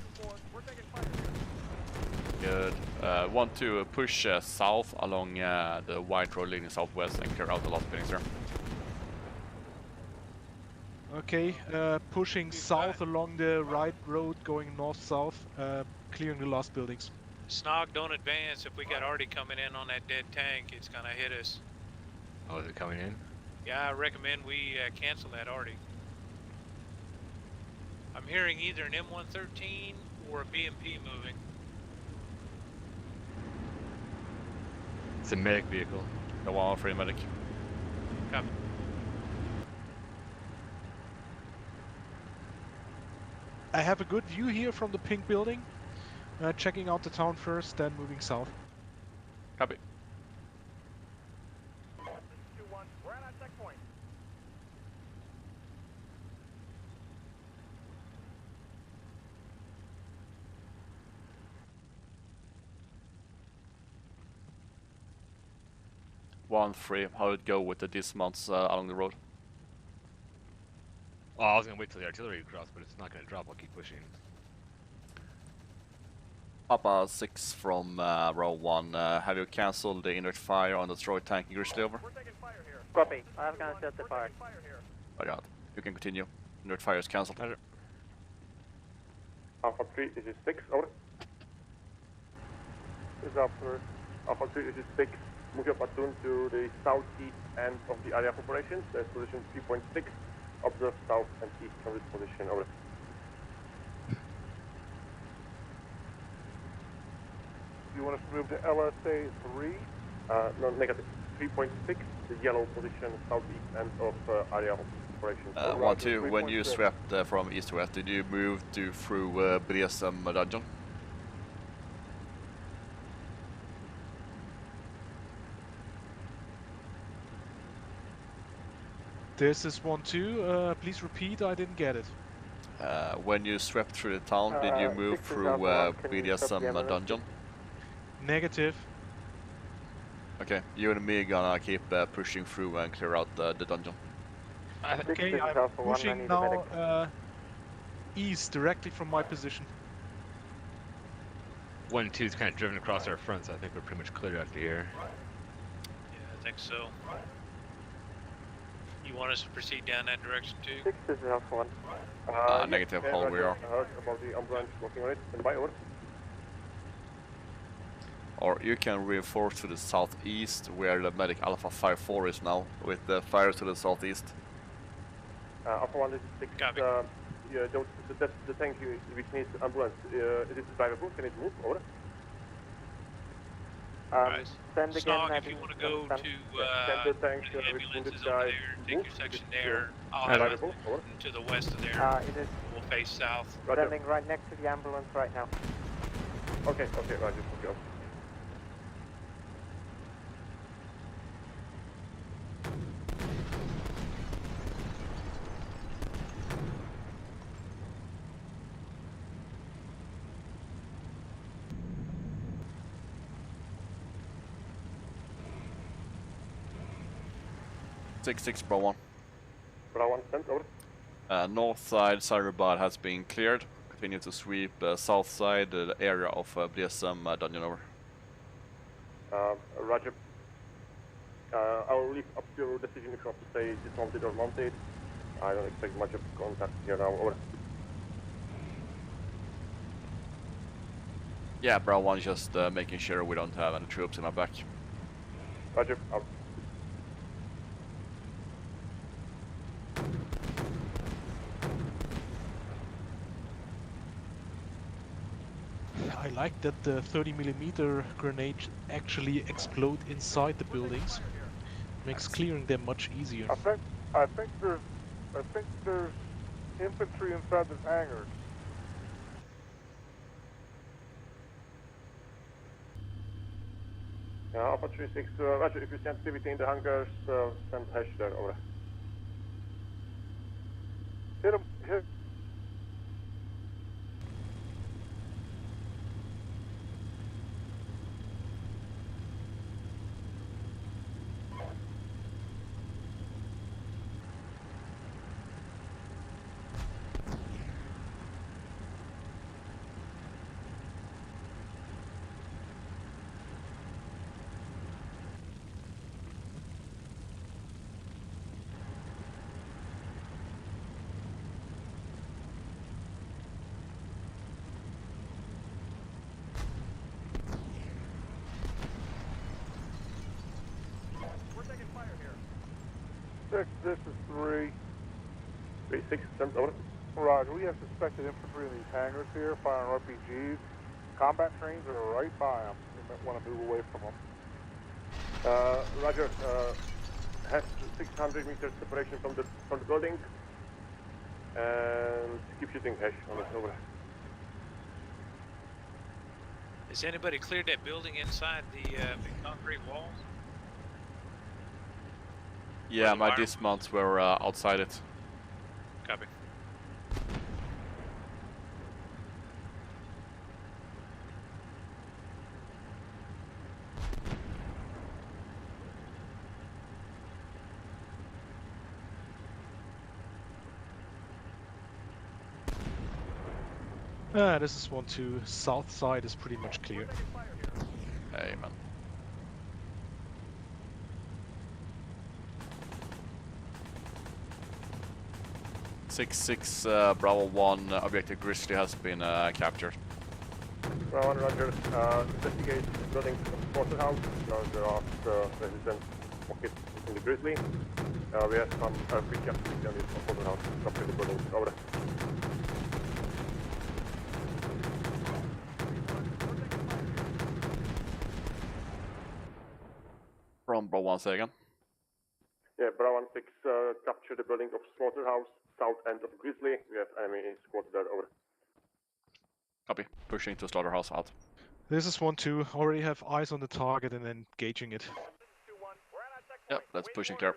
Good. Want to push south along the wide road leading southwest and clear out the last buildings there. Okay, pushing south along the right road, going north-south, clearing the last buildings. Snog, don't advance. If we got Artie coming in on that dead tank, it's gonna hit us. Oh, is it coming in? Yeah, I recommend we cancel that Artie. I'm hearing either an M113 or a BMP moving. It's a medic vehicle. The one free medic. Copy. I have a good view here from the pink building. Checking out the town first, then moving south. Copy. 2-1, we're at our checkpoint. One free. How would it go with the dismounts along the road? Oh, I was gonna wait till the artillery drops, but it's not gonna drop. I'll keep pushing. Papa 6 from row 1. Have you cancelled the indirect fire on the destroyed tank in Grizzly over? Copy. I have cancelled the fire. I got it. You can continue. Indirect fire is cancelled. Alpha 3, this is 6, over. This is Alpha 3, this is 6. Move your platoon to the southeast end of the area of operations. There's position 3.6. Observe south and east from this position, over. You want us to move to LSA 3? No, negative. 3.6, the yellow position southeast end of area of operations. 1-2, when you swept from east to west, did you move through Bresem dungeon? This is 1-2. Please repeat, I didn't get it. When you swept through the town, did you move through Bresem dungeon? Negative. Okay, you and me gonna keep pushing through and clear out the dungeon. Okay, I'm pushing now east, directly from my position. 1 and 2 is kind of driven across our front, so I think we're pretty much clear after here. Yeah, I think so. You want us to proceed down that direction too? 6, this is Alpha 1. Negative, hold we are. Heard about the ambulance working on it. Stand by, over. Or you can reinforce to the southeast, where the medic Alpha 5-4 is now, with the fire to the southeast. Alpha 1, this is 6. Copy. Yeah, that's the tank which needs ambulance. Is it drivable? Can it move? Over. Right. Send again. Snog, if you want to go to send the tank the ambulances over there, take your section there. I'll have it to the west of there. It is We'll face south. standing right next to the ambulance right now. Okay, Roger. Okay. 6-6, Bravo 1. Bravo 1, sent, over. North side, Cyberbot has been cleared. Continue to sweep south side, the area of Bresem dungeon over. Roger. I'll leave up to your decision if you want to stay dismounted or mounted. I don't expect much of contact here now, over. Yeah, Bravo 1 just making sure we don't have any troops in our back. Roger, out. like that the 30mm grenade actually explode inside the buildings. Makes clearing them much easier. I think there's infantry inside the hangars. Alpha 36, Roger, if you see activity in the hangars, send hash there, over. Hit him, hit. This is 3. 36, send over. Roger, we have suspected infantry in these hangars here, firing RPGs. Combat trains are right by them. We might want to move away from them. Roger, have 600 meters separation from the building. And keep shooting hash on it, over. Has anybody cleared that building inside the concrete walls? Yeah, my dismounts were outside it. Copy. This is 1-2. South side is pretty much clear. Hey, man. Six Bravo 1 objective Grizzly has been captured. Bravo 1, Roger. Investigate building slaughterhouse. There are resistant pockets in the Grizzly. We have some quick activity on the slaughterhouse. Capture the building, over. From Bravo 1, say again. Yeah, Bravo 1-6, capture the building of slaughterhouse, south end of Grizzly. We have enemy squad there, over. Copy. Pushing to slaughterhouse, out. This is 1-2. Already have eyes on the target and engaging it. Yep, let's push and clear.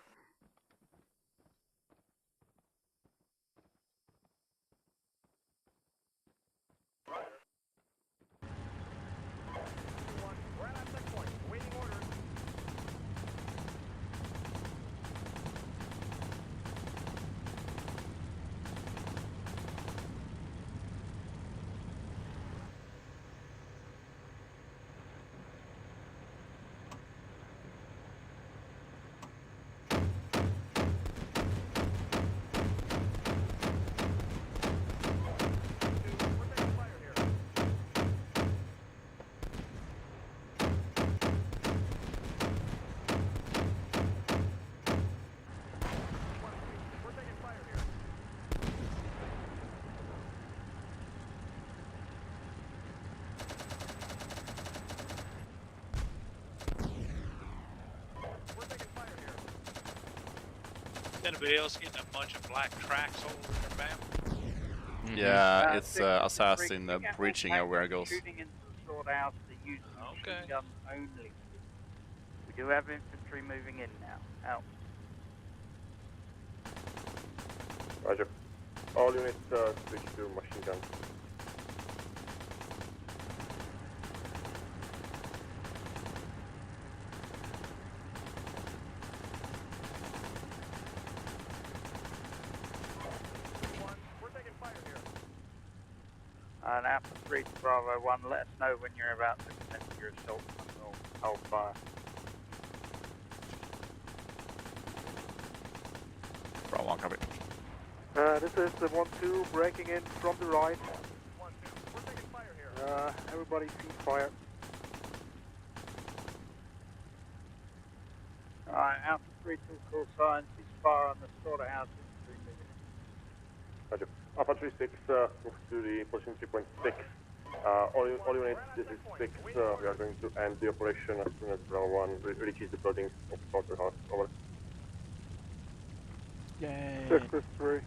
Anybody else getting a bunch of black tracks all over their map? Yeah, it's assassin breaching everywhere it goes. Shooting into the slaughterhouse, they're using machine gun only. We do have infantry moving in now. Out. Roger. All units switch to machine guns. And Alpha 3 to Bravo 1, let us know when you're about to commence your assault and we'll hold fire. Bravo 1, copy. This is the 1-2 breaking in from the right. 1-2, we're taking fire here. Everybody cease fire. Alright, Alpha 3 to call signs, cease fire on the slaughterhouse. Roger. Alpha 36, move to the position 3.6. All units, this is 6. We are going to end the operation as soon as Bravo 1 reaches the building of Slaughterhouse. Over. Yay. 6 is 3.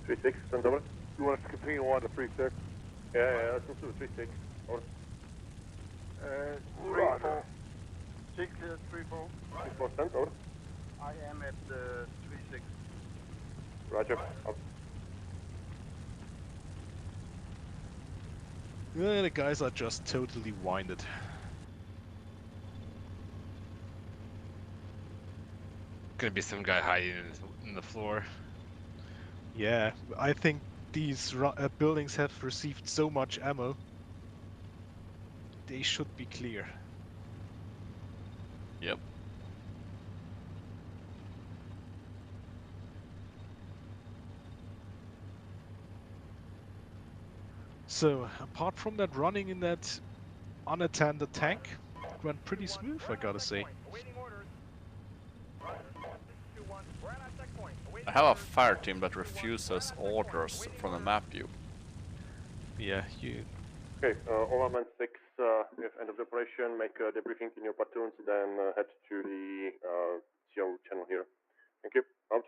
3-6, send over. You want us to continue on to 3-6? Yeah, let's move to 3-6. Over. 3-4. 6 3-4. 3-4, send over. I am at 3-6. Roger. Up. Yeah, the guys are just totally winded. Gonna be some guy hiding in the floor. Yeah, I think these buildings have received so much ammo. They should be clear. Yep. So, apart from that running in that unattended tank, it went pretty smooth, I gotta say. I have a fire team that refuses orders from the map view. Yeah, you... Okay, all men 6, we have end of the operation, make a debriefing in your platoons, then head to the CO channel here. Thank you. Out.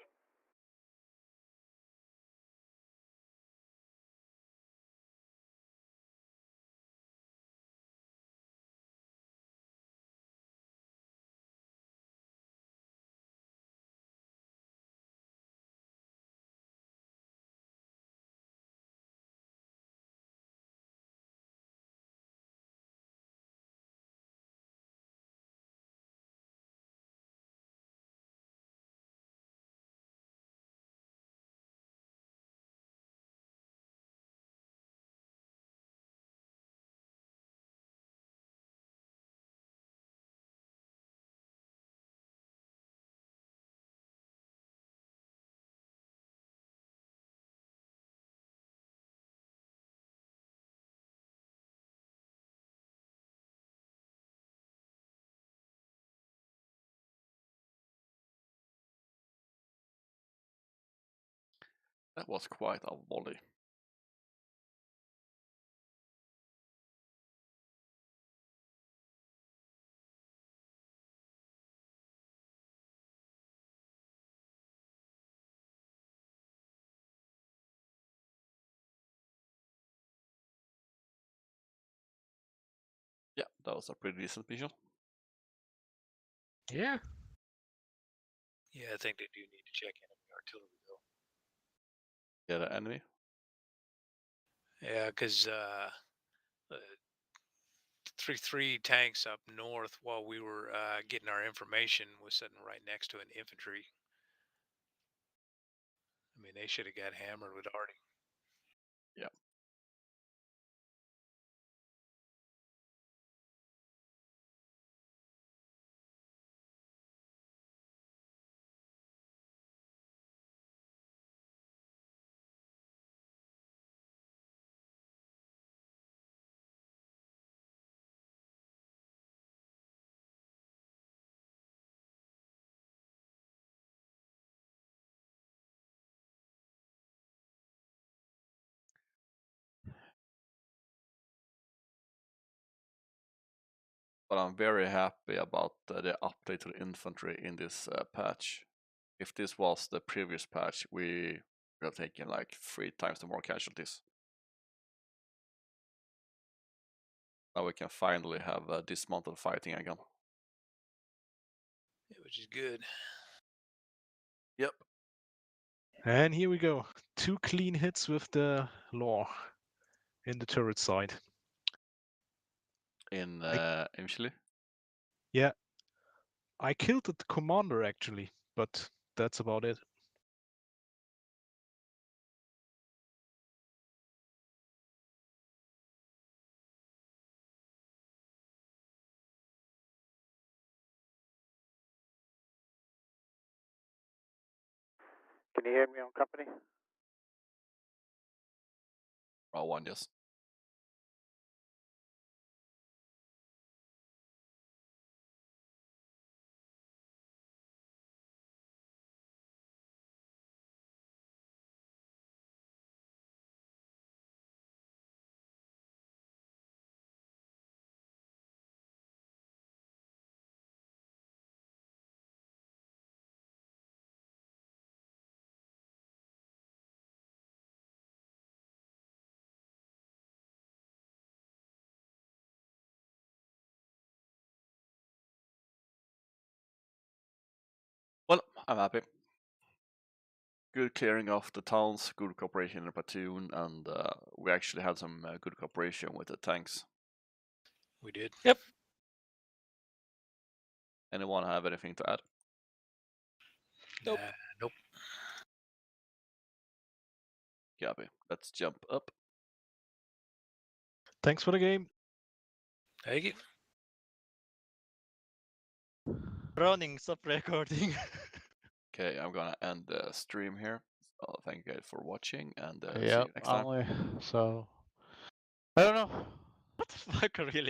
That was quite a volley. Yeah, that was a pretty decent mission. Yeah. Yeah, I think they do need to check in on the artillery though. Yeah, the enemy. Yeah, because 3-3 tanks up north while we were getting our information was sitting right next to an infantry. I mean, they should have got hammered with already. Yeah. But I'm very happy about the update to the infantry in this patch. If this was the previous patch, we would have taken like 3 times the more casualties. Now we can finally have dismantled fighting again. Yeah, which is good. Yep. And here we go. 2 clean hits with the law in the turret side. In Chile? Yeah. I killed the commander actually, but that's about it. Can you hear me on company? Well, 1, yes. I'm happy. Good clearing of the towns, good cooperation in the platoon, and we actually had some good cooperation with the tanks. We did. Yep. Anyone have anything to add? Nope. Nope. Copy. Let's jump up. Thanks for the game. Thank you. Running, stop recording. Okay, I'm gonna end the stream here. So thank you guys for watching, and see Yep, you next time. so I don't know. What the fuck, really?